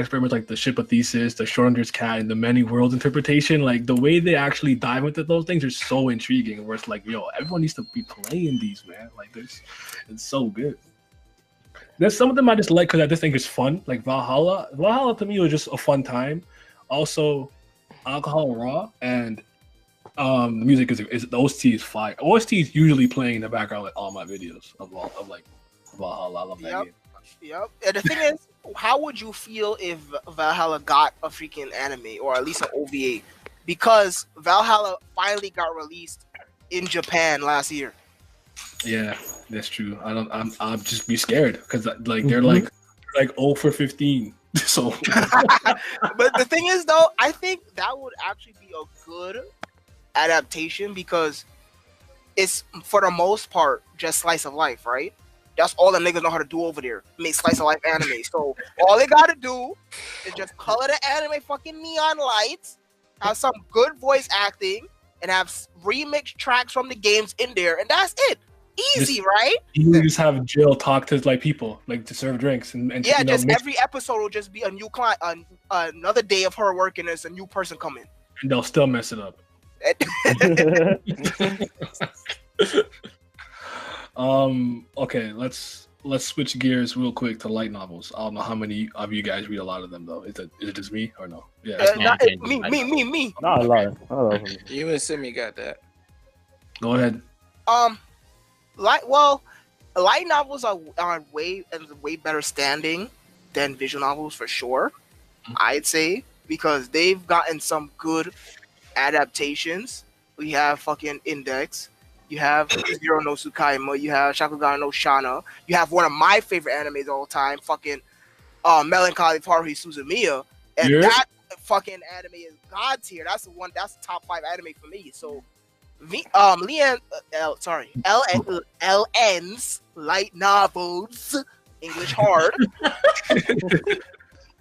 experiments like the ship of Thesis, the Schrodinger's cat, and the many worlds interpretation. Like the way they actually dive into those things are so intriguing. Where it's like, yo, everyone needs to be playing these, man. Like it's so good. There's some of them I just like because I just think it's fun. Like Valhalla. Valhalla to me was just a fun time. Also, Alcohol Raw and the music is the OST is fire. OST is usually playing in the background like all my videos of Valhalla. I love that game. Yep. And the thing is, how would you feel if Valhalla got a freaking anime or at least an OVA? Because Valhalla finally got released in Japan last year. Yeah, that's true. I'm just be scared because like they're like 0 for 15. So, but the thing is, though, I think that would actually be a good adaptation because it's for the most part just slice of life, right? That's all the niggas know how to do over there. Make slice of life anime. So all they gotta do is just color the anime fucking neon lights, have some good voice acting, and have remixed tracks from the games in there, and that's it. Easy, right? You just have Jill talk to like people, like to serve drinks, and yeah, just every episode will just be a new client, another day of her working. There's a new person coming, and they'll still mess it up. Okay, let's switch gears real quick to light novels. I don't know how many of you guys read a lot of them though. Is it just me or no? Yeah, me. Not a lot. You and Simi got that. Go ahead. Light novels are way better standing than visual novels for sure. I'd say because they've gotten some good adaptations. We have fucking Index. You have Zero no Tsukaima. You have Shakugan no Shana. You have one of my favorite animes of all time, fucking Melancholy Haruhi Suzumiya. And that fucking anime is god tier. That's the one. That's the top 5 anime for me. So, LN's light novels, English hard,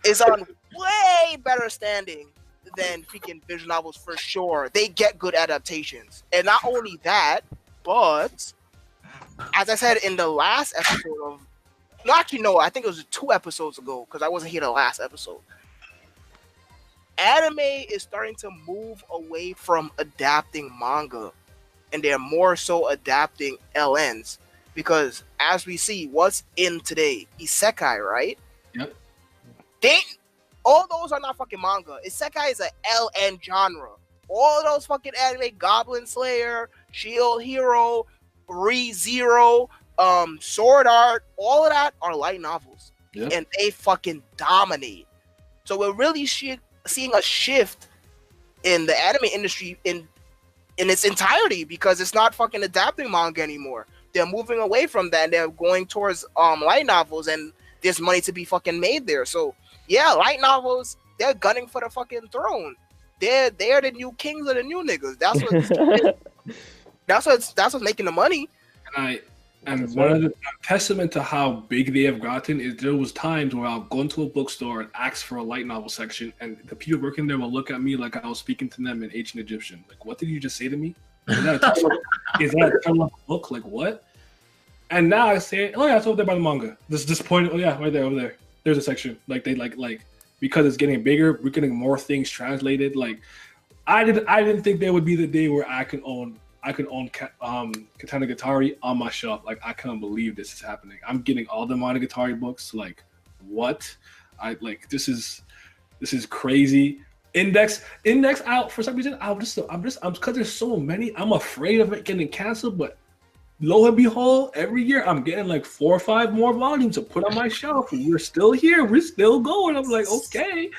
is on way better standing than freaking visual novels for sure. They get good adaptations, and not only that, but as I said in the last episode of, I think it was 2 episodes ago because I wasn't here the last episode. Anime is starting to move away from adapting manga, and they're more so adapting LNs because, as we see, what's in today, isekai, right? Yep. All those are not fucking manga. Isekai is an LN genre. All those fucking anime, Goblin Slayer, Shield Hero, Re:Zero, Sword Art, all of that are light novels, and they fucking dominate. So we're really seeing a shift in the anime industry in its entirety because it's not fucking adapting manga anymore. They're moving away from that and they're going towards light novels, and there's money to be fucking made there. So yeah, light novels, they're gunning for the fucking throne. They're the new kings of the new niggas. That's what's making the money. And one of the testament to how big they have gotten is there was times where I'll go into a bookstore and ask for a light novel section, and the people working there will look at me like I was speaking to them in ancient Egyptian. Like, what did you just say to me? Is that a title of a book? Like, what? And now I say, oh yeah, it's over there by the manga. This point, oh yeah, right there, over there. There's a section. Like they like because it's getting bigger, we're getting more things translated. Like I didn't think there would be the day where I can own Katana Gatari on my shelf. Like I can't believe this is happening. I'm getting all the Monogatari books. Like what? This is crazy. Index out for some reason. I'm because there's so many. I'm afraid of it getting canceled. But lo and behold, every year I'm getting like 4 or 5 more volumes to put on my shelf, and we're still here. We're still going. I'm like, okay,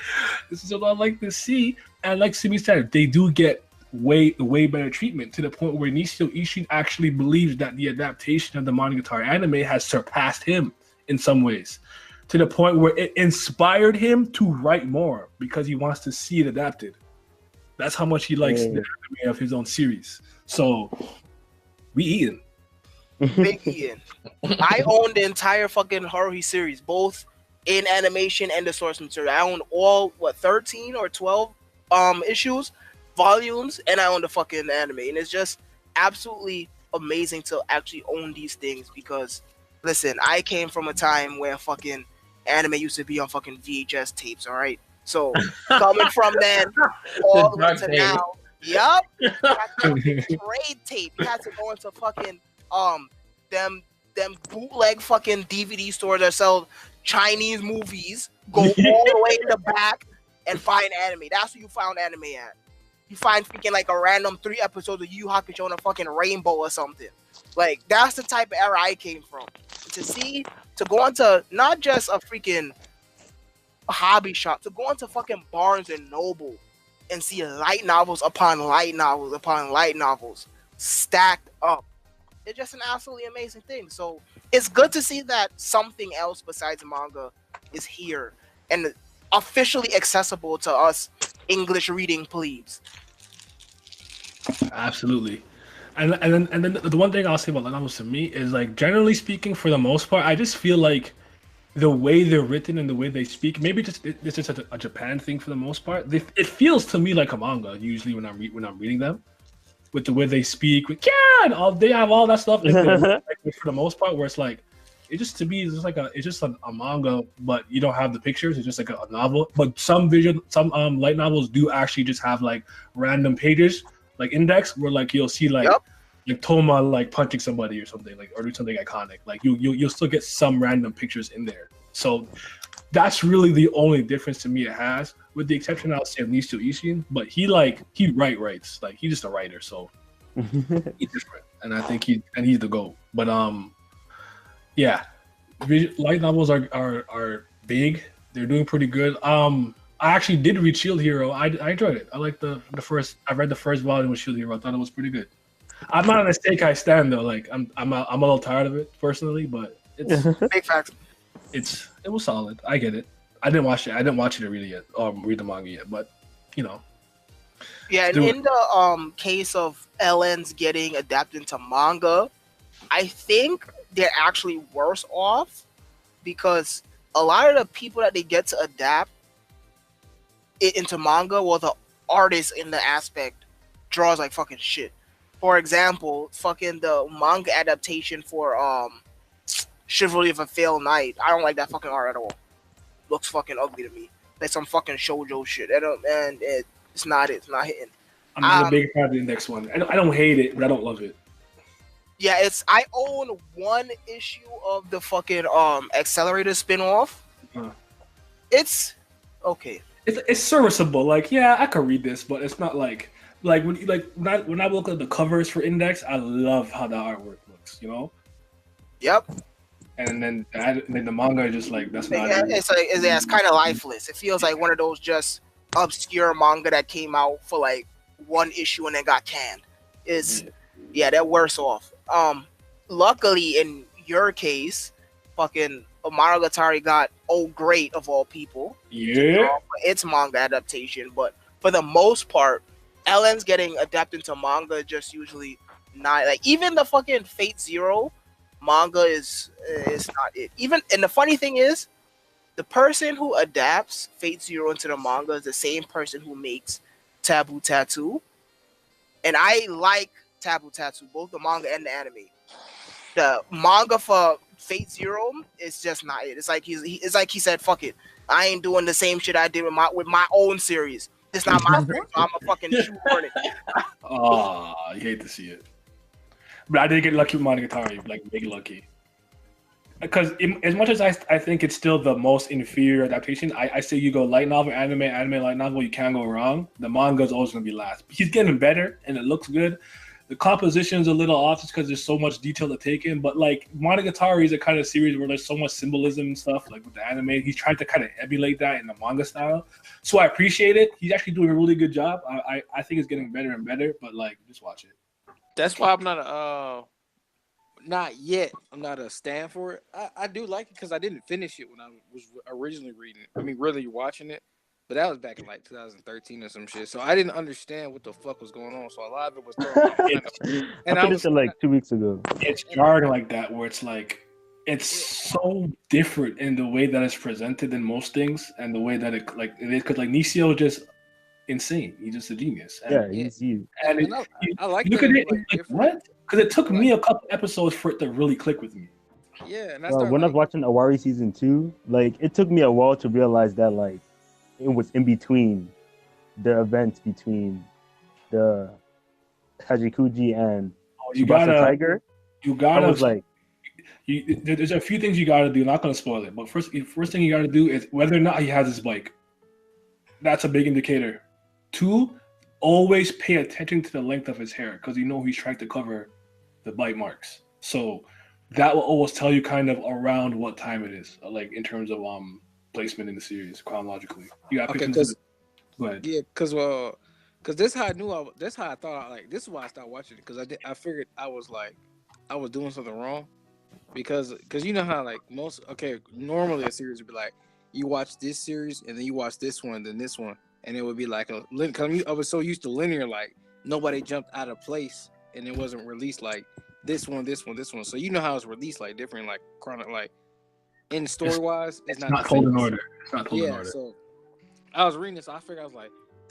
this is what I like to see. And like Simi said, they do get way better treatment to the point where Nishio Ishin actually believes that the adaptation of the Monogatari anime has surpassed him in some ways. to the point where it inspired him to write more because he wants to see it adapted. That's how much he likes the anime of his own series. So we eating. Big Ian. I own the entire fucking Haruhi series, both in animation and the source material. I own all 13 or 12 issues, volumes, and I own the fucking anime. And it's just absolutely amazing to actually own these things because listen, I came from a time where fucking anime used to be on fucking VHS tapes, all right? So coming from then all the way to now, yup, trade tape. You had to go into fucking them bootleg fucking DVD stores that sell Chinese movies, go all the way in the back and find anime. That's where you found anime at. You find freaking like a random 3 episodes of Yu Yu Hakusho on a fucking rainbow or something. Like that's the type of era I came from. To go into not just a freaking hobby shop, to go into fucking Barnes and Noble and see light novels upon light novels upon light novels stacked up. It's just an absolutely amazing thing. So it's good to see that something else besides manga is here and officially accessible to us English reading plebes. Absolutely. And then the one thing I'll say about light novels to me is like generally speaking, for the most part, I just feel like the way they're written and the way they speak, maybe it's just a Japan thing for the most part. It feels to me like a manga usually when I'm reading them, with the way they speak, with they have all that stuff in there, like, for the most part, where it's like it's just a manga, but you don't have the pictures. It's just like a novel. But some light novels do actually just have like random pages, like index, where like you'll see like Toma like punching somebody or something, like or do something iconic. Like you'll still get some random pictures in there. So that's really the only difference to me it has, with the exception I'll say of Nishu Ishin, but he writes. Like he's just a writer, so he's different. And I think he's the GOAT. But yeah, light novels are big. They're doing pretty good. I actually did read Shield Hero. I enjoyed it. I like the first. I read the first volume of Shield Hero. I thought it was pretty good. I'm not on a Sekai stand though. Like I'm a little tired of it personally, but it's big facts. It was solid. I get it. I didn't watch it. I didn't watch it to read it yet, or read the manga yet. But you know. Yeah, and in the case of LNs getting adapted to manga, I think they're actually worse off because a lot of the people that they get to adapt it into manga, well, the artist in the aspect draws like fucking shit. For example, fucking the manga adaptation for Chivalry of a Failed Knight. I don't like that fucking art at all. Looks fucking ugly to me. Like some fucking shoujo shit. It's not hitting. I'm not a big fan of the index one. I don't hate it, but I don't love it. Yeah, I own 1 issue of the fucking Accelerator spin-off. It's okay. It's serviceable. Like, yeah, I could read this, but it's not like when I look at the covers for Index, I love how the artwork looks. You know. Yep. And then the manga is just like that's not. Yeah, it's kind of lifeless. It feels like one of those just obscure manga that came out for like 1 issue and then got canned. They're worse off. Luckily in your case, fucking Monogatari got great of all people. Yeah. Its manga adaptation, but for the most part, LN's getting adapted to manga just usually not like even the fucking Fate Zero manga is not it. Even and the funny thing is, the person who adapts Fate Zero into the manga is the same person who makes Taboo Tattoo, and I like Taboo Tattoo, both the manga and the anime. The manga for Fate Zero is just not it. It's like he said, "Fuck it, I ain't doing the same shit I did with my own series. It's not my fault. So I'm a fucking shoehorn it." Oh, you hate to see it. But I did get lucky with Monogatari, like big lucky. Because as much as I think it's still the most inferior adaptation, I say you go light novel, anime, light novel, you can't go wrong. The manga is always going to be last. He's getting better, and it looks good. The composition's a little off just because there's so much detail to take in. But like Monogatari is a kind of series where there's so much symbolism and stuff. Like with the anime, he's trying to kind of emulate that in the manga style. So I appreciate it. He's actually doing a really good job. I think it's getting better and better. But like, just watch it. That's why I'm not a not yet. I'm not a stand for it. I do like it because I didn't finish it when I was originally reading it. I mean, really watching it. But that was back in like 2013 or some shit. So I didn't understand what the fuck was going on. So a lot of it was thrown off. I finished it like 2 weeks ago. It's jarring like that, where it's like it's so different in the way that it's presented in most things, and the way that it is. Because like Nisio is just insane. He's just a genius. And, He's you. And I like look at it. Like, what? Because it took me a couple episodes for it to really click with me. Yeah, and when I was watching Awari season 2, like it took me a while to realize that like it was in between the events between the Hajikuji and Tiger. You gotta. I was like, there's a few things you gotta do. I'm not gonna spoil it, but first thing you gotta do is whether or not he has his bike. That's a big indicator. 2, always pay attention to the length of his hair because you know he's trying to cover the bite marks. So that will always tell you kind of around what time it is, like in terms of placement in the series chronologically. You got go ahead. Yeah, because this how I knew. That's how I thought. This is why I started watching it because I figured I was doing something wrong because you know how like normally a series would be like you watch this series and then you watch this one then this one and it would be like because I was so used to linear like nobody jumped out of place and it wasn't released like this one. So you know how it's released like different like in story wise, it's not told in order. It's not told in order. So I was reading this. I figured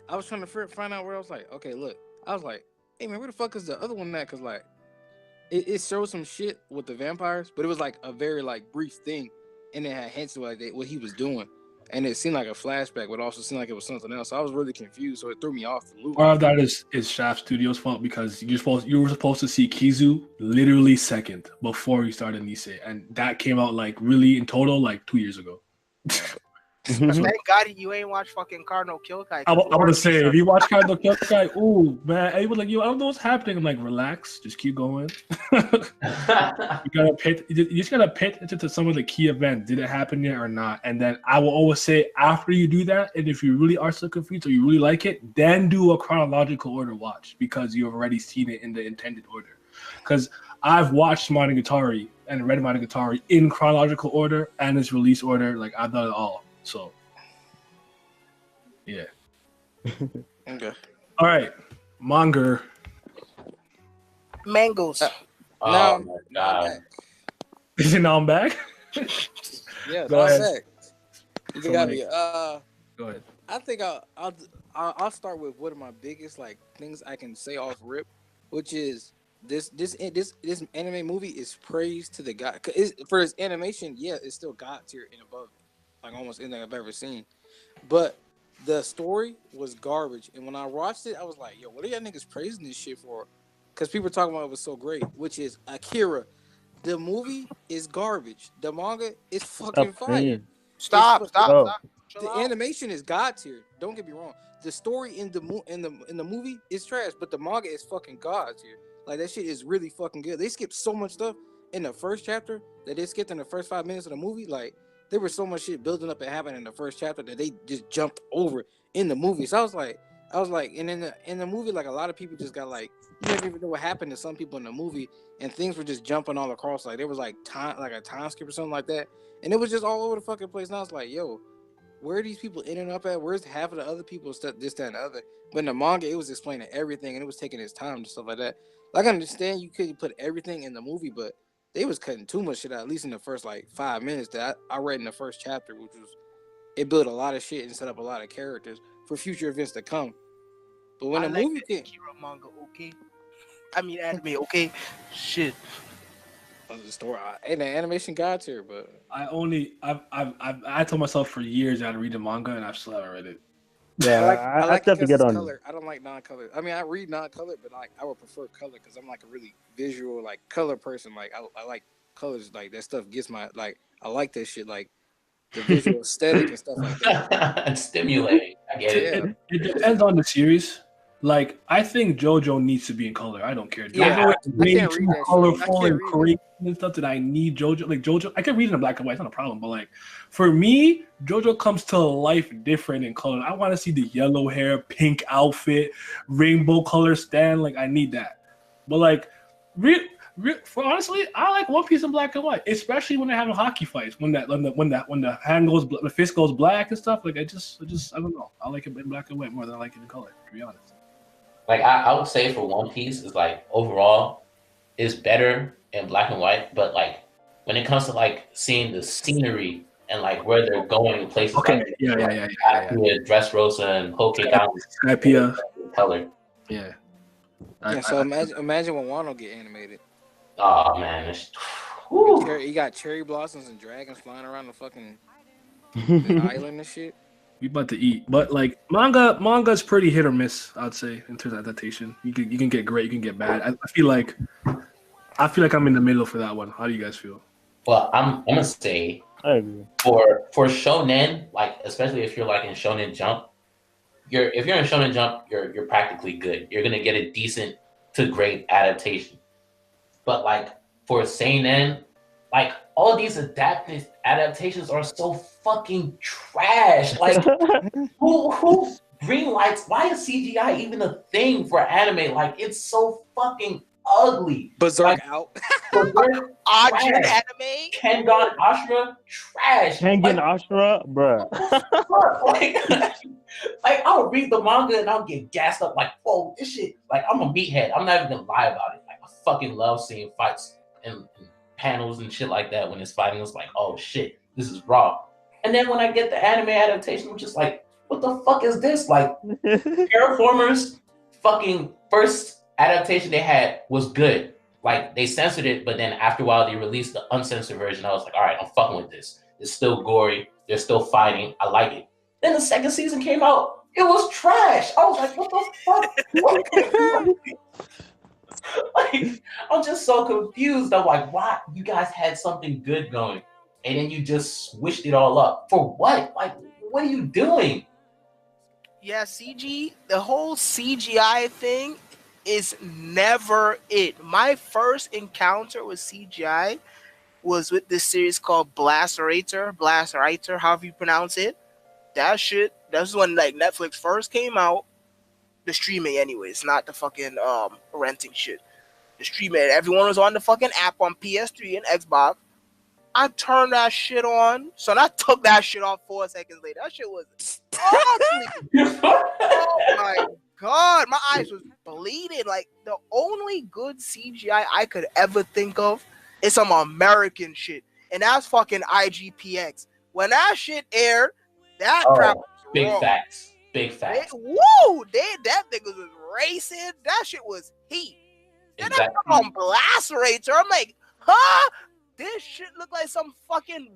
I was trying to find out where I was like, okay, look. I was like, hey man, where the fuck is the other one at? Because like, it showed some shit with the vampires, but it was like a very like brief thing, and it had hints of like what he was doing, and it seemed like a flashback, but also seemed like it was something else. So I was really confused, so it threw me off the loop. Part of that is Shaft Studios' fault because you were supposed to see Kizu literally second before you started Nisei, and that came out like really in total like 2 years ago. Thank God you ain't watch fucking Cardinal Kyokai. I want to say if you watch Cardinal Kyokai, ooh man, I was like, yo, I don't know what's happening. I'm like, relax, just keep going. you just gotta pay attention to some of the key events. Did it happen yet or not? And then I will always say after you do that, and if you really are so confused or you really like it, then do a chronological order watch because you've already seen it in the intended order. Because I've watched Monogatari and read Monogatari in chronological order and its release order. Like I've done it all. So, yeah. Okay. All right. Manga. Mangoes. Oh my god. Now I'm back? Yeah, Go ahead. back. You got me. Go ahead. I think I'll start with one of my biggest like things I can say off rip, which is this anime movie is praised to the god for its animation. Yeah, it's still god tier and above. Like almost anything I've ever seen, but the story was garbage. And when I watched it, I was like, "Yo, what are y'all niggas praising this shit for?" Because people talking about it was so great. Which is Akira. The movie is garbage. The manga is fucking fire. Stop. The animation is god tier. Don't get me wrong. The story in the movie is trash, but the manga is fucking god tier. Like that shit is really fucking good. They skipped so much stuff in the first chapter that they skipped in the first 5 minutes of the movie. Like. There was so much shit building up and happening in the first chapter that they just jumped over in the movie. So I was like, and in the movie, like a lot of people just got like, you never even know what happened to some people in the movie, and things were just jumping all across. Like there was like a time skip or something like that, and it was just all over the fucking place. And I was like, yo, where are these people ending up at? Where's half of the other people stuff, this, that, and the other? But in the manga, it was explaining everything, and it was taking its time and stuff like that. Like I understand you couldn't put everything in the movie, but they was cutting too much shit out, at least in the first like 5 minutes that I read in the first chapter, which was it built a lot of shit and set up a lot of characters for future events to come. But when the movie came, manga, okay. I mean anime, okay. Shit. The story and the animation got here, but I told myself for years I had to read the manga and I still haven't read it. Yeah, I like it to get on color. I don't like non-color. I mean, I read non-color, but like I would prefer color because I'm like a really visual, like color person. Like I like colors. Like that stuff gets my like. I like that shit. Like the visual aesthetic and stuff like that. And stimulating. I get it. It depends on the series. Like I think JoJo needs to be in color. I don't care. Yeah, JoJo is way can't too read that colorful shit. and crazy and stuff that I need JoJo. Like JoJo, I can read it in black and white. It's not a problem. But like for me, JoJo comes to life different in color. I want to see the yellow hair, pink outfit, rainbow color stand. Like I need that. But like For honestly, I like One Piece in black and white, especially when they're having hockey fights. When the hand goes, the fist goes black and stuff. Like I just I don't know. I like it in black and white more than I like it in color. To be honest. Like I would say for One Piece is like overall is better in black and white, but like when it comes to like seeing the scenery and like where they're going, places Okay, like yeah. Dressrosa and Whole Cake Island, Skypiea. color. Yeah. So imagine when Wano get animated. Oh man, You got cherry blossoms and dragons flying around the fucking island and shit. We about to eat, but like manga's pretty hit or miss. I'd say in terms of adaptation, you can get great, you can get bad. I feel like I'm in the middle for that one. How do you guys feel? Well, I'm gonna say I agree. for shonen, like especially if you're like in Shonen Jump, if you're in Shonen Jump, you're practically good. You're gonna get a decent to great adaptation. But like for seinen, like all these adaptations are so fucking trash. Like who greenlights? Why is CGI even a thing for anime? Like it's so fucking ugly. Berserk like, out. Berserk, Arjun trash. anime. Kengan Ashura, trash. Kengan Ashura, bruh. Like I'll read the manga and I'll get gassed up like, whoa, this shit. Like I'm a meathead. I'm not even gonna lie about it. Like I fucking love seeing fights and panels and shit like that when it's fighting. It's like, oh shit, this is raw. And then when I get the anime adaptation, I'm just like, what the fuck is this? Like Terraformers fucking first adaptation they had was good. Like they censored it, but then after a while they released the uncensored version. I was like, all right, I'm fucking with this. It's still gory. They're still fighting. I like it. Then the second season came out. It was trash. I was like, what the fuck? Like, I'm just so confused. I'm like, why? You guys had something good going, and then you just switched it all up. For what? Like, what are you doing? Yeah, the whole CGI thing is never it. My first encounter with CGI was with this series called Blasterator, however you pronounce it. That's when like Netflix first came out. The streaming anyways, not the fucking renting shit. The streaming, everyone was on the fucking app on PS3 and Xbox. I turned that shit on, so I took that shit off 4 seconds later. That shit was ugly. Oh my god, my eyes was bleeding. Like the only good CGI I could ever think of is some American shit, and that's fucking IGPX. When that shit aired, that crap was big wrong. facts. Big facts. That niggas was racing. That shit was heat. And Exactly. I'm on Blasterator. I'm like, huh? This shit look like some fucking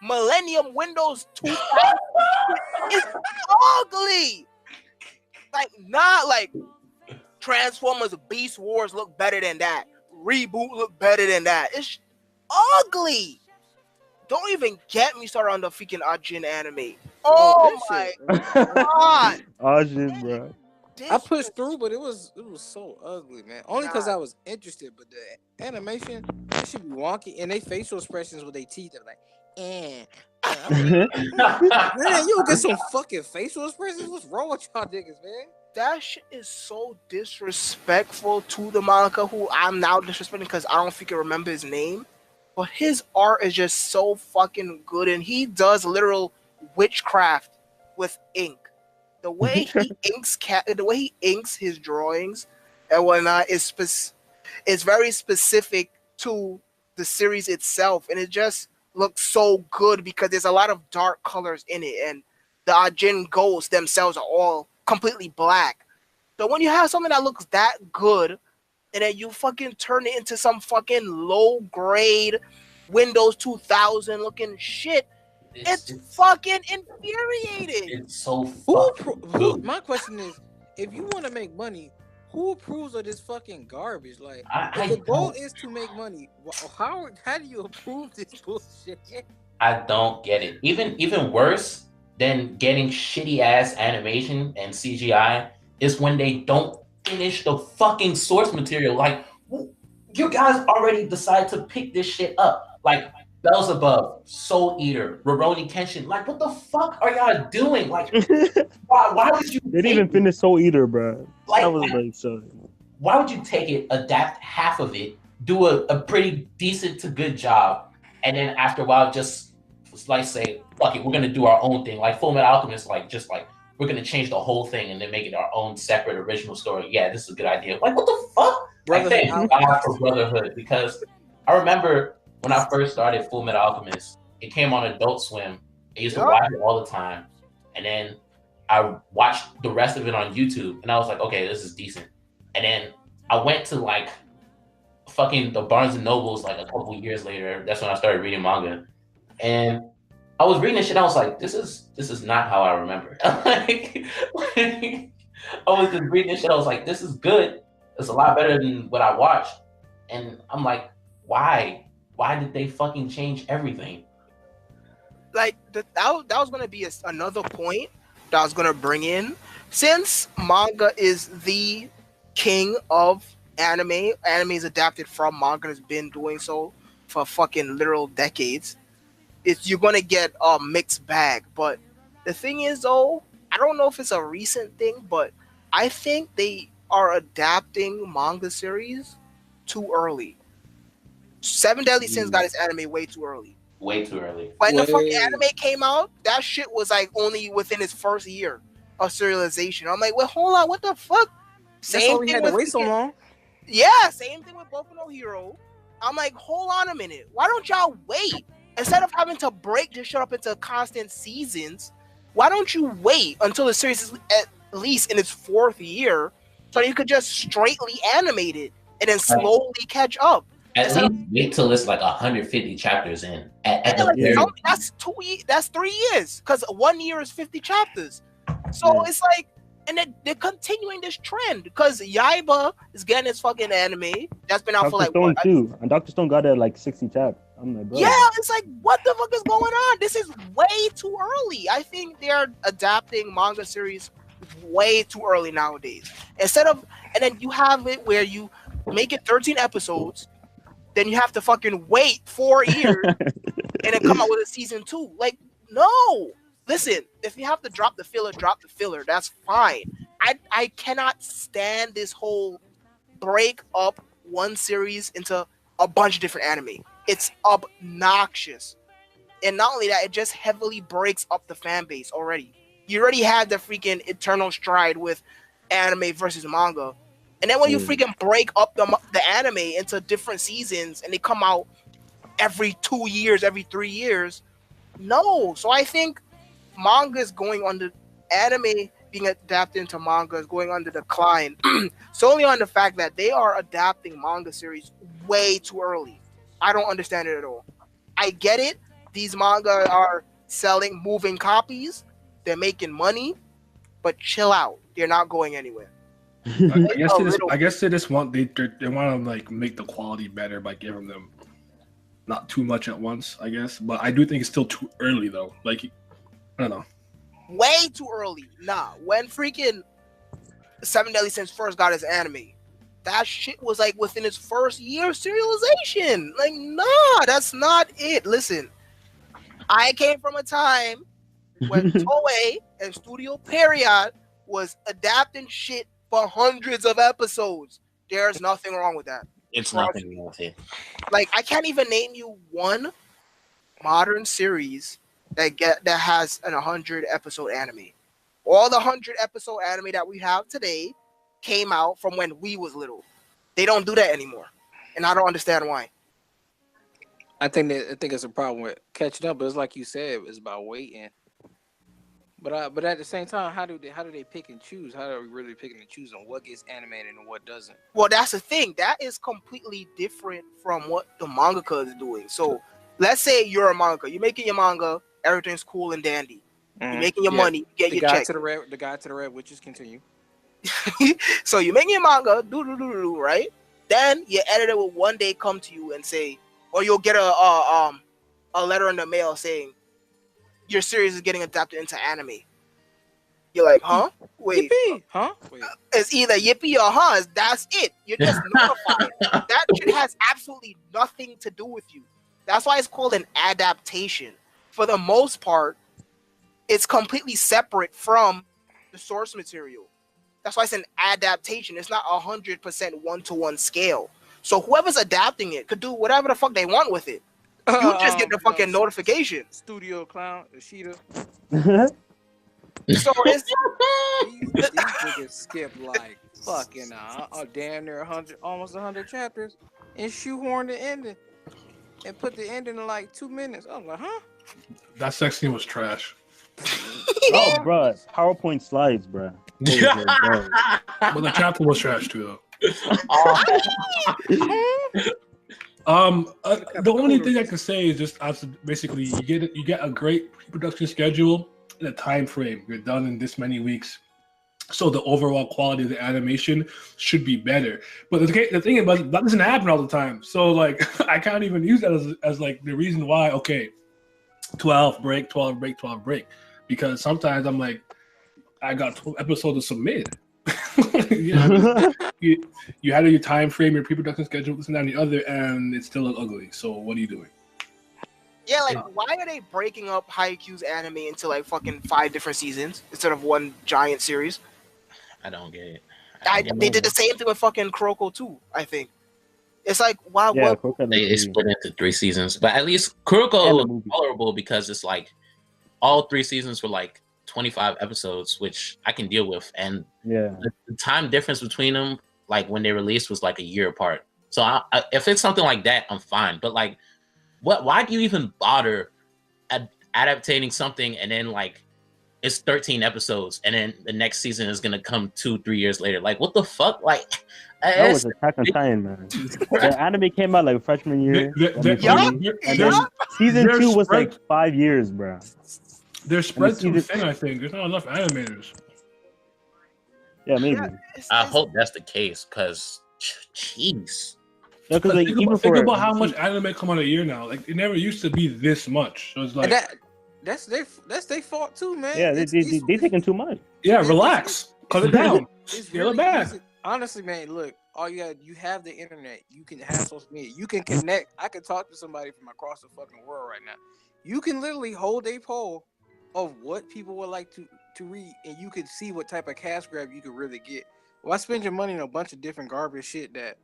Millennium Windows 2000. It's ugly. Like, not like Transformers Beast Wars look better than that. Reboot look better than that. It's ugly. Don't even get me started on the freaking Arjun anime. Oh my god. Arjun, bro. I pushed through, but it was so ugly, man. Only because I was interested, but the animation, that should be wonky, and they facial expressions with their teeth are like, man, you don't get some fucking facial expressions. What's wrong with y'all niggas, man? That shit is so disrespectful to the manga, who I'm now disrespecting because I don't think I remember his name. But his art is just so fucking good, and he does literal witchcraft with ink. The way he inks his drawings and whatnot is very specific to the series itself, and it just looks so good because there's a lot of dark colors in it, and the Ajin ghosts themselves are all completely black. So when you have something that looks that good, and then you fucking turn it into some fucking low grade Windows 2000 looking shit, it's fucking infuriating. It's so fucking my question is, if you want to make money, who approves of this fucking garbage? Like, if the goal is to make money, how do you approve this bullshit? I don't get it. Even worse than getting shitty ass animation and CGI is when they don't finish the fucking source material. Like, you guys already decide to pick this shit up. Like, Beelzebub, Soul Eater, Rurouni Kenshin. Like, what the fuck are y'all doing? Like, why would you? They didn't even finish Soul Eater, bro. Like, that was like so. Why would you take it, adapt half of it, do a pretty decent to good job, and then after a while just like say, fuck it, we're gonna do our own thing. Like Fullmetal Alchemist, like just like we're gonna change the whole thing and then make it our own separate original story. Yeah, this is a good idea. Like what the fuck? Like thank God for Brotherhood, because I remember when I first started Fullmetal Alchemist, it came on Adult Swim. I used to watch it all the time, and then I watched the rest of it on YouTube, and I was like, okay, this is decent. And then I went to like fucking the Barnes and Nobles like a couple years later. That's when I started reading manga, and I was reading this shit. I was like, this is not how I remember. like, I was just reading this shit. I was like, this is good. It's a lot better than what I watched. And I'm like, why? Why did they fucking change everything? Like that was gonna be another point that I was gonna bring in. Since manga is the king of anime is adapted from manga, has been doing so for fucking literal decades. You're gonna get a mixed bag. But the thing is, though, I don't know if it's a recent thing, but I think they are adapting manga series too early. Seven Deadly Sins got its anime way too early. Way too early. When the fucking anime came out, that shit was like only within its first year of serialization. I'm like, well, hold on, what the fuck? Same thing had to wait so long. Yeah, same thing with Boku no Hero. I'm like, hold on a minute. Why don't y'all wait? Instead of having to break this shit up into constant seasons, why don't you wait until the series is at least in its fourth year so you could just straightly animate it and then slowly catch up? At least wait till it's like 150 chapters in. That's 3 years, because 1 year is 50 chapters. So it's like, and they're continuing this trend because Yaiba is getting its fucking anime that's been out for like Stone too, and Dr. Stone got it at like 60 chapters. I'm like, bro. Yeah, it's like, what the fuck is going on? This is way too early. I think they're adapting manga series way too early nowadays. And then you have it where you make it 13 episodes, then you have to fucking wait 4 years and then come out with a season 2. Like, no. Listen, if you have to drop the filler, that's fine. I cannot stand this whole break up one series into a bunch of different anime. It's obnoxious. And not only that, it just heavily breaks up the fan base already. You already had the freaking eternal stride with anime versus manga. And then when you freaking break up the anime into different seasons and they come out every 2 years, every 3 years, no. So I think manga is going on the anime being adapted into manga is going on the decline solely on the fact that they are adapting manga series way too early. I don't understand it at all. I get it. These manga are selling moving copies. They're making money, but chill out. They're not going anywhere. I guess they just want they want to like make the quality better by giving them not too much at once, I guess. But I do think it's still too early though. Like, I don't know. Way too early. Nah, when freaking Seven Deadly Sins first got its anime, that shit was like within its first year of serialization. Like, nah, that's not it. Listen, I came from a time when Toei and Studio Period was adapting shit for hundreds of episodes. There's nothing wrong with that. It's nothing wrong with it. Like, I can't even name you one modern series that has an 100 episode anime. All the 100 episode anime that we have today came out from when we was little. They don't do that anymore, and I don't understand why. I think it's a problem with catching up, but it's like you said, it's about waiting. But at the same time, how do they pick and choose? How are we really picking and choosing what gets animated and what doesn't? Well, that's the thing. That is completely different from what the mangaka is doing. So let's say you're a mangaka. You're making your manga. Everything's cool and dandy. You're making your money. You get your check. The guy to the red witches continue. So you're making your manga, right? Then your editor will one day come to you and say, or you'll get a letter in the mail saying your series is getting adapted into anime. You're like, huh? Wait, yippee. Huh? Wait. It's either yippee or huh. That's it. You're just notified. That shit has absolutely nothing to do with you. That's why it's called an adaptation. For the most part, it's completely separate from the source material. That's why it's an adaptation. It's not 100% one-to-one scale. So whoever's adapting it could do whatever the fuck they want with it. You just get the fucking notification. Studio Clown, Ashita. So it's these niggas skip like fucking damn near 100, almost 100 chapters, and shoehorn the ending, and put the ending in like 2 minutes. I was like, huh? That sex scene was trash. Oh, bro, PowerPoint slides, bro. But the chapter was trash too, though. The only thing I can say is just basically you get a great production schedule and a time frame. You're done in this many weeks, so the overall quality of the animation should be better. But the thing is, that doesn't happen all the time. So like, I can't even use that as like the reason why. Okay, 12 break, because sometimes I'm like, I got 12 episodes to submit. you had your time frame, your pre-production schedule, this and that and the other, and it's still ugly. So what are you doing? yeah, like why are they breaking up Haikyuu's anime into like fucking 5 different seasons instead of one giant series? I don't get it. They did the same thing with fucking Kuroko too, I think. It's like, wow, Yeah, what? They split into 3 seasons, but at least Kuroko was tolerable because it's like all 3 seasons were like 25 episodes, which I can deal with, and the time difference between them, like when they released, was like a year apart. So if it's something like that, I'm fine. But like, why do you even bother adapting something and then like it's 13 episodes and then the next season is gonna come 2-3 years later? Like, what the fuck? Like, that was Attack on Titan, man. The anime came out like freshman year, and then season 2 was like 5 years, bro. They're spread too thin, I think. There's not enough animators. Yeah, maybe. I hope that's the case, because, jeez. Yeah, because like, think about how much anime come out a year now. Like, it never used to be this much. So it's like that's their fault too, man. Yeah, they taking too much. Yeah, relax. Cut it down. Scale it back. Honestly, man, look, you have the internet. You can have social media. You can connect. I can talk to somebody from across the fucking world right now. You can literally hold a poll of what people would like to read, and you can see what type of cash grab you could really get. Why spend your money on a bunch of different garbage shit that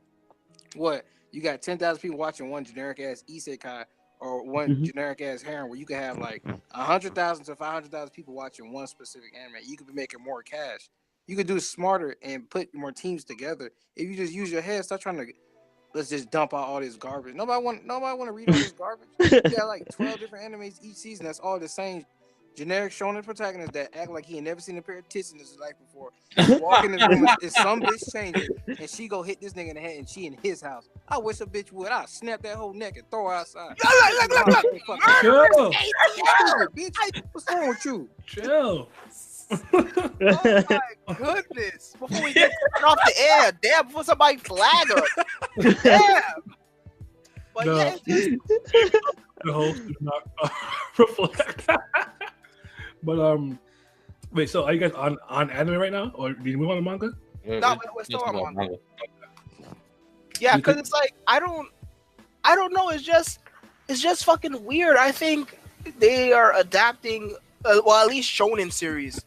you got 10,000 people watching one generic ass isekai or one generic ass harem, where you could have like 100,000 to 500,000 people watching one specific anime. You could be making more cash. You could do it smarter and put more teams together. If you just use your head, stop trying to let's just dump out all this garbage. Nobody want to read all this garbage. You got like 12 different animes each season. That's all the same generic shonen protagonist that act like he ain't never seen a pair of tits in his life before. He walk in the room and some bitch changes, and she go hit this nigga in the head, and she in his house. I wish a bitch would. I'll snap that whole neck and throw her outside. Chill. Bitch, what's wrong with you? Chill. Oh my goodness! Before we get off the air, damn! Before somebody flag us, damn. But no. yeah, The host does not reflect. But wait. So are you guys on anime right now, or do you move on to manga? No, we're still on manga. Yeah, because it's like I don't know. It's just fucking weird. I think they are adapting, well, at least shonen series,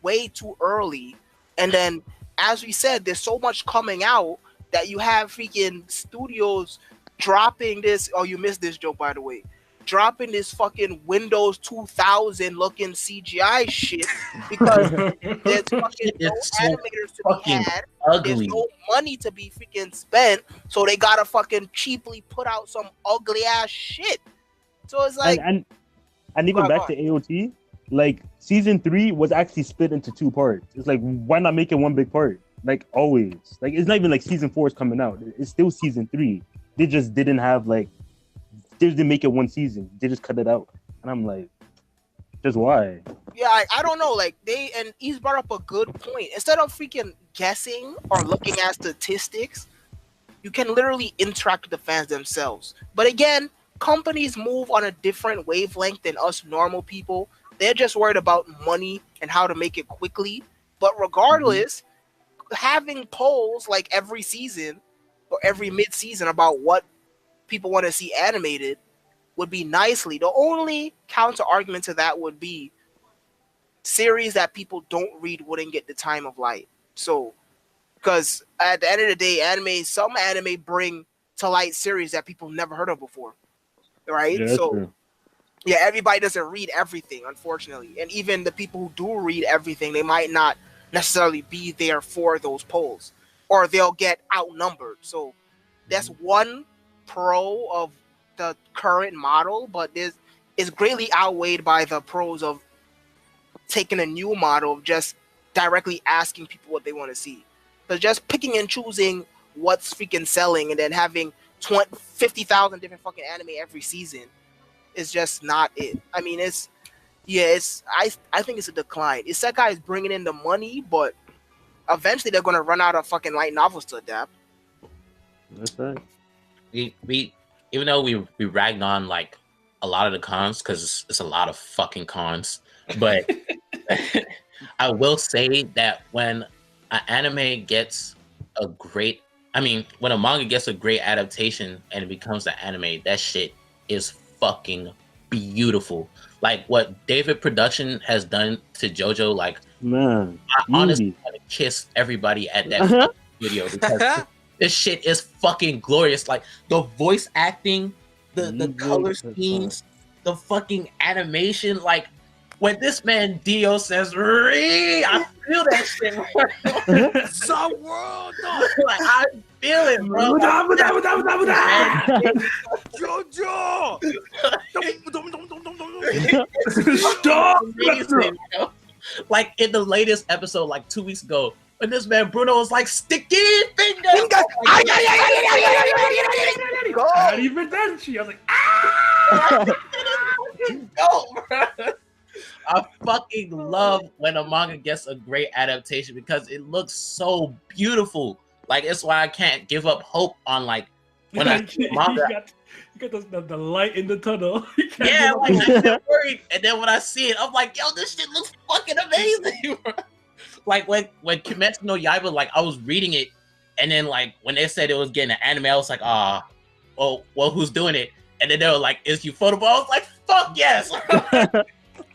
way too early. And then, as we said, there's so much coming out that you have freaking studios dropping this. Oh, you missed this joke, by the way. Dropping this fucking Windows 2000 looking CGI shit because there's fucking no animators to be had. Ugly. There's no money to be freaking spent, so they gotta fucking cheaply put out some ugly ass shit. So it's like, and even back to AOT, like season 3 was actually split into 2 parts. It's like, why not make it one big part? Like always, like it's not even like season 4 is coming out. It's still season 3. They just didn't have like. They didn't make it one season. They just cut it out. And I'm like, just why? Yeah, I don't know. Like, he's brought up a good point. Instead of freaking guessing or looking at statistics, you can literally interact with the fans themselves. But again, companies move on a different wavelength than us normal people. They're just worried about money and how to make it quickly. But regardless, having polls like every season or every mid-season about what people want to see animated would be nicely. The only counter argument to that would be series that people don't read wouldn't get the time of light. So, because at the end of the day, some anime bring to light series that people never heard of before, right? Yeah, So true. yeah, everybody doesn't read everything, unfortunately, and even the people who do read everything, they might not necessarily be there for those polls, or they'll get outnumbered. So that's one pro of the current model, but is greatly outweighed by the pros of taking a new model of just directly asking people what they want to see. But just picking and choosing what's freaking selling and then having 50,000 different fucking anime every season is just not it. I mean, I think it's a decline. Isekai is bringing in the money, but eventually they're going to run out of fucking light novels to adapt. That's right. We even though we ragged on like a lot of the cons because it's a lot of fucking cons, but I will say that when an anime gets a great, when a manga gets a great adaptation and it becomes an anime, that shit is fucking beautiful. Like what David Production has done to JoJo, like Man, I honestly want to kiss everybody at that fucking video because this shit is fucking glorious. Like the voice acting, the color schemes, the fucking animation. Like when this man Dio says "Ree," I feel that shit. Some world, like I feel it, bro. JoJo. Stop. Amazing, bro. Like in the latest episode, like 2 weeks ago, when this man Bruno was like sticky fingers. Not even then. I was like, ah! Go, bro. I fucking love when a manga gets a great adaptation because it looks so beautiful. Like it's why I can't give up hope on like when I see manga. You got the light in the tunnel. Yeah, like I'm not worried. And then when I see it, I'm like, yo, this shit looks fucking amazing, bro. Like when Kimetsu no Yaiba, like I was reading it, and then like when they said it was getting an anime, I was like, well, who's doing it? And then they were like, is Ufotable? I was like, fuck yes.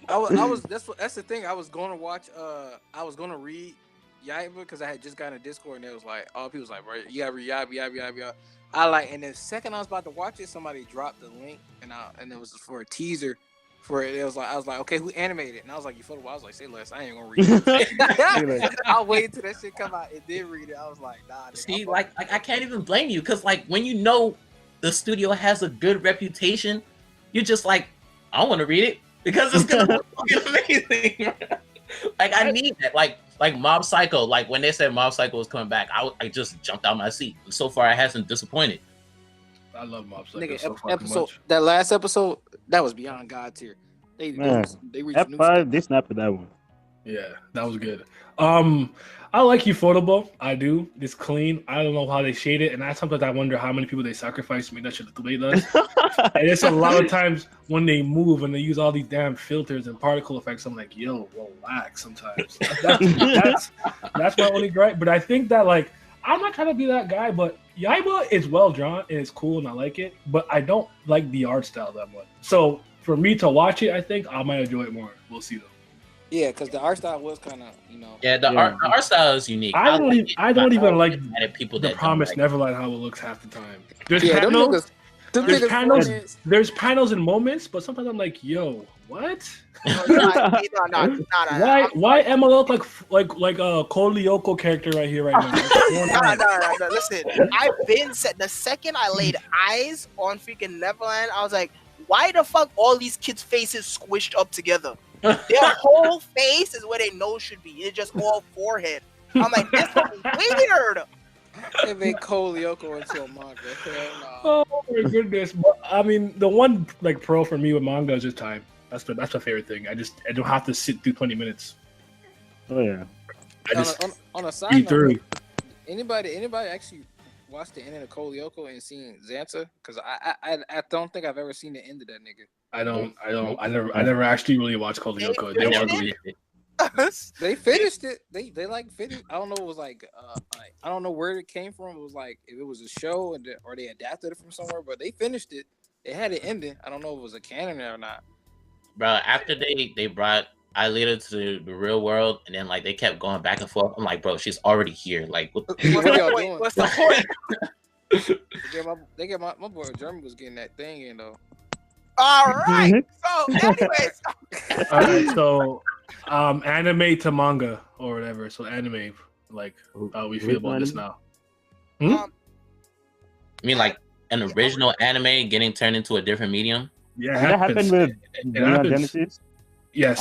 I was that's the thing. I was gonna read Yaiba because I had just gotten a Discord and it was like all people was like, bro, you gotta read Yaiba. I like, and the second I was about to watch it, somebody dropped the link and it was for a teaser for it. It was like I was like, okay, who animated it? And I was like, you photo. I was like, say less. I ain't gonna read it. I'll wait until that shit come out and then read it. I was like, nah. Nigga, see, like I can't even blame you because like when you know the studio has a good reputation, you're just like, I want to read it because it's gonna look fucking amazing. Like I need that. Like Mob Psycho. Like when they said Mob Psycho was coming back, I just jumped out my seat. And so far, it hasn't disappointed. I love Mob Psycho nigga, so episode much. that last episode that was beyond God tier. They reached F5, they snapped at that one. Yeah, that was good. I like Ufotable. I do. It's clean. I don't know how they shade it, and sometimes I wonder how many people they sacrifice to make that shit look the way it does. And it's a lot of times when they move and they use all these damn filters and particle effects. I'm like, yo, relax. Sometimes that's my only gripe. But I think that like I'm not trying to be that guy, but Yaiba is well drawn and it's cool and I like it, but I don't like the art style that much. So for me to watch it, I think I might enjoy it more. We'll see though. Yeah, because the art style was kind of, Yeah, the art style is unique. I don't even like people the that Promised like Neverland how it looks half the time. There's panels and moments, but sometimes I'm like, yo, what? No. Why Emma look like a Cole Lyoko character right here right now? No. Listen, I've been said the second I laid eyes on freaking Neverland, I was like, why the fuck all these kids' faces squished up together? Their whole face is where their nose should be. It's just all forehead. I'm like, that's weird. They made Cole Lyoko into a manga. Oh my goodness! But, I mean, the one like pro for me with manga is just time. That's my favorite thing. I don't have to sit through 20 minutes. Oh yeah. I just on a side through. note, anybody actually watched the ending of Cole Lyoko and seen Xanta? Because I don't think I've ever seen the end of that nigga. I never actually really watched Cole Lyoko. They were ugly. They finished it. They like finished. I don't know. It was like I don't know where it came from. It was like if it was a show or they adapted it from somewhere, but they finished it. It had an ending. I don't know if it was a canon or not. Bro, after they brought Aelita to the real world, and then like they kept going back and forth. I'm like, bro, she's already here. Like, what y'all doing? What's the point? They get my boy German was getting that thing in though. All right. So, anyways, All right, so anime to manga or whatever. So anime, like how we feel about this now. I mean, like an original anime getting turned into a different medium. Yeah, Did that happen with Neon happens. Genesis? Yes.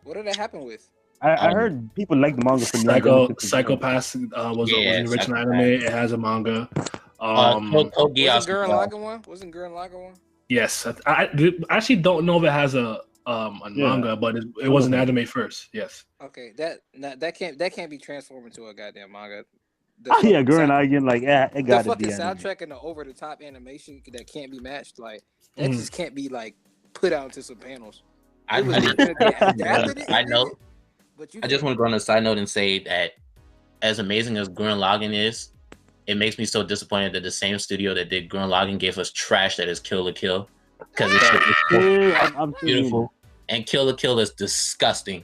What did that happen with? I heard people like the manga for Neon Genesis. Psychopaths was an original anime. It has a manga. Wasn't Gurren Lagann one? Wasn't Gurren Lagann one? Yes, I actually don't know if it has a manga, but it was an anime first. Yes. Okay, that can't be transformed into a goddamn manga. Gurren Lagann, like it got the fucking be soundtrack and the over the top animation that can't be matched. Like that just can't be like put out into some panels. I know. But I just want to go on a side note and say that as amazing as Gurren Lagann is, it makes me so disappointed that the same studio that did Gurren Lagann gave us trash that is Kill la Kill, because it's beautiful, and Kill la Kill is disgusting.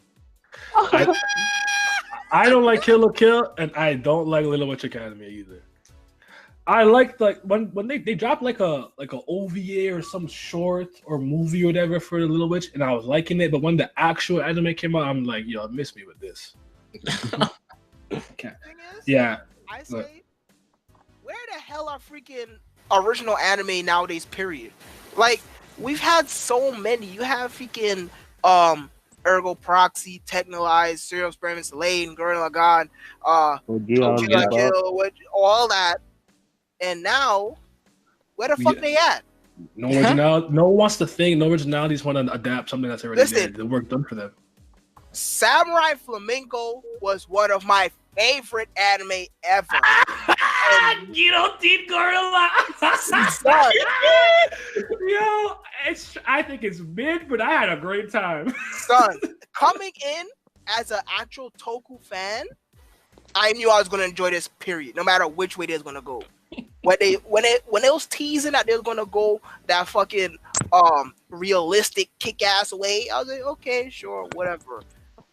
I don't like Kill la Kill, and I don't like Little Witch Academy either. I like when they dropped like a OVA or some short or movie or whatever for the Little Witch, and I was liking it. But when the actual anime came out, I'm like, yo, miss me with this. Yeah. I say, where the hell are freaking original anime nowadays? Period. Like we've had so many. You have freaking Ergo Proxy, Technolize, Serial Experiments, Lane, Gurren Lagann, Kill, all that. And now, where the fuck they at? No originality. No one wants to think. No originalities want to adapt something that's already there. The work done for them. Samurai Flamenco was one of my favorite anime ever. You don't need Gorilla. Yo, I think it's mid, but I had a great time. Son, coming in as an actual Toku fan, I knew I was gonna enjoy this. Period. No matter which way they was gonna go. When it was teasing that they was gonna go that fucking realistic kick-ass way, I was like, okay, sure, whatever.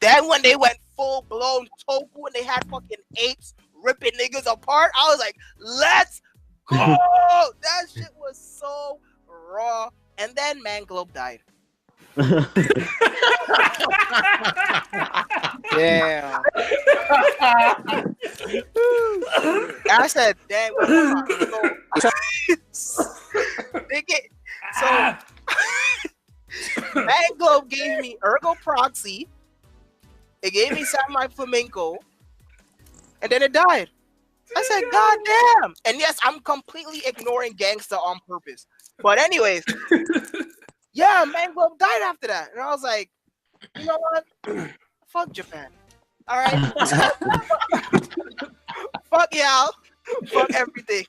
Then when they went full-blown Toku and they had fucking apes ripping niggas apart, I was like, let's go! That shit was so raw. And then Man Globe died. Damn. I said, damn. Man Globe gave me Ergo Proxy. It gave me Samurai Flamenco. And then it died. I said, God damn. And yes, I'm completely ignoring Gangsta on purpose. But anyways, yeah, Man Globe died after that. And I was like, you know what? Fuck Japan. All right. Fuck y'all. Fuck everything.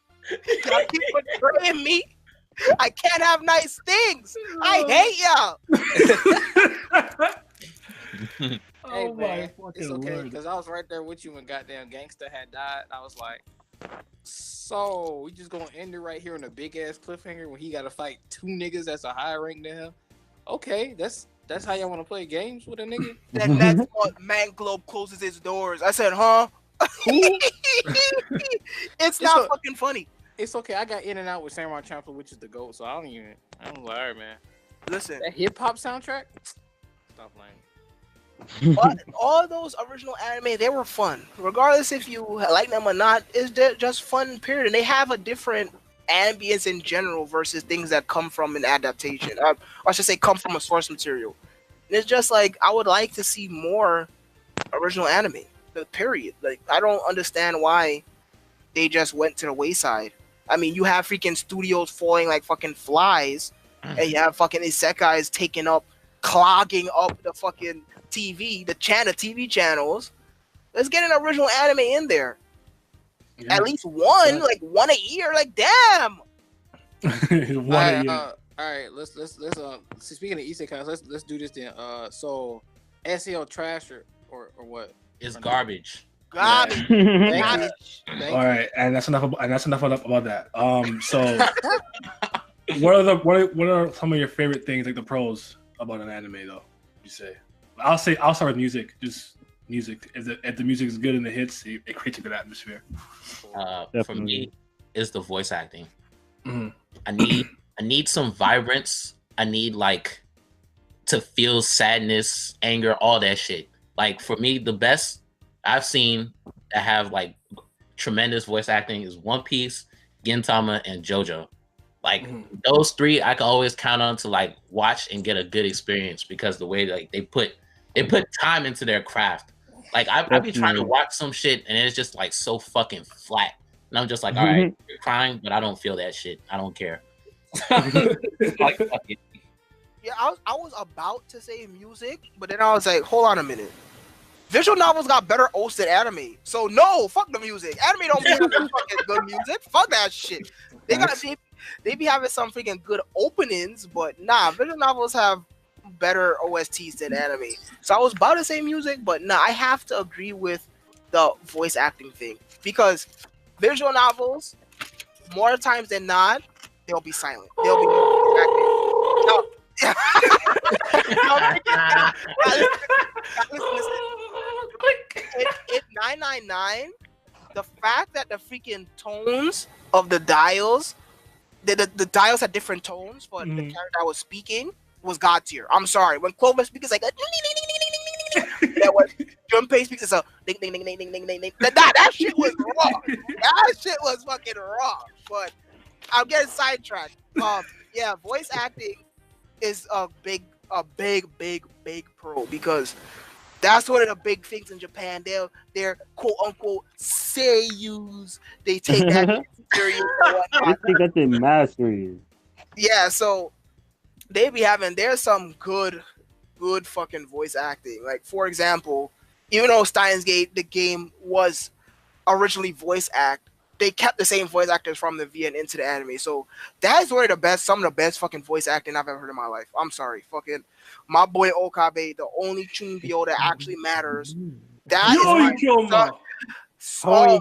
Y'all keep betraying me. I can't have nice things. I hate y'all. Hey, man, it's okay because I was right there with you when goddamn Gangsta had died. I was like, so we just gonna end it right here on a big ass cliffhanger when he got to fight two niggas that's a higher rank than him. Okay, that's how y'all want to play games with a nigga. Then that's what Man Globe closes his doors. I said, huh? It's not fucking funny. It's okay. I got in and out with Samurai Champloo, which is the GOAT, so I'm like, all right, man. Listen, that hip hop soundtrack. Stop playing. all those original anime, they were fun. Regardless if you like them or not, it's just fun, period. And they have a different ambience in general versus things that come from an adaptation. I should say come from a source material. And it's just like, I would like to see more original anime, period. Like, I don't understand why they just went to the wayside. I mean, you have freaking studios falling like fucking flies, and you have fucking isekais clogging up the fucking TV, the TV channels. Let's get an original anime in there. Yeah. At least one, like one a year. Like, damn. All right, let's speaking of isekais, let's do this then. So SEO trash or what? It's garbage. Garbage. Yeah. All right, and that's enough about that. So what are some of your favorite things, like the pros about an anime though? You say? I'll start with music. Just music. If the music is good and it hits, it creates a good atmosphere. For me, is the voice acting. Mhm. I need some vibrance. I need like to feel sadness, anger, all that shit. Like for me, the best I've seen that have like tremendous voice acting is One Piece, Gintama, and JoJo. Like those three, I can always count on to like watch and get a good experience because the way like they put time into their craft. Like I be trying to watch some shit and it's just like so fucking flat, and I'm just like, all right, you're crying, but I don't feel that shit. I don't care. Like, fuck it. Yeah, I was about to say music, but then I was like, hold on a minute. Visual novels got better oats than anime. So no, fuck the music. Anime don't be having fucking good music. Fuck that shit. They be having some freaking good openings, but nah, visual novels have better OSTs than anime. So I was about to say music, but nah, I have to agree with the voice acting thing. Because visual novels, more times than not, they'll be silent. They'll be no. Listen. In 999, the fact that the freaking tones of the dials, the dials had different tones for the character I was speaking was god tier. I'm sorry. When Clover speaks, it's like that when Junpei speaks, it's a ding ding ding ding ding ding ding. That shit was raw. That shit was fucking raw. But I'm getting sidetracked. Yeah, voice acting is a big pro because that's one of the big things in Japan. They're quote unquote seiyus. They take that serious. They think that they mastery. Yeah, so there's some good fucking voice acting. Like for example, even though Steins Gate the game was originally voice act, they kept the same voice actors from the V and into the anime. So that's one of some of the best fucking voice acting I've ever heard in my life. I'm sorry, fucking my boy Okabe, the only Chunbyo that actually matters. That is my son.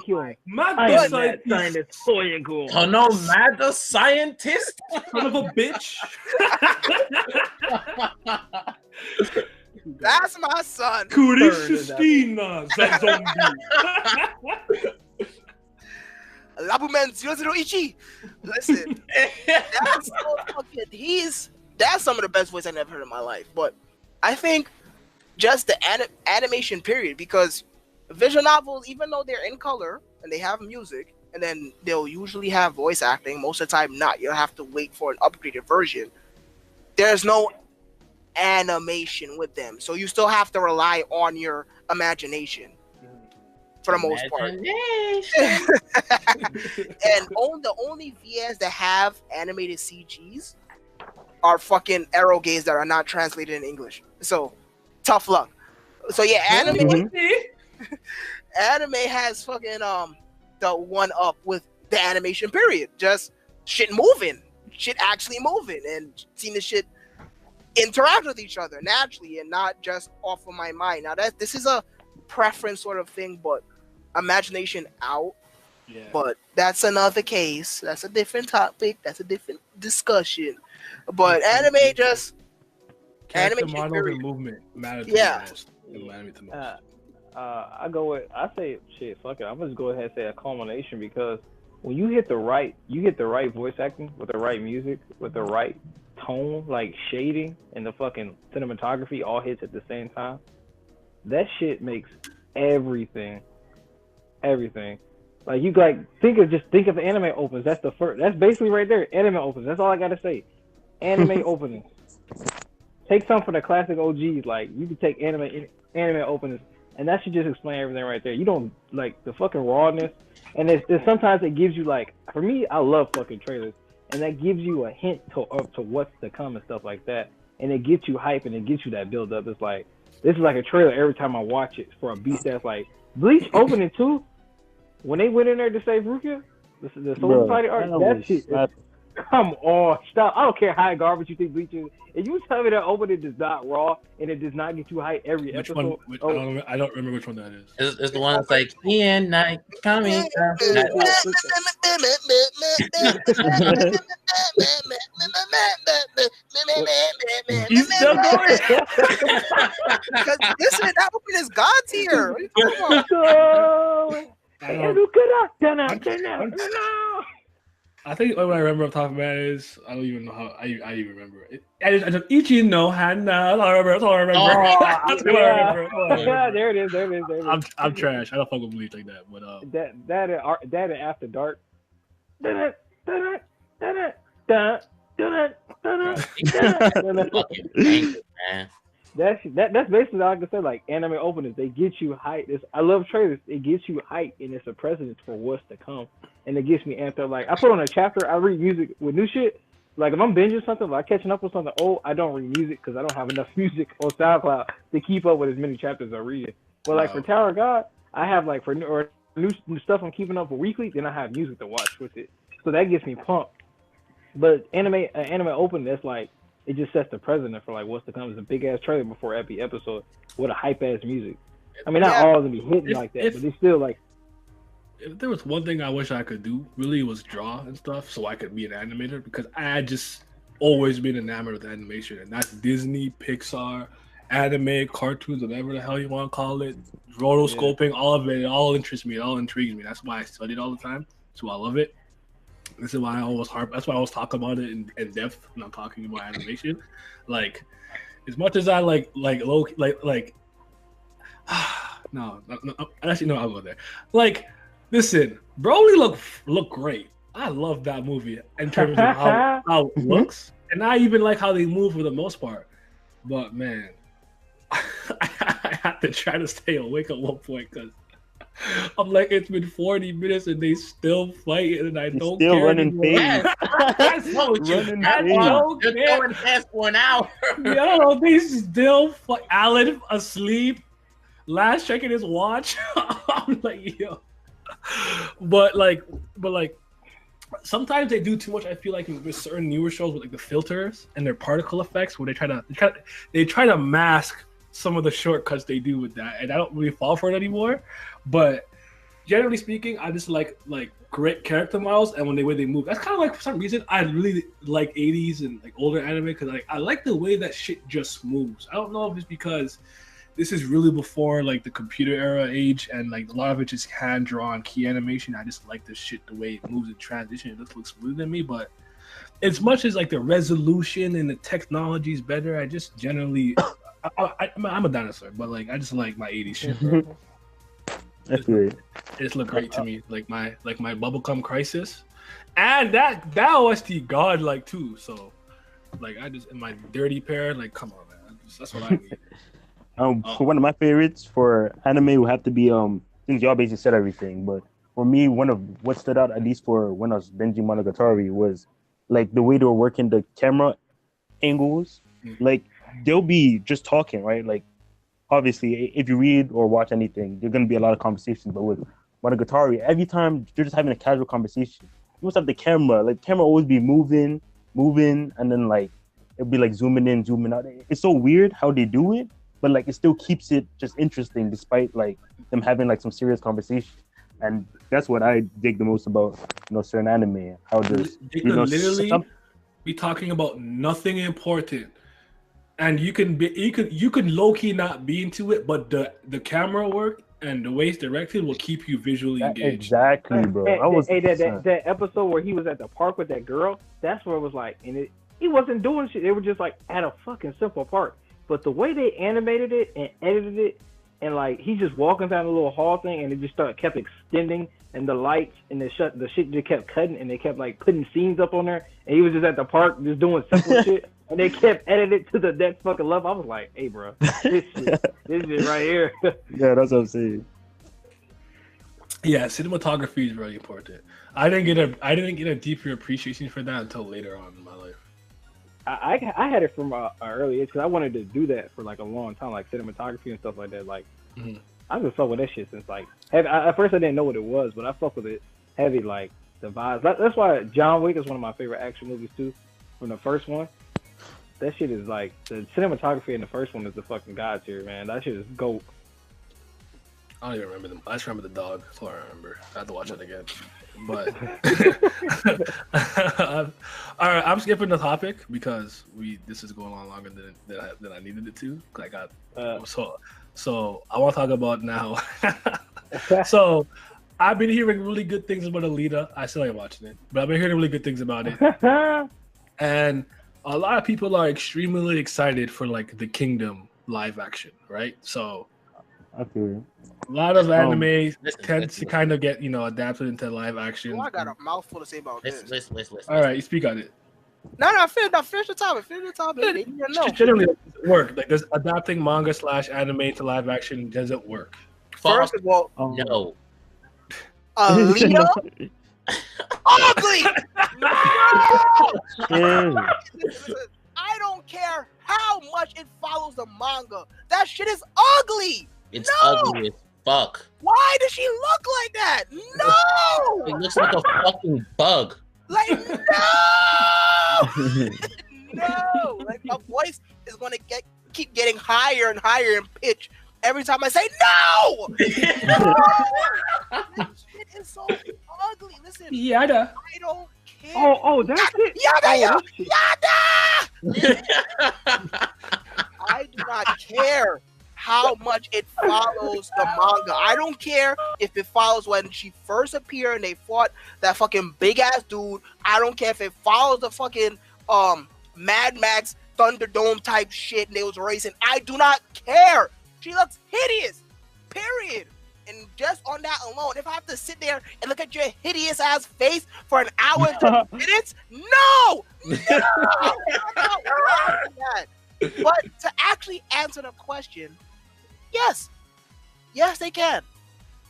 Mad scientist. Oh no, Mad the scientist, Son of a bitch. That's my son. Kurishishina, that zombie. Labumen 001. Listen, that's so fucking. That's some of the best voice I've ever heard in my life. But I think just the animation period, because visual novels, even though they're in color and they have music, and then they'll usually have voice acting. Most of the time, not. You'll have to wait for an upgraded version. There's no animation with them, so you still have to rely on your imagination. For the most part. And the only VS that have animated CGs are fucking arrow gaze that are not translated in English. So tough luck. So yeah, anime has fucking the one up with the animation period. Just shit moving. Shit actually moving and seeing the shit interact with each other naturally and not just off of my mind. Now this is a preference sort of thing, but imagination out. Yeah. But that's another case. That's a different topic. That's a different discussion. But anime just animation model and movement matters. Yeah. I say shit, fuck it. I'm gonna just go ahead and say a culmination because when you hit the right voice acting with the right music, with the right tone, like shading and the fucking cinematography all hits at the same time, that shit makes everything. Like you think of anime opens. That's the first. That's basically right there. Anime opens. That's all I gotta say. Anime openings. Take some from the classic OGs. Like you can take anime openings, and that should just explain everything right there. You don't like the fucking rawness, and there's sometimes it gives you like. For me, I love fucking trailers, and that gives you a hint to what's to come and stuff like that, and it gets you hype and it gets you that build up. It's like this is like a trailer every time I watch it for a beast that's like Bleach opening too. When they went in there to save Rukia, the Soul Society art, that shit. Come on, stop! I don't care how garbage you think Bleach is. If you tell me that opening is not raw and it does not get you hype every episode, I don't remember which one that is. It's the one that's like in night coming. He's still going. Because that opening is God tier. What are you talking about? I think what I remember off the top of my head is I don't even know how I even remember it. I just Ichi no Hana. That's all I remember. That's all I remember. That's all I remember. That's all I remember. There it is. There it is. There it is. I'm trash. I don't fuck with Bleach like that. But That and After Dark. Fucking bangers, man. That's basically all I can say. Like anime openers, they get you hyped. I love trailers. It gets you hyped, and it's a precedent for what's to come. And it gets me amped up. Like I put on a chapter, I read music with new shit. Like if I'm binging something, like catching up with something old, I don't read music because I don't have enough music on SoundCloud to keep up with as many chapters I read. But like for Tower of God, I have like for new stuff I'm keeping up for weekly, then I have music to watch with it. So that gets me pumped. But anime open, that's like it just sets the precedent for like what's to come. It's a big ass trailer before every episode with a hype ass music. I mean, not all of them be hitting like that, but they still like. If there was one thing I wish I could do, really, was draw and stuff, so I could be an animator, because I just always been enamored with animation, and that's Disney, Pixar, anime, cartoons, whatever the hell you want to call it, rotoscoping, all of it. It all interests me. It all intrigues me. That's why I study it all the time. That's why I love it. This is why I always That's why I always talk about it in depth when I'm talking about animation. Like, as much as I like low, no, actually no, I'll go there. Like, listen, Broly look great. I love that movie in terms of how it looks, and I even like how they move for the most part. But man, I had to try to stay awake at one point because I'm like, it's been 40 minutes and they still fighting, and I don't still care running anymore. That's what with you. Running I things. don't care. They're going fast for an hour. Yo, they still fight. Alan asleep, last checking his watch. I'm like, yo. But like, sometimes they do too much. I feel like with certain newer shows with like the filters and their particle effects, where they try to mask some of the shortcuts they do with that, and I don't really fall for it anymore. But generally speaking, I just like great character models and when they move. That's kind of like, for some reason, I really like 80s and like older anime because like I like the way that shit just moves. I don't know if it's because this is really before like the computer era age, and like a lot of it just hand drawn key animation. I just like the shit the way it moves in transition. It just looks smoother than me. But as much as like the resolution and the technology is better, I just generally I'm a dinosaur, but like I just like my 80s shit, bro. That's great. It just look great to me. Like my Bubblegum Crisis, and that OST god like too. So like I just in my dirty pair, like come on man, that's what I need. For one of my favorites for anime would have to be since y'all basically said everything, but for me, one of what stood out, at least for when I was binging Monogatari, was like the way they were working the camera angles. Like they'll be just talking, right? Like obviously, if you read or watch anything, there's gonna be a lot of conversations. But with Monogatari, every time you're just having a casual conversation, you must have the camera. Like the camera always be moving, and then like it'll be like zooming in, zooming out. It's so weird how they do it. But like it still keeps it just interesting despite like them having like some serious conversation, and that's what I dig the most about certain anime. How does they could literally be talking about nothing important, and you can low key not be into it, but the camera work and the way it's directed will keep you visually engaged. Exactly, bro. That episode where he was at the park with that girl, that's where it was like, and he wasn't doing shit. They were just like at a fucking simple park. But the way they animated it and edited it, and like he's just walking down the little hall thing, and it just kept extending, and the lights and the shit just kept cutting, and they kept like putting scenes up on there, and he was just at the park just doing simple shit, and they kept editing to the next fucking level. I was like, hey, bro, this shit right here. Yeah, that's what I'm saying. Yeah, cinematography is really important. I didn't get a deeper appreciation for that until later on in my life. I had it from an early age because I wanted to do that for like a long time, like cinematography and stuff like that. Like, I've been fuck with that shit since like at first I didn't know what it was, but I fuck with it heavy, like the vibes. That's why John Wick is one of my favorite action movies too, from the first one. That shit is like the cinematography in the first one is the fucking god tier, man. That shit is goat. I don't even remember them. I just remember the dog. That's all I remember. I have to watch it again. But all right, I'm skipping the topic because this is going on longer than I needed it to. I got so I want to talk about now. So I've been hearing really good things about Alita. I still ain't watching it, but I've been hearing really good things about it. And a lot of people are extremely excited for like the Kingdom live action, right? So I feel you. a lot of anime listen, tends to kind of get adapted into live action. Oh, I got a mouthful to say about this. Listen. All right, you speak on it. No, finish the topic. Finish the topic. They need to know. Just generally, does it work? Like, does adapting manga / anime to live action, does it work? First of all, No. Alita, ugly. No! Yeah. Listen, I don't care how much it follows the manga. That shit is ugly. It's No! ugly as fuck. Why does she look like that? No! It looks like a fucking bug. Like, no! No! Like, my voice is gonna keep getting higher and higher in pitch every time I say no! No! That shit is so ugly. Listen, Yada. I don't care. Oh, that's it. Yada! Oh, Yada! I do not care how much it follows the manga. I don't care if it follows when she first appeared and they fought that fucking big ass dude. I don't care if it follows the fucking Mad Max Thunderdome type shit and they was racing. I do not care. She looks hideous. Period. And just on that alone, if I have to sit there and look at your hideous ass face for an hour and 30 minutes, no! No! I'm not watching that. But to actually answer the question, yes, they can.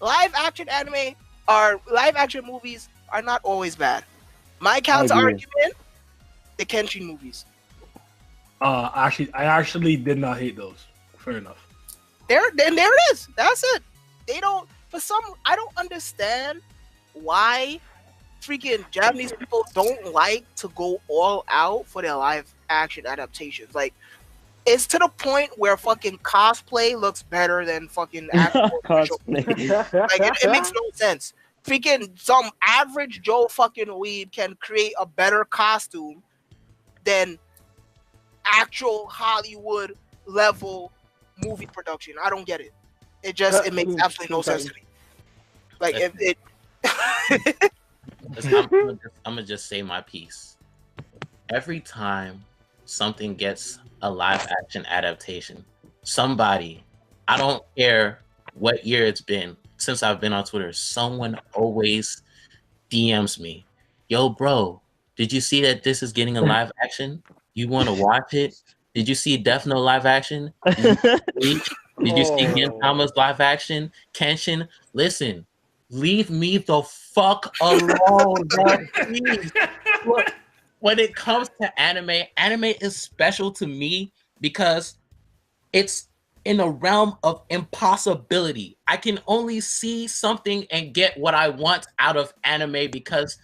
Live action anime or live action movies are not always bad. My counter argument: the Kenshin movies. I actually did not hate those. Fair enough. There it is. That's it. They don't. I don't understand why freaking Japanese people don't like to go all out for their live action adaptations. Like, it's to the point where fucking cosplay looks better than fucking actual Cosplay. Like, it makes no sense. Freaking some average Joe fucking weeb can create a better costume than actual Hollywood level movie production. I don't get it. It makes absolutely no sense to me. Like, if it. I'm gonna just say my piece. Every time something gets a live action adaptation, somebody, I don't care what year it's been since I've been on Twitter, someone always DMs me, yo bro, did you see that this is getting a live action? You want to watch it? Did you see Death Note live action? Did you see Gintama's live action? Kenshin? Listen, leave me the fuck alone, bro. Please. Look, when it comes to anime is special to me because it's in a realm of impossibility. I can only see something and get what I want out of anime because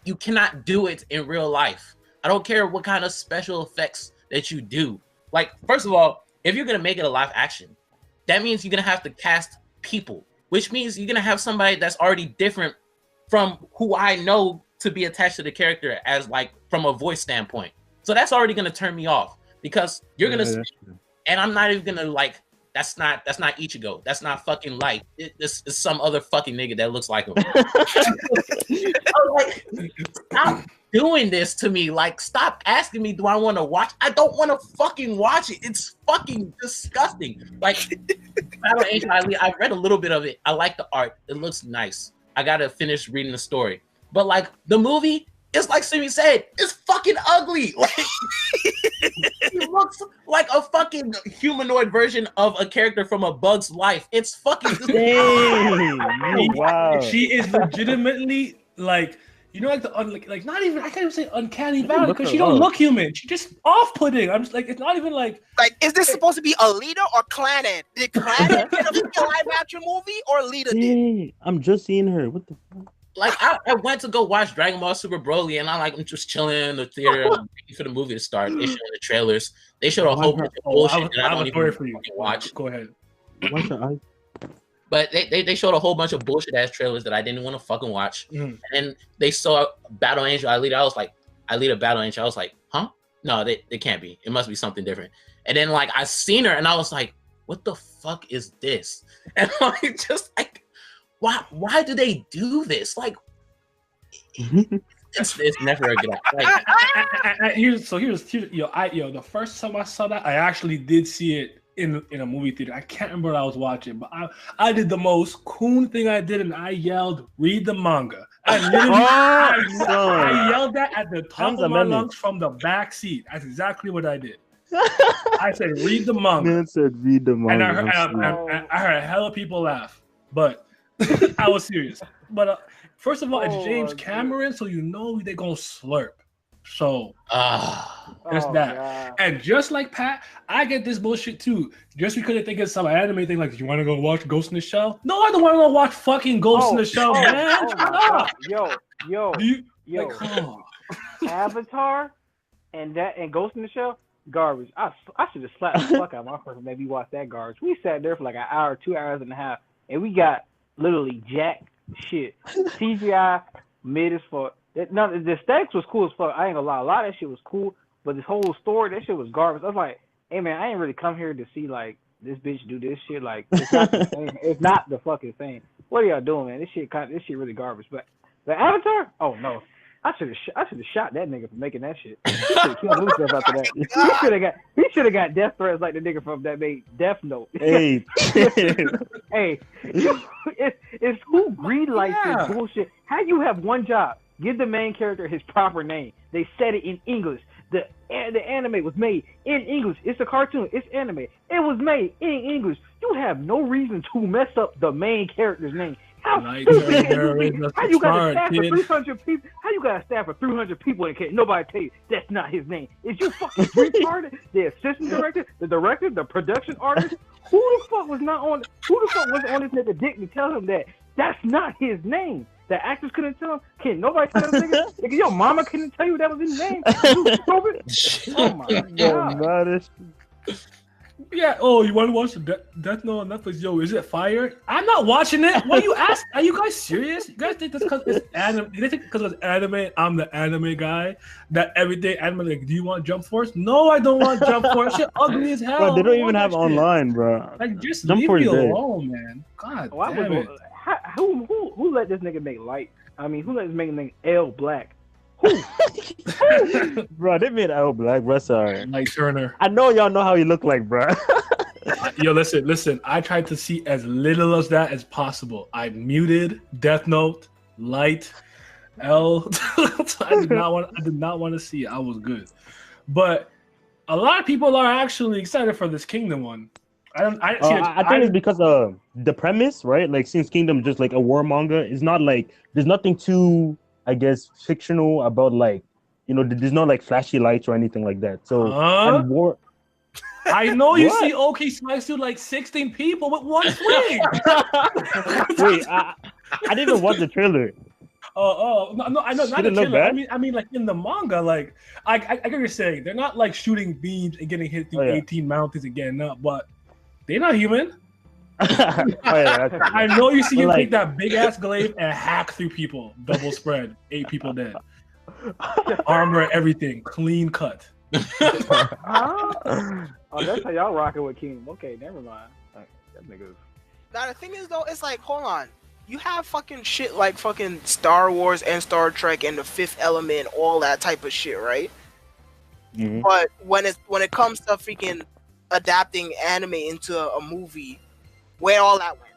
you cannot do it in real life. I don't care what kind of special effects that you do. Like, first of all, if you're gonna make it a live action, that means you're gonna have to cast people, which means you're gonna have somebody that's already different from who I know to be attached to the character as, like, from a voice standpoint. So that's already gonna turn me off because you're gonna speak, and I'm not even gonna, like, that's not Ichigo. That's not fucking Light. This is some other fucking nigga that looks like him. I'm like, stop doing this to me. Like, stop asking me, do I want to watch? I don't want to fucking watch it. It's fucking disgusting. Like, Battle Angel Ali, I read a little bit of it. I like the art. It looks nice. I gotta finish reading the story. But, like, the movie, it's like Simi said, it's fucking ugly. Like, he looks like a fucking humanoid version of a character from A Bug's Life. It's fucking Wow. She is legitimately, like, you know, like the like not even, I can't even say uncanny valley because she don't look human. She just off-putting. I'm just like, it's not even like is this supposed to be Alita or Clannad? Did Clannad get a live action movie or Alita did? I'm just seeing her. What the fuck? Like, I went to go watch Dragon Ball Super Broly, and I'm just chilling in the theater. I'm waiting for the movie to start. They showed the trailers. They showed a whole bunch of bullshit that I don't even watch. Go ahead. What's her eye? But they showed a whole bunch of bullshit ass trailers that I didn't want to fucking watch. And they saw Battle Angel Alita. I was like, Alita Battle Angel. I was like, huh? No, they can't be. It must be something different. And then, like, I seen her, and I was like, what the fuck is this? And like, just like, why do they do this? Like, it's never a good. Like, here's the first time I saw that, I actually did see it in a movie theater. I can't remember what I was watching, but I did the most coon thing I did, and I yelled, "Read the manga!" I literally I yelled that at the top of my lungs from the back seat. That's exactly what I did. I said, "Read the manga." Man said, "Read the manga." And I heard a hell of people laugh, but I was serious. But first of all, it's James Cameron, so you know they're gonna slurp. So there's that. God. And just like Pat, I get this bullshit too. Just because they think it's some anime thing, like, you want to go watch Ghost in the Shell? No, I don't want to go watch fucking Ghost in the Shell, man. Yo. Avatar and Ghost in the Shell, garbage. I should have slapped the fuck out of my person. Maybe watch that garbage. We sat there for like an hour, 2 hours and a half, and we got literally jack shit. CGI mid as fuck. No, the aesthetics was cool as fuck. I ain't gonna lie, a lot of that shit was cool, but this whole story, that shit was garbage. I was like, hey man, I ain't really come here to see like this bitch do this shit. Like, it's not the same. It's not the fucking thing. What are y'all doing, man? This shit really garbage. But the Avatar, oh no, I should have shot that nigga for making that shit. He should have killed himself after that. He should have got death threats like the nigga from that made Death Note. Hey, it's who greenlights this bullshit. How you have one job? Give the main character his proper name. They said it in English. The anime was made in English. It's a cartoon. It's anime. It was made in English. You have no reason to mess up the main character's name. How stupid can you be? How you got a staff for 300 people? How you got a staff for 300 people and can't nobody tell you that's not his name? Is you fucking retarded? The assistant director, the production artist. Who the fuck was on this nigga dick to tell him that that's not his name? The actors couldn't tell him. Can't nobody tell him, nigga? Nigga, your mama couldn't tell you that was his name. You stupid. Oh my god. Yeah. Oh, you want to watch Death Note on Netflix? Yo, is it fire? I'm not watching it. What you ask? Are you guys serious? You guys think this because it's anime? They think because it's anime, I'm the anime guy. That everyday anime, like, do you want Jump Force? No, I don't want Jump Force. Shit ugly as hell. Bro, they don't even have online, bro. Like, just Jump leave me alone, man. God damn it. Who let this nigga make Light? I mean, who let this nigga L Black? Who? Bro, they made L Black, bro. Sorry. Light Turner. I know y'all know how he look like, bro. Yo, listen. I tried to see as little of that as possible. I muted Death Note, Light, L. I did not want to see it. I was good. But a lot of people are actually excited for this Kingdom one. I think it's because of the premise, right? Like, since Kingdom just like a war manga, it's not like there's nothing too, I guess, fictional about, like, you know, there's no like flashy lights or anything like that. So war. I know you see OK slice through like 16 people with one swing. Wait, I didn't even watch the trailer. No, I know not the trailer. I mean, like in the manga, like I get what you're saying. They're not like shooting beams and getting hit through 18 mountains and getting up, but they're not human. I know you see him take that big ass glaive and hack through people, double spread, 8 people dead, armor, everything, clean cut. Oh, that's how y'all rocking with Kingdom. Okay, never mind. That nigga. Now the thing is though, it's like, hold on. You have fucking shit like fucking Star Wars and Star Trek and The Fifth Element, all that type of shit, right? Mm-hmm. But when it comes to freaking adapting anime into a movie, where all that went?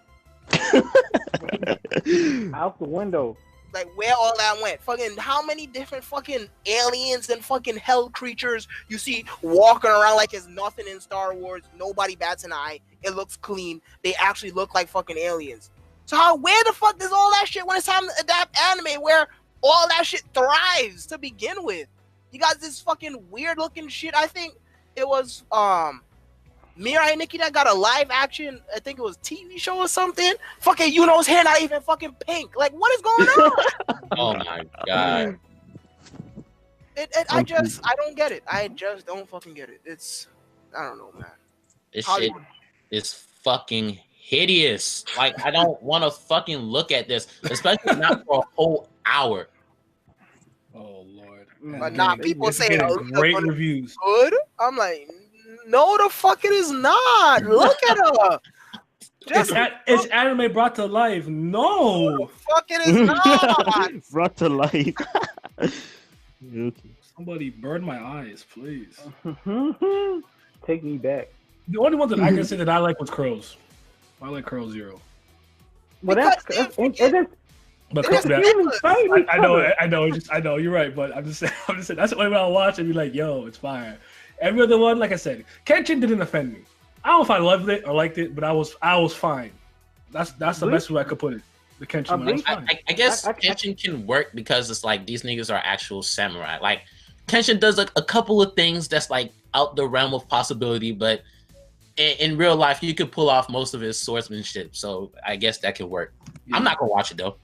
Out the window. Like, where all that went? Fucking how many different fucking aliens and fucking hell creatures you see walking around like it's nothing in Star Wars? Nobody bats an eye. It looks clean. They actually look like fucking aliens. So where the fuck does all that shit when it's time to adapt anime where all that shit thrives to begin with? You got this fucking weird looking shit. I think it was Mirai Nikki that got a live action, I think it was TV show or something. Fucking Yuno's hair not even fucking pink. Like, what is going on? Oh my god. I don't get it. I just don't fucking get it. I don't know, man. This shit is fucking hideous. Like, I don't want to fucking look at this, especially not for a whole hour. Oh Lord. But nah, people say great reviews. Good. I'm like, no, the fuck it is not. Look at her. It's anime brought to life. No. Fucking is not. Brought to life. Okay. Somebody burn my eyes, please. Take me back. The only one that I can say that I like was Crows. I like Crow Zero. Well, that's But It is I know. You're right, but I'm just saying that's the only one I'll watch and be like, yo, it's fire. Every other one, like I said, Kenshin didn't offend me. I don't know if I loved it or liked it, but I was fine. That's the best way I could put it. The Kenshin one, I was fine. I guess Kenshin can work because it's like these niggas are actual samurai. Like Kenshin does like a couple of things that's like out the realm of possibility, but in real life you could pull off most of his swordsmanship. So I guess that could work. Yeah. I'm not gonna watch it though.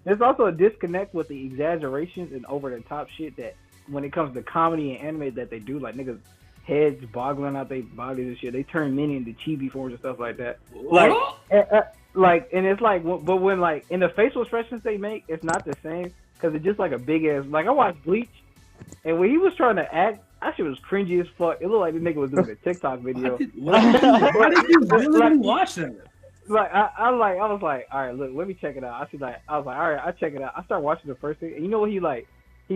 There's also a disconnect with the exaggerations and over the top shit that when it comes to comedy and anime that they do, like niggas heads boggling out their bodies and shit. They turn men into chibi forms and stuff like that. And it's like, but when like in the facial expressions they make, it's not the same because it's just like a big ass. Like I watched Bleach, and when he was trying to act, that shit was cringy as fuck. It looked like the nigga was doing a TikTok video. Why did you really watch that? Like I was like, all right, look, let me check it out. I was like, all right, I check it out. I started watching the first thing, and you know what he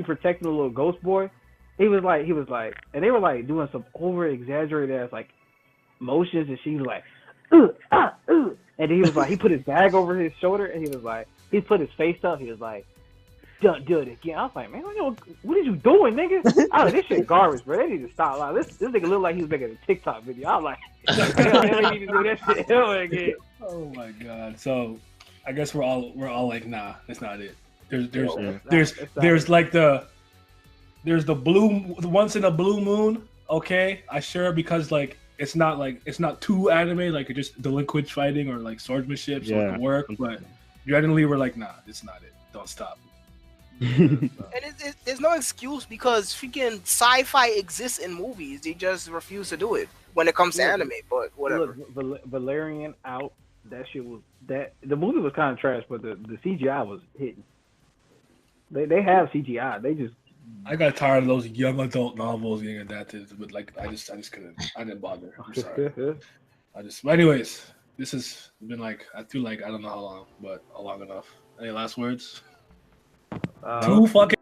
protected a little ghost boy. He was like, and they were like doing some over exaggerated ass like motions, and she was like, and then he was like, he put his bag over his shoulder, and he was like, he put his face up. He was like, don't do it again. I was like, man, what are you doing, nigga? I was like, this shit garbage, bro. They need to stop. Like, this nigga looked like he was making a TikTok video. I was like, they need to do that shit ever again. Oh my god. So I guess we're all like, nah, that's not it. There's like the blue once in a blue moon. Okay, I sure because like it's not too anime, like it's just delinquent fighting or like swordsmanship, so it can work. But generally, we're like, nah, it's not it. Don't stop. And there's no excuse because freaking sci-fi exists in movies. They just refuse to do it when it comes to anime. But whatever. Look, Valerian out. That shit was that. The movie was kind of trash, but the CGI was hitting. They have CGI. They just. I got tired of those young adult novels getting adapted, but like I just couldn't. I didn't bother. I'm sorry. But anyways, this has been like I feel like I don't know how long, but long enough. Any last words? 2 fucking